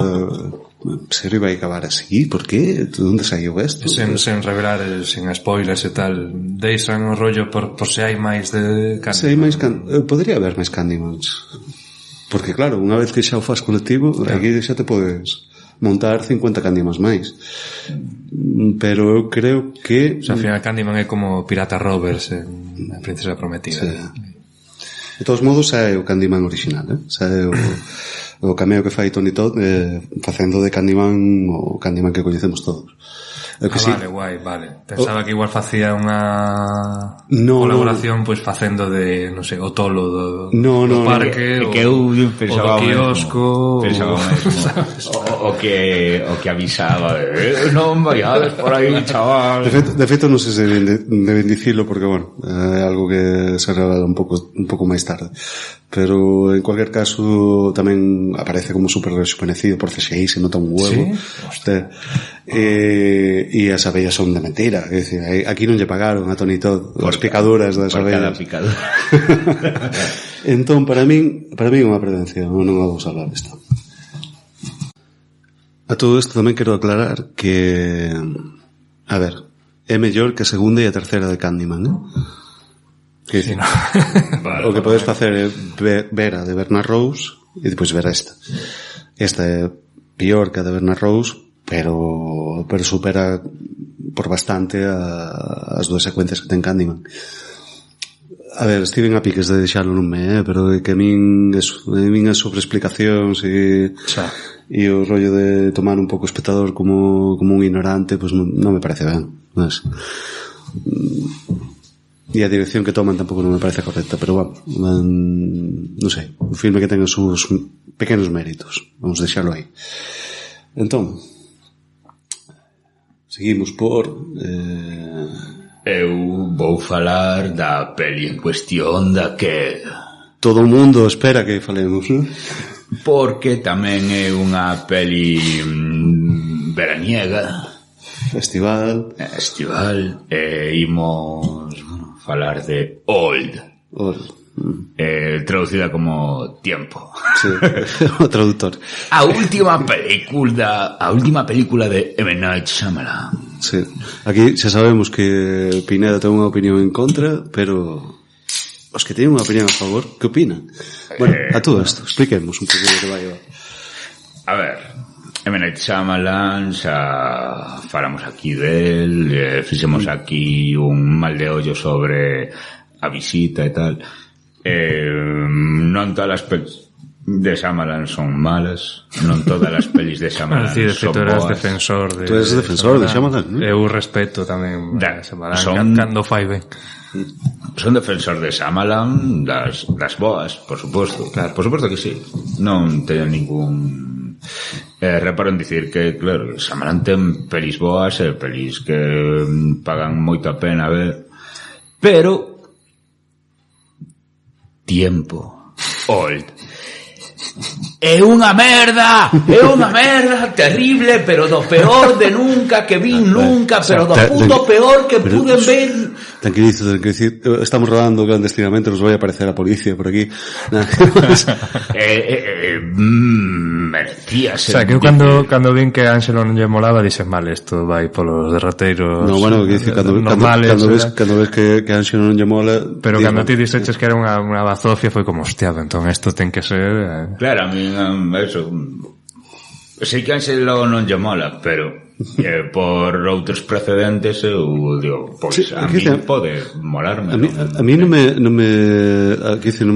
serio vai acabar así, por qué? De onde saiu isto? Sen revelar, sen spoilers e tal, deixan o rollo por se hai máis de Candyman. Se hai máis podría haber máis Candymans, porque claro, unha vez que xa o faz colectivo, aquí xa te podes montar 50 Candymans máis, pero eu creo que, o sea, ao final Candyman é como Pirata Roberts en Princesa Prometida. Sí. De todos modos, xa é o Candyman original, xa é o cameo que fai Tony Todd facendo de Candyman o Candyman que coñecemos todos. Vale, guai, vale. Pensaba que igual facía unha colaboración pois facendo de, non sei, o tolo do parque, que eu o pensaba do quiosco, o que avisaba non vayades por aí, chaval. De feito non sei se deben dicilo porque, bueno, é algo que se revela un pouco máis tarde, pero en cualquier caso tamén aparece como super rejuvenecido por CSI, se nota un huevo. E as abellas son de mentira, é dicir, aquí non lle pagaron a Tony Todd as picaduras das abellas. Entón, para min é unha prevención, non vamos a hablar disto. A todo isto tamén quero aclarar que, a ver, é mellor que a segunda e a terceira de Candyman, que dicir, o que podes facer é ver a de Bernard Rose e depois ver esta é pior que a de Bernard Rose, pero supera por bastante as dúas secuencias que ten Candyman. A ver, estiven a piques de deixarlo nun pero é que a min as sobreexplicacións e o rollo de tomar un pouco o espectador como un ignorante, pues non me parece ben, ¿sabes? E a dirección que toman tampouco non me parece correcta, pero bueno, non sei, un filme que ten os seus pequenos méritos, vamos deixarlo aí. Entón, seguimos por... Eu vou falar da peli en cuestión da que... todo o mundo espera que falemos, non? Porque tamén é unha peli veraniega. Estival. Imos falar de Old. Traducida como Tiempo. Sí, o traductor. A última película de M. Night Shyamalan. Sí. Aquí xa sabemos que Pineda ten unha opinión en contra, pero os que teñen unha opinión a favor, que opinan? Bueno, a todo isto, expliquemos un pouco de que vai. A ver, M. Night Shyamalan, xa falamos aquí del, fixemos aquí un mal de ollo sobre a visita e tal. Non todas as pelis de Shyamalan son malas, non todas as pelis de Shyamalan son boas. Tú eres defensor de Shyamalan, ¿no? Eu respeto tamén a Shyamalan cando fai ben. Son defensor de Shyamalan das boas, por suposto. Claro, por suposto que sí. Non teño ningún reparo en dicir que, claro, Shyamalan ten pelis boas e pelis que pagan moito a pena ver, pero Tiempo, Old, é unha merda terrible, pero do peor de nunca que vin nunca, pero do puto peor que pude ver. Tranquilizo, estamos rodando clandestinamente, nos vai a aparecer a policía por aquí. Merecía ser. O sea, que eu cando vin que a Ángelo non lle molaba, dixen, vale, isto vai polos derroteiros normales. Cando ves que a Ángelo non lle mola, pero cando ti dixeches que era unha bazofia, foi como, hostia, entón isto ten que ser... Claro, a mí eso, sei que a Ángelo non lle mola, pero por outros precedentes eu digo, pois a mí pode molarme. A mí non me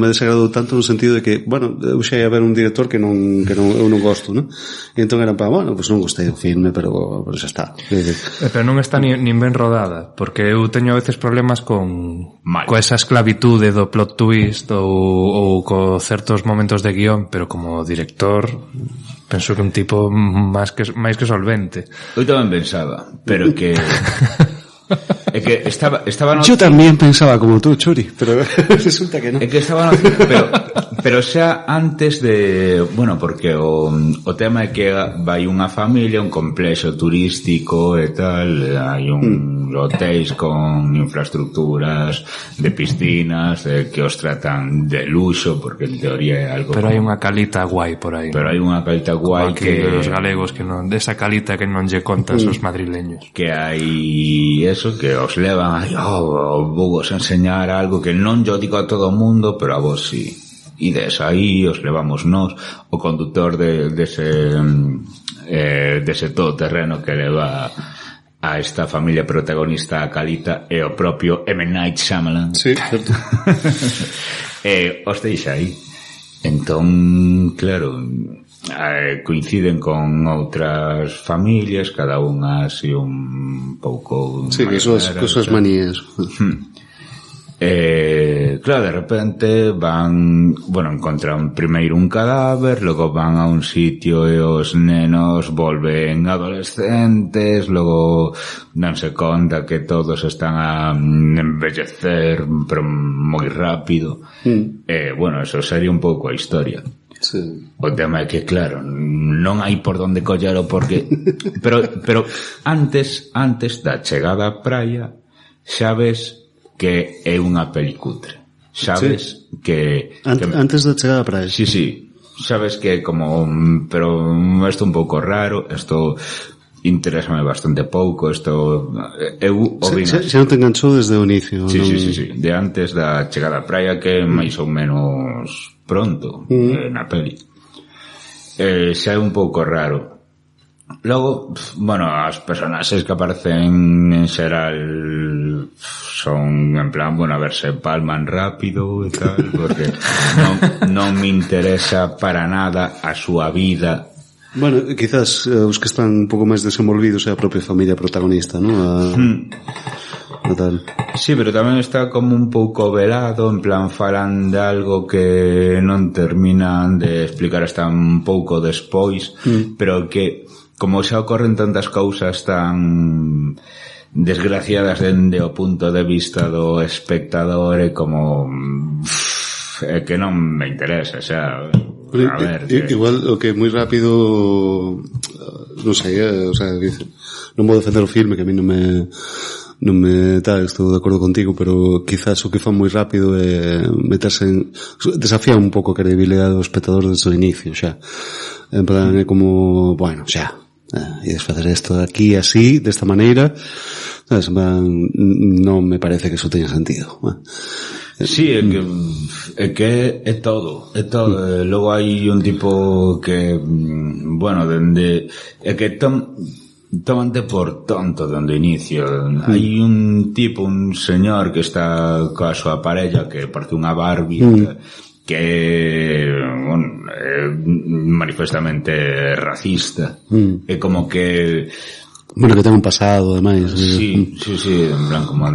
desagradou tanto no sentido de que, bueno, eu xa ia ver un director que eu non gosto, non? E entón era para, bueno, pois non gostei do filme, pero xa está. Pero non está nin ben rodada, porque eu teño a veces problemas con esa esclavitude do plot twist ou co certos momentos de guión, pero como director Penso que un tipo máis que solvente. Eu tamén pensaba, pero que... É que estaba no... Yo tamén pensaba como tú, Churi, pero resulta que non. É que estaba no... pero xa antes de... Bueno, porque o tema é que vai unha familia, un complexo turístico e tal, hai un hotéis con infraestructuras de piscinas que os tratan de luxo, porque en teoría é algo... Pero hai unha calita guai por aí. Pero hai unha calita guai que... Os galegos que non... Desa calita que non lle contas os madrileños. Que hai eso, que os levan aí, vou vos enseñar algo que non yo digo a todo o mundo, pero a vos sí. E desa aí os levamos nós, o conductor dese todoterreno que leva a esta familia protagonista a calita é o propio M. Night Shyamalan. Sí, certo. Os deixa aí. Entón, claro, coinciden con outras familias, cada unha así un pouco... Sí, que súas manías. Claro, de repente van, bueno, encontran primeiro un cadáver, logo van a un sitio e os nenos volven adolescentes, logo danse conta que todos están a envellecer, pero moi rápido. Bueno, eso sería un pouco a historia. Sí. O tema é que, claro, non hai por donde collero porque... pero antes da chegada á praia, xa ves que é unha pelicutre. Sabes que... Antes da chegada á praia. Sí. Sabes que é como... Pero isto é un pouco raro, isto interésame bastante pouco, isto... Xa non te enganchou desde o inicio. Sí. De antes da chegada á praia, que máis ou menos pronto na peli. Xa é un pouco raro. Logo, bueno, as personaxes que aparecen en xeral son en plan, bueno, a ver se palman rápido e tal, porque non me interesa para nada a súa vida. Bueno, quizás os que están un pouco máis desenvolvidos é a propia familia protagonista, non? Tal. Sí, pero tamén está como un pouco velado, en plan falan de algo que non terminan de explicar hasta un pouco despois, pero que como xa ocorren tantas cousas tan desgraciadas dende o punto de vista do espectador, é como é que non me interesa, xa a ver, igual o que é moi rápido non sei, o sea, non vou defender o filme, que a mí non me tal, estou de acordo contigo, pero quizás o que fa moi rápido é meterse en... desafía un pouco a credibilidade do espectador desde o inicio, xa. En plan, é como, bueno, xa, e desfacer isto de aquí así, desta maneira, sabes, non me parece que eso teña sentido. Sí, é que é todo. Logo hai un tipo que, bueno, dende... é que tómante por tonto dende o inicio. Hai un tipo, un señor que está coa súa parella que parece unha Barbie, que bueno, é manifestamente racista. É como que... Bueno, que ten un pasado, ademais. Sí, en plan como...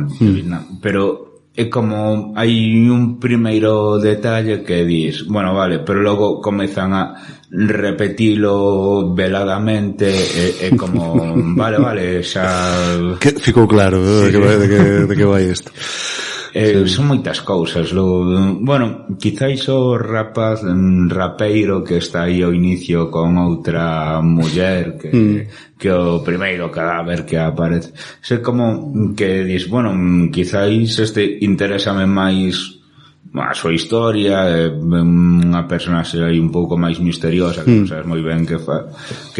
Pero é como... hai un primeiro detalle que dis, bueno, vale, pero logo comezan a repetilo veladamente, é como... vale, xa... Que ficou claro, de que vai isto. Son moitas cousas. Bueno, quizáis o rapeiro que está aí ao inicio con outra muller que o primeiro cadáver que aparece, sei como que dis, bueno, quizáis interésame máis a súa historia, unha personaxe aí un pouco máis misteriosa que non sabes moi ben que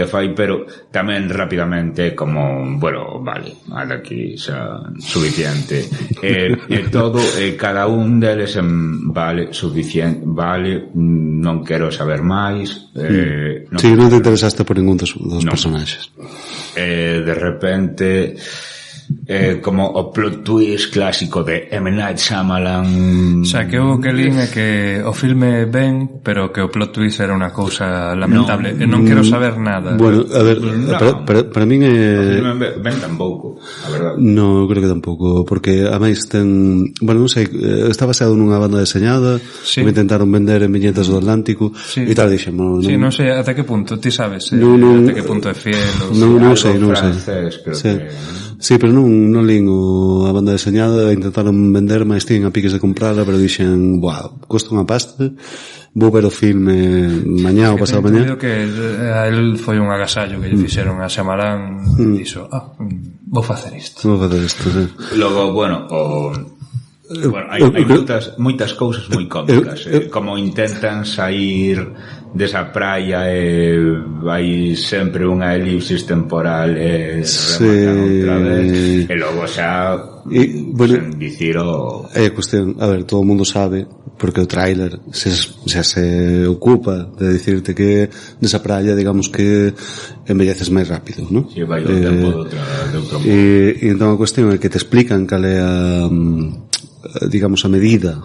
fai, pero tamén rapidamente como, bueno, vale, aquí xa suficiente, todo, cada un deles vale, suficiente, vale, non quero saber máis. Non te interesaste por ningún dos personaxes. De repente como o plot twist clásico de M. Night Shyamalan. O sea, que o que lín é que o filme ben, pero que o plot twist era unha cousa lamentable. E non quero saber nada. Bueno, a ver, para min O é... filme ben tampouco, a verdade. No, creo que tampouco, porque a máis ten... Bueno, non sei, está baseado nunha banda deseñada, Sí. que intentaron vender en viñetas do Atlántico, Sí. e tal, dixemos... Sí, non sei até que punto, ti sabes, Non, até que punto é fiel. Non Algo sei. francés, creo Sí. que... Sí, pero non lín a banda deseñada, intentaron vender, máis tiñen a piques de comprala, pero dixen, buah, custa unha pasta, vou ver o filme mañá ou pasado mañá. Que a él foi un agasallo que lle fixeron a Shyamalan e dixo, vou facer isto. Vou facer isto, sí. Logo, bueno, hai moitas cousas moi cómicas, como intentan sair desa praia e vai sempre unha elipsis temporal e rematan outra vez e logo xa bueno, sen dicir o... É cuestión, a ver, todo o mundo sabe, porque o tráiler xa se ocupa de dicirte que nesa praia, digamos que embelleces máis rápido, ¿no? Si vai o tempo de outro modo. E entón a cuestión é que te explican cal é a, digamos, a medida.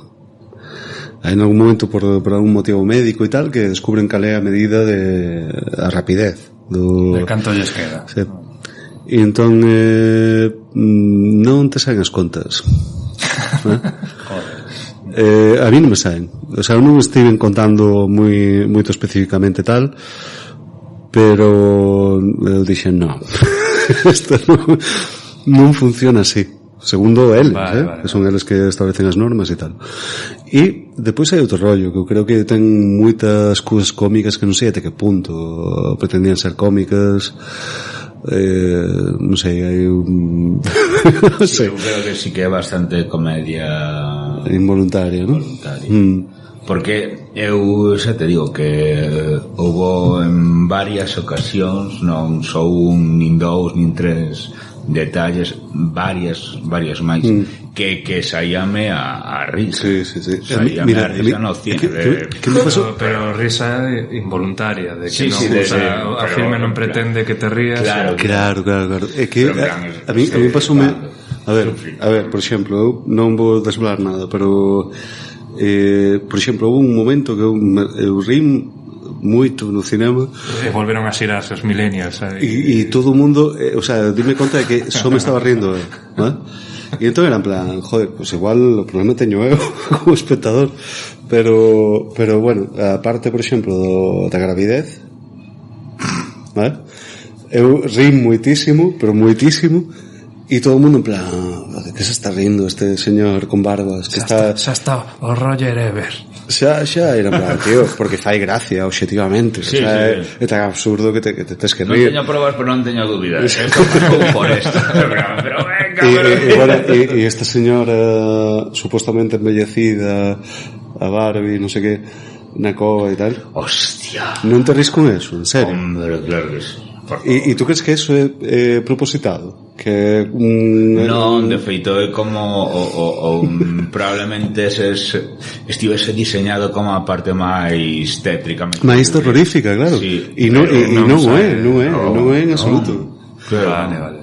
Hai en algún momento por algún motivo médico e tal que descubren cal é a medida de a rapidez De canto lles queda. Sí. E entón non te saen as contas. A mí non me saen. O sea, non estiven contando moito especificamente tal, pero eu dixen no. Isto non funciona así. Segundo eles, que son eles que establecen as normas e tal. E depois hai outro rollo, que eu creo que ten moitas cousas cómicas que non sei até que punto pretendían ser cómicas. Non sei, hai un... non sei. Eu creo que sí que é bastante comedia involuntaria, non? Porque eu xa te digo que houbo en varias ocasións, non só un, nin dous, nin tres detalles, varias máis que saíame a risa. Sí. Saíame a risa no cine. Pero risa involuntaria, de que a filme non pretende que te rías. Claro. É que a mí pasoume... A ver, por exemplo, eu non vou desvelar nada, pero por exemplo, houve un momento que eu rim moito no cinema e volveron a xirarse os millennials e todo o mundo, o sea, dime conta de que só me estaba rindo ¿no? E entón era en plan, joder, pues igual o problema teño eu como espectador, pero bueno, aparte, por exemplo, da gravidez, ¿vale? Eu rim moitísimo, pero moitísimo, e todo o mundo en plan, de que se está rindo este señor con barbas que xa está o Roger Ebert. Xa era en plan, tío, porque fai gracia obxectivamente, sí, é tan absurdo que te tes que rir. Non teño probas, pero non teño dúbidas. Esto por esto. Pero venga, e esta señora supostamente embellecida, a Barbie, non sei que, na cova e tal. Hostia. Non te ris con eso, en serio? Hombre, claro que sí. E tú crees que eso é propositado? Que non, de feito é como probablemente estivese diseñado como a parte máis tétrica, máis terrorífica, claro. Sí, e non é en absoluto. Vale.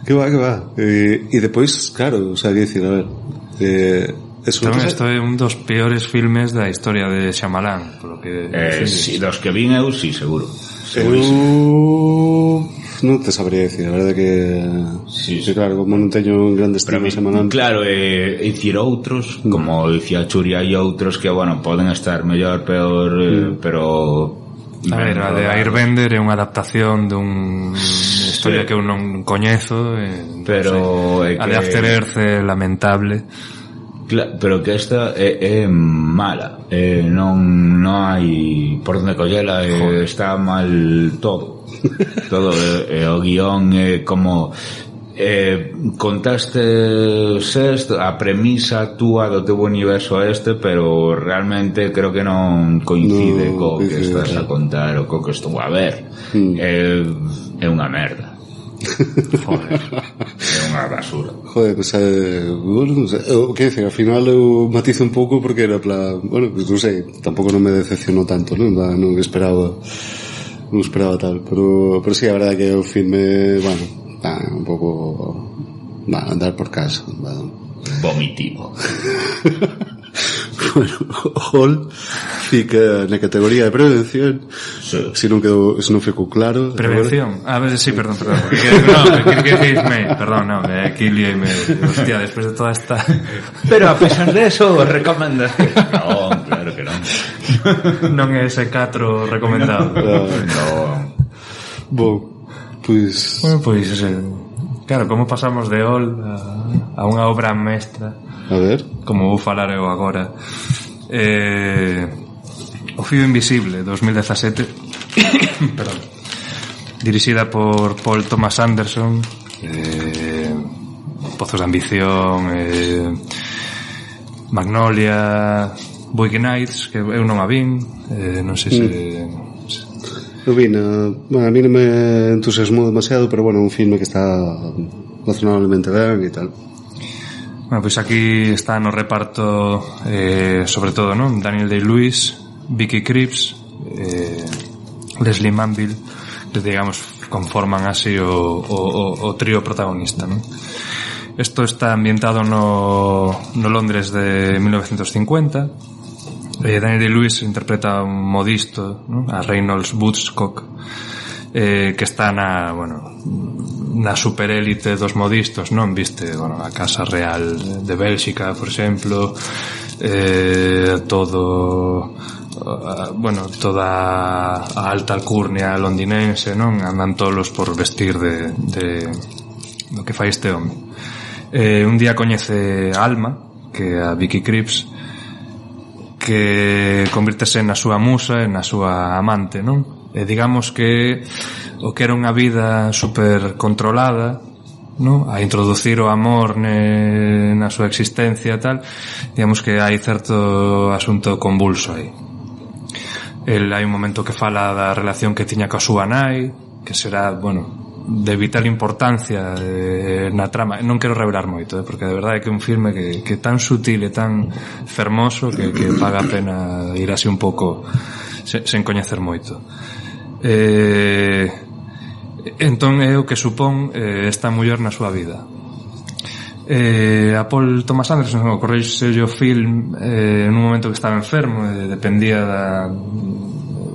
Que va. E depois, claro, o sea, que dicir, a ver, entón isto é un dos peores filmes da historia de Shyamalan, polo que sí, dos que vin eu, sí, seguro. Non te sabría decir, a verdade que que claro, como non teño grande estima semanal. Claro, dicir outros, como dicía Churi, hai outros que, bueno, poden estar mellor, peor, pero... A ver, a de Airbender é unha adaptación dun historia que eu non coñezo, pero a de After Earth é lamentable. Pero que esta é mala, non hai por onde collela, está mal todo o guión é como contaste a premisa túa do teu universo pero realmente creo que non coincide co que estás a contar ou co que estou a ver. É unha merda. Joder, é unha basura. Joder, pues non sei, que decir, ao final eu matizo un pouco porque era plan, bueno, pues non sei, tampouco non me decepcionou tanto, non esperaba tal, pero sí, a verdade que o filme, bueno, un pouco andar por casa. Vomitivo. Bueno, Hall fica na categoría de prevención. Se non ficou claro. Prevención. A ver, sí, perdón. No, que dicirme, perdón, no, aquí liéme, hostia, despois de toda esta. Pero a pesar de eso, recomenda. No, claro que non. Non é ese 4 recomendado. No. Bon, pois... Bueno, pois, claro, como pasamos de Hall a unha obra mestra. A ver. Como vou falar eu agora. O fío invisible, 2017. Perdón. Dirixida por Paul Thomas Anderson. Pozos de ambición, Magnolia, Boogie Nights, que eu non a vin, non sei se... Eu vin, a mí non me entusiasmou demasiado, pero bueno, un filme que está razonablemente ben e tal. Bueno, pois aquí está no reparto sobre todo, non? Daniel Day-Lewis, Vicky Krieps, Leslie Manville, que digamos conforman así o trío protagonista, non? Isto está ambientado no Londres de 1950. Daniel Day-Lewis interpreta un modisto, non? A Reynolds Woodcock, que está na superélite dos modistos, non? Viste, a Casa Real de Bélxica, por exemplo, toda a alta alcurnia londinense, non? Andan tolos por vestir de do que fai este home. Un día coñece a Alma, que é a Vicky Krieps, que convírtese na súa musa e na súa amante, non? E digamos que o que era unha vida super controlada, ¿no? A introducir o amor na súa existencia e tal, digamos que hai certo asunto convulso aí. Hai un momento que fala da relación que tiña coa súa nai, que será, de vital importancia na trama. Non quero revelar moito, porque de verdade é que é un filme que é tan sutil e tan fermoso que paga a pena ir así un pouco sen coñecer moito. Entón é o que supón esta muller na súa vida. A Paul Thomas Anderson ocorreuxe o film nun momento que estaba enfermo, dependía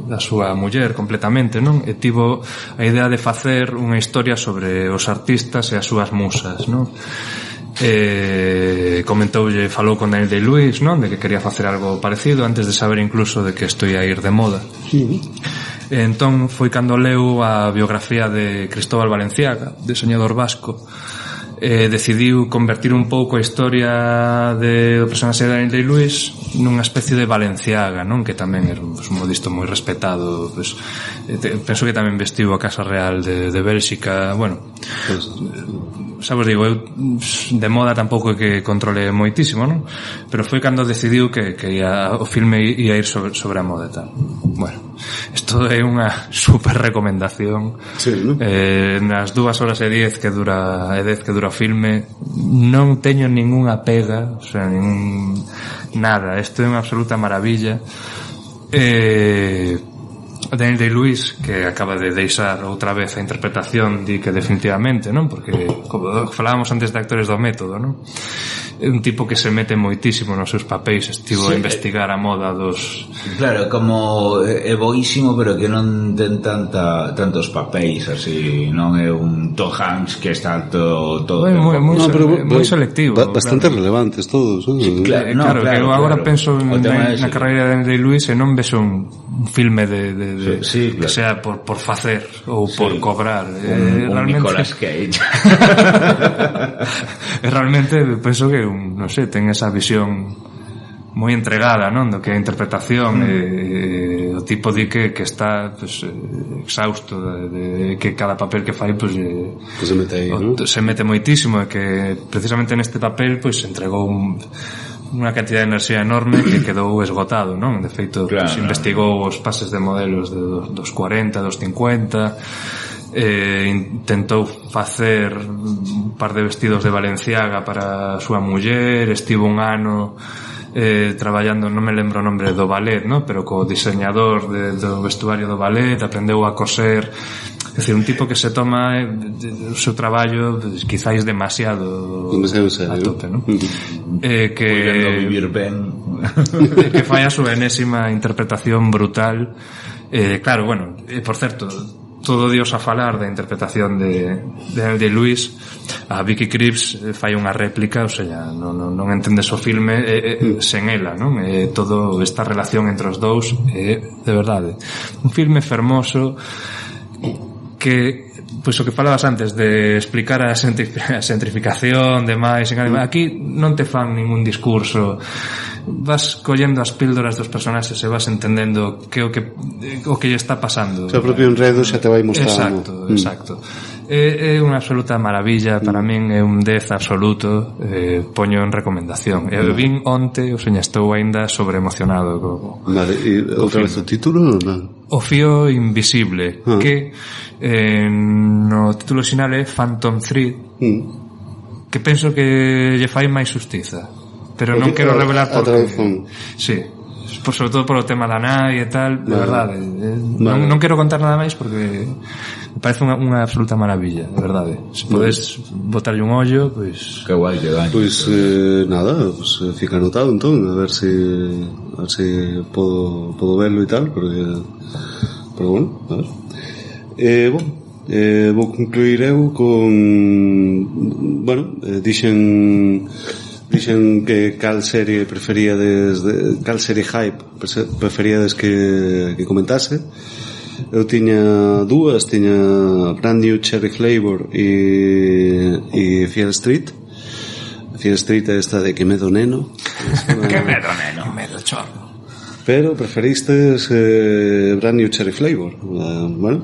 da súa muller completamente, non? E tivo a idea de facer unha historia sobre os artistas e as súas musas, non? Falou con Daniel Day-Lewis, non? De que quería facer algo parecido antes de saber incluso de que isto ia ir de moda. Entón foi cando leu a biografía de Cristóbal Valenciaga, deseñador vasco, decidiu convertir un pouco a historia do personaxe de Daniel Day-Lewis nunha especie de Valenciaga, non? Que tamén era un modisto moi respetado, penso que tamén vestiu a Casa Real de Bélxica. Xa vos digo, eu de moda tampouco é que controle moitísimo, non? Pero foi cando decidiu que o filme ia ir sobre a moda e tal. Isto é unha super recomendación. Sí, ¿no? Nas 2 horas e 10 que dura o filme, non teño ningunha pega, nada. Isto é unha absoluta maravilla. Daniel Day-Lewis, que acaba de deixar outra vez a interpretación, di que definitivamente, non? Porque, como falábamos antes de actores do método, non? É un tipo que se mete moitísimo nos seus papéis, estivo a investigar a moda dos... Claro, como é boísimo, pero que non ten tantos papéis, así, non é un Tom Hanks que está todo moi selectivo. Bastante relevantes todos, ¿no? Claro, que eu agora penso na carreira de Day-Lewis e non vexo un filme que sea por facer ou por cobrar. Un Nicolas Cage. Realmente penso que non sei, ten esa visión moi entregada, non? Do que a interpretación, o tipo di que está exhausto de que cada papel que fai se mete aí, ¿no? Se mete moitísimo, e que precisamente neste papel entregou unha cantidad de enerxía enorme que quedou esgotado, non? De feito, investigou os pases de modelos dos 40, dos 50, intentou facer un par de vestidos de Valenciaga para a súa muller, estivo un ano traballando, non me lembro o nombre do ballet, no? Pero co diseñador do vestuario do ballet, aprendeu a coser É dicir, un tipo que se toma o seu traballo quizáis demasiado a tope, non? Que vivir ben que fai a súa enésima interpretación brutal. Claro, bueno, por certo, todo Dios a falar da interpretación de Luis. A Vicky Krieps fai unha réplica, o sea, non entendes o filme sen ela, non? Todo esta relación entre os dous é, de verdade, un filme fermoso que, pois o que falabas antes de explicar a centrificación demais, aquí non te fan ningún discurso, vas collendo as píldoras dos personaxes e vas entendendo o que lle está pasando. O propio enredo xa te vai mostrando. Exacto. É unha absoluta maravilla, para min é un 10 absoluto, poño en recomendación. Vin onte, o seña, estou aínda sobreemocionado Vale, e outra vez o título? Non? O fío invisible, que no título final é Phantom Thread, que penso que lle fai máis xustiza, pero non quero revelar porque sí, sobre todo por o tema da nai e tal, de verdade, non quero contar nada máis porque me parece unha absoluta maravilla, de verdade. Se podes botarlle un ollo, pois que guai que gaño. Pois nada, fica anotado entón, a ver se podo verlo e tal, pero bueno, a ver. Vou concluir eu con, bueno, dixen que cal serie preferíades, cal serie hype preferíades que comentase. Eu tiña dúas, tiña Brand New Cherry Flavor e Fear Street. Fear Street é esta de que medo neno. Que medo neno, medo chorro. Pero preferistes Brand New Cherry Flavor. Bueno,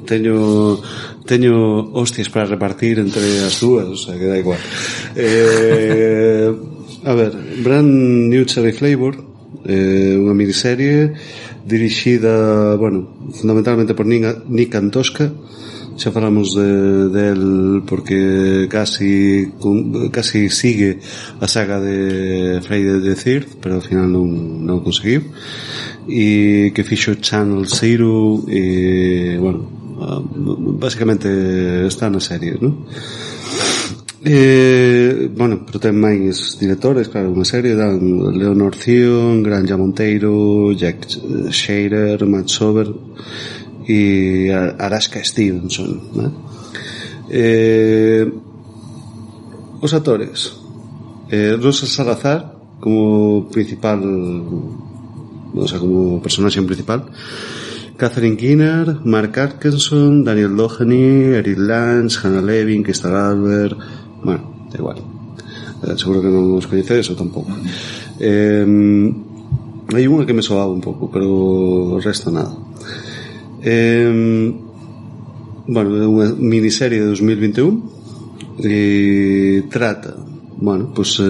teño hostias para repartir entre as dúas, o sea, que da igual. A ver, Brand New Cherry Flavor, unha miniserie dirixida, bueno, fundamentalmente por Nick Antosca. Xa falamos del porque casi sigue a saga de Friday the 13th, pero ao final non conseguiu, e que fixo Channel Zero e, bueno, basicamente está na serie, non? Bueno, pero ten máis directores, claro, unha serie dan Leonard Theon, Granja Monteiro, Jack Shader, Matt Sober e Araska Stevenson, ¿no? Os actores, Rosa Salazar como principal, o sea, como personaxe principal, Catherine Keener, Mark Atkinson, Daniel Doheny, Eric Lance, Hannah Levin, Krista Albert. Bueno, da igual, seguro que non os coñecedes ou tampouco. Hai unha que me soaba un pouco, pero o resto nada. Bueno, é unha miniserie de 2021 e trata, bueno, pues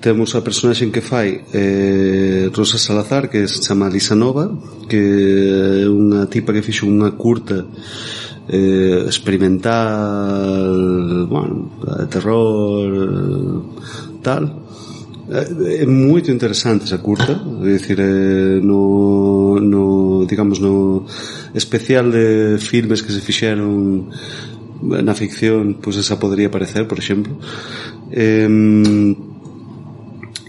temos a personaxe que fai Rosa Salazar, que se chama Lisa Nova, que é unha tipa que fixo unha curta experimental, bueno, de terror, tal. É moito interesante esa curta, é dicir, no digamos no especial de filmes que se fixeron na ficción, pois esa podría aparecer, por exemplo.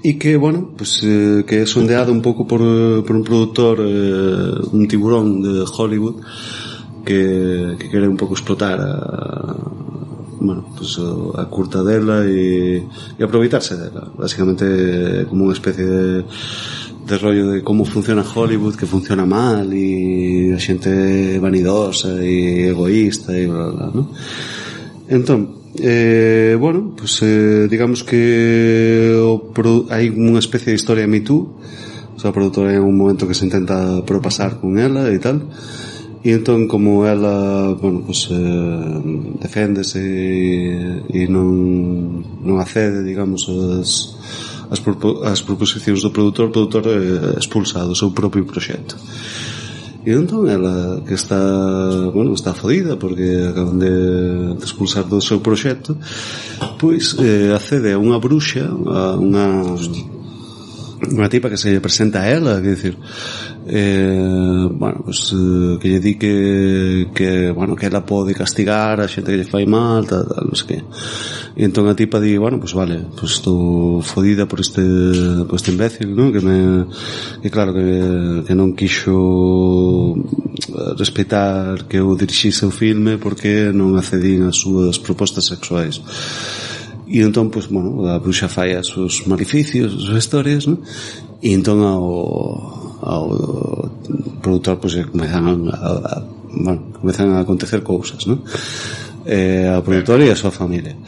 E que, bueno, pues, que é sondeado un pouco por un productor, un tiburón de Hollywood que quere un pouco explotar bueno, pues, a curta dela e aproveitarse dela, basicamente como unha especie de rollo de como funciona Hollywood, que funciona mal e a xente vanidosa e egoísta e bla bla, ¿no? Entón, bueno, pues digamos que hai unha especie de historia Me Too, o sea, o produtor é un momento que se intenta propasar con ela e tal, e entón como ela, bueno, pues deféndese e non accede, digamos, as proposicións do produtor, o produtor expulsa do seu propio proxecto. E entón ela, que está, bueno, está fodida porque acaban de expulsar do seu proxecto, pois accede a unha bruxa, a unha unha tipa que se lle presenta a ela, que decir, bueno, pues, que lle di que bueno, que ela pode castigar a xente que lle fai mal, tal, non sei que. E entón a tipa di, bueno, pues vale, pues estou fodida por este imbécil, ¿no? Que claro, que non quixo respetar que eu dirixise o filme porque non accedín ás súas propostas sexuais. E entón, pues, bueno, a bruxa fai os seus maleficios, as súas historias, ¿no? E entón ao produtor, pues, comezan a acontecer cousas, ¿no? A produtor e a súa familia.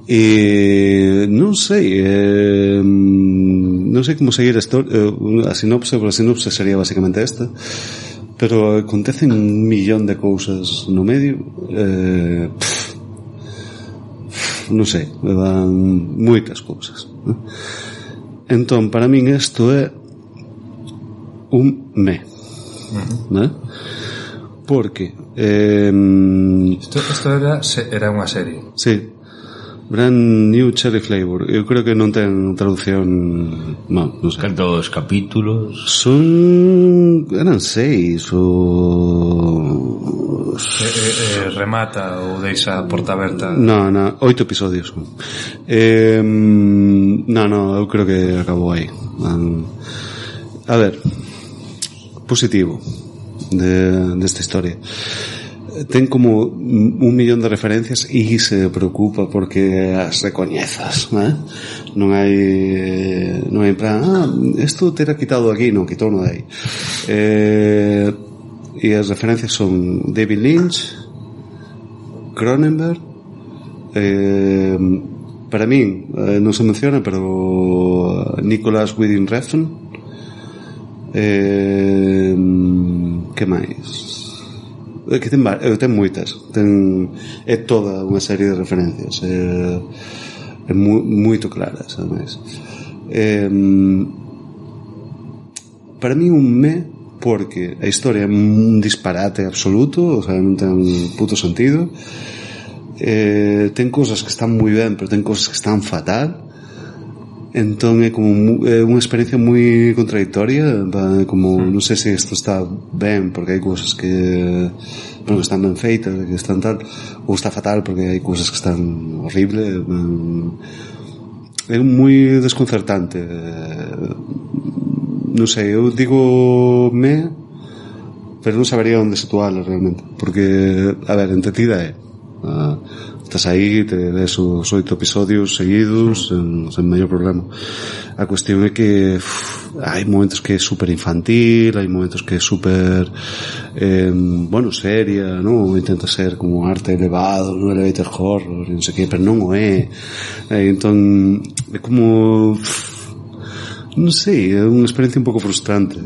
E non sei como seguir a sinopse, porque a sinopse sería basicamente esta, pero acontecen un millón de cousas no medio. Non sei, me dan moitas cousas, ¿no? Entón, para min isto é un me, ¿no? Porque isto era unha serie. Sí, Brand New Cherry Flavor. Eu creo que non ten traducción, non sei. Cantos capítulos? Eran 6 ou... remata ou deixa a porta aberta? No, 8 episodios. Eu creo que acabou aí. A ver, positivo desta historia. Ten como un millón de referencias e se preocupa porque as recoñezas, non hai en plan, isto terá quitado aquí, non, quitou no de aí. E as referencias son David Lynch, Cronenberg, para min non se menciona, pero Nicholas Winding Refn, que máis? Que ten moitas, é toda unha serie de referencias, é moito claras, ademais. Para mí un me, porque a historia é un disparate absoluto, o sea, non ten puto sentido, ten cousas que están moi ben, pero ten cousas que están fatal. Entón é como unha experiencia moi contradictoria, como non sei se isto está ben porque hai cousas que están ben feitas, que están tal, ou está fatal porque hai cousas que están horrible. É moi desconcertante. Non sei, eu digo me, pero non sabería onde situala realmente, porque, a ver, entretida é, estás aí, te ves os 8 episodios seguidos sen maior problema. A cuestión é que hai momentos que é super infantil, hai momentos que é super seria, non? Intenta ser como arte elevado, non elevator horror, non sei que, pero non o é. Entón é como non sei, é unha experiencia un pouco frustrante.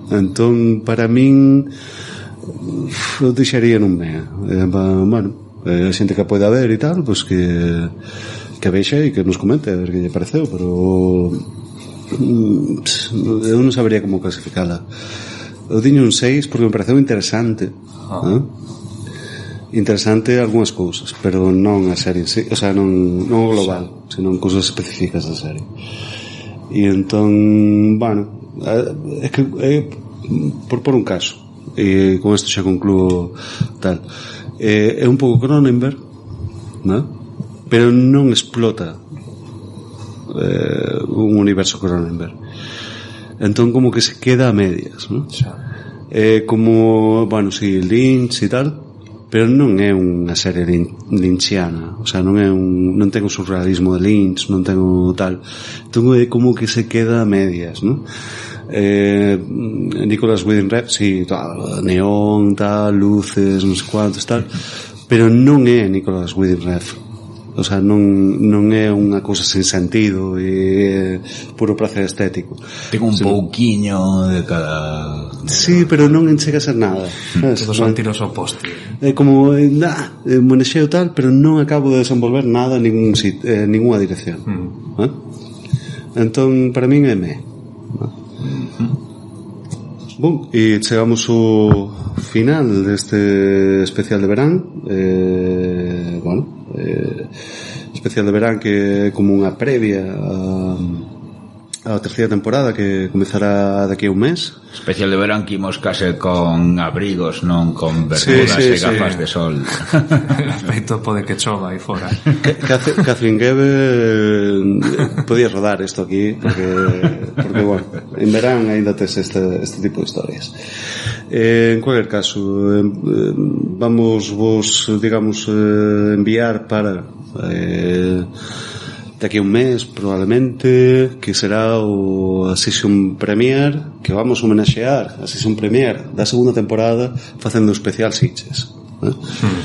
Entón para min eu deixaría nun me. Bueno, a xente que pode haber e tal, pois que vexa e que nos comente a ver que lle pareceu, pero eu non sabería como clasificala. Eu diño un 6 porque me pareceu interesante, interesante algunhas cousas, pero non a serie, o sea, non o global, senón cousas específicas da serie. E entón, bueno, é que por un caso, e con isto xa concluo tal, é un pouco Cronenberg, ¿no? Pero non explota un universo Cronenberg, entón como que se queda a medias, ¿no? Como, bueno, si Lynch e tal, pero non é unha serie lynchiana, o sea, non ten o surrealismo de Lynch, non ten o tal, entón é como que se queda a medias, ¿no? Nicholas Winding Refn, sí, tal, neón, tal, luces, non sei cuántos, tal, pero non é Nicholas Winding Refn, o sea, non é unha cousa sen sentido, é puro placer estético. Ten un pouquiño de cada... Sí, pero non chega a ser nada. Todos son tiros ao poste. É como, manexeo tal, pero non acabo de desenvolver nada en ninguna dirección. Entón, para min é me. Bon, e chegamos ao final deste especial de verán, especial de verán que é como unha previa a terceira temporada que comezará daqui a un mes. Especial de verán que imos case con abrigos, non con bermudas e gafas de sol. Feito pode que chova aí fora. Catherine Gebe podía rodar isto aquí porque bueno, en verán ainda tes este tipo de historias. En cualquier caso, vamos vos, digamos, enviar para daqui a un mes probablemente, que será a season premiere, que vamos homenaxear a season premiere da segunda temporada facendo especial Sitges.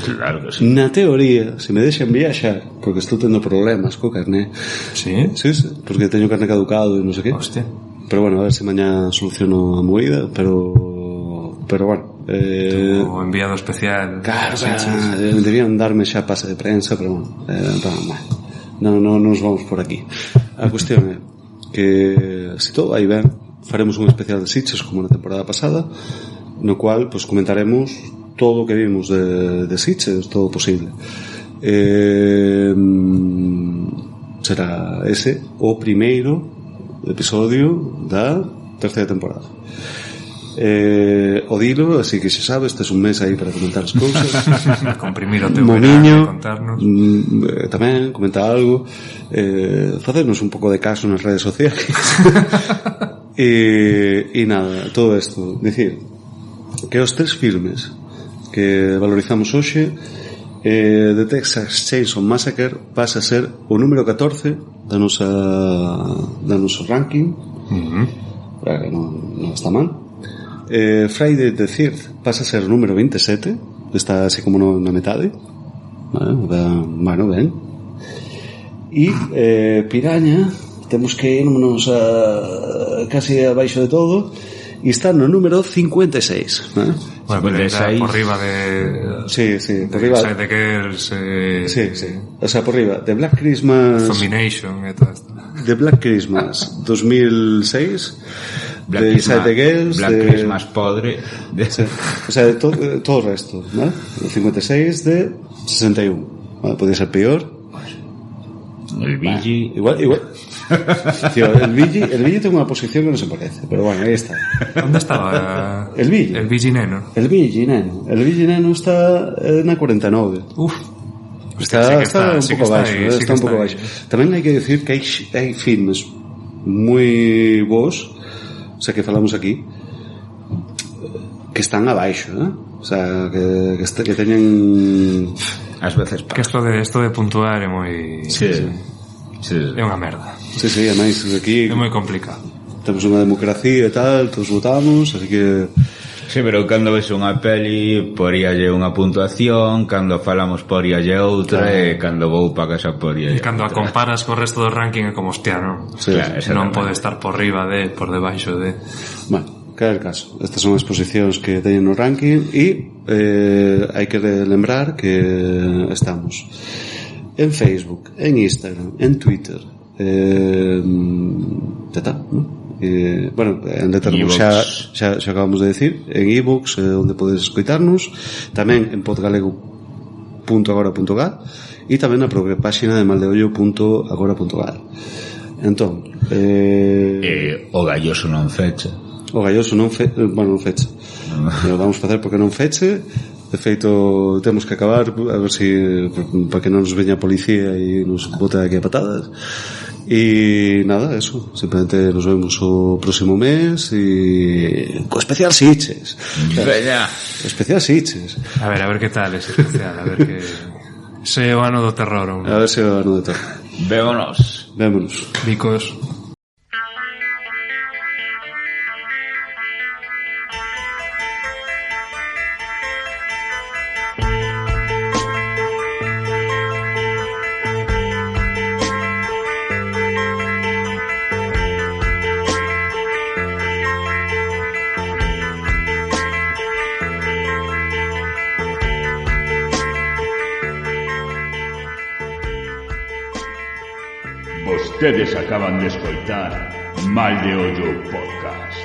Claro que sí. Na teoría, se me deixan viaxar, porque estou tendo problemas co carné. Sí? Sí, porque teño carné caducado e non sei que. Hostia. Pero bueno, a ver se mañá soluciono a movida, pero bueno, o enviado especial. Claro, debían darme xa pase de prensa, pero bueno, non nos vamos por aquí. A cuestión é que se todo vai ben, faremos un especial de Sitges como na temporada pasada, no cual pues comentaremos todo o que vimos de Sitges, todo posible. Será ese o primeiro episodio da terceira temporada. O dilo, así que xa sabes, este é un mes aí para comentar as cousas. Comprimir o teu Moniño, contarnos. Tamén, comentar algo, facernos un pouco de caso nas redes sociais. E nada, todo isto, dicir que os 3 filmes que valorizamos hoxe, The Texas Chainsaw Massacre pasa a ser o número 14 da noso ranking. Non está mal. Friday the 13th pasa a ser o número 27, está así como na metade. Bueno, ben. E Piraña, temos que irnos casi abaixo de todo, e está no número 56. Bueno, pero está por riba de... Sí, por riba Inside the Girls, sí, o sea, por riba de Black Christmas, Domination e todo esto. de Black Christmas 2006, Black de Inside the Girls, Black Christmas podre sí. O sea, de todo o resto, ¿no? El 56 de 61, ¿vale? Podría ser peor. El Vigi Igual. Tío, el Vigi ten unha posición que non se parece, pero bueno, aí está. Onde estaba el Vigi? El Vigi Neno. El Vigi Neno está na 49. Uf. Está un pouco baixo, está un pouco baixo. Tamén hai que decir que hai filmes moi bons, o sea, que falamos aquí, que están abaixo, o sea, que teñen ás veces que esto de puntuar é moi... Sí. É unha merda. Sí, ademais aquí é moi complicado. Temos unha democracia e tal, todos votamos, así que... Sí, pero cando ves unha peli poríalle unha puntuación, cando falamos poríalle outra, claro. E cando vou pa casa poríalle outra. E cando a comparas co resto do ranking é como, hostia, non? Sí, claro, non pode estar por riba por debaixo de... Bueno, cada caso, estas son as posicións que teñen no ranking e hai que lembrar que estamos en Facebook, en Instagram, en Twitter, ¿no? Bueno, en Letterboxd xa acabamos de decir, en iVoox, onde podes escoitarnos, tamén en podgalego.agora.gal e tamén na propia páxina de maldeollo.agora.gal. Entón, o galloso non fecha. O galloso non fecha. Lo vamos facer porque non feche. De feito, temos que acabar a ver si para que non nos veña a policía e nos bote aquí a patadas. E nada, eso, simplemente nos vemos o próximo mes e co especial Sitges. Veña, especial Sitges. A ver que tal ese especial, a ver que se o ano do terror. A ver se o ano do terror. Vémonos. Bicos. Vostedes acaban de escoitar Mal de Ollo Podcast.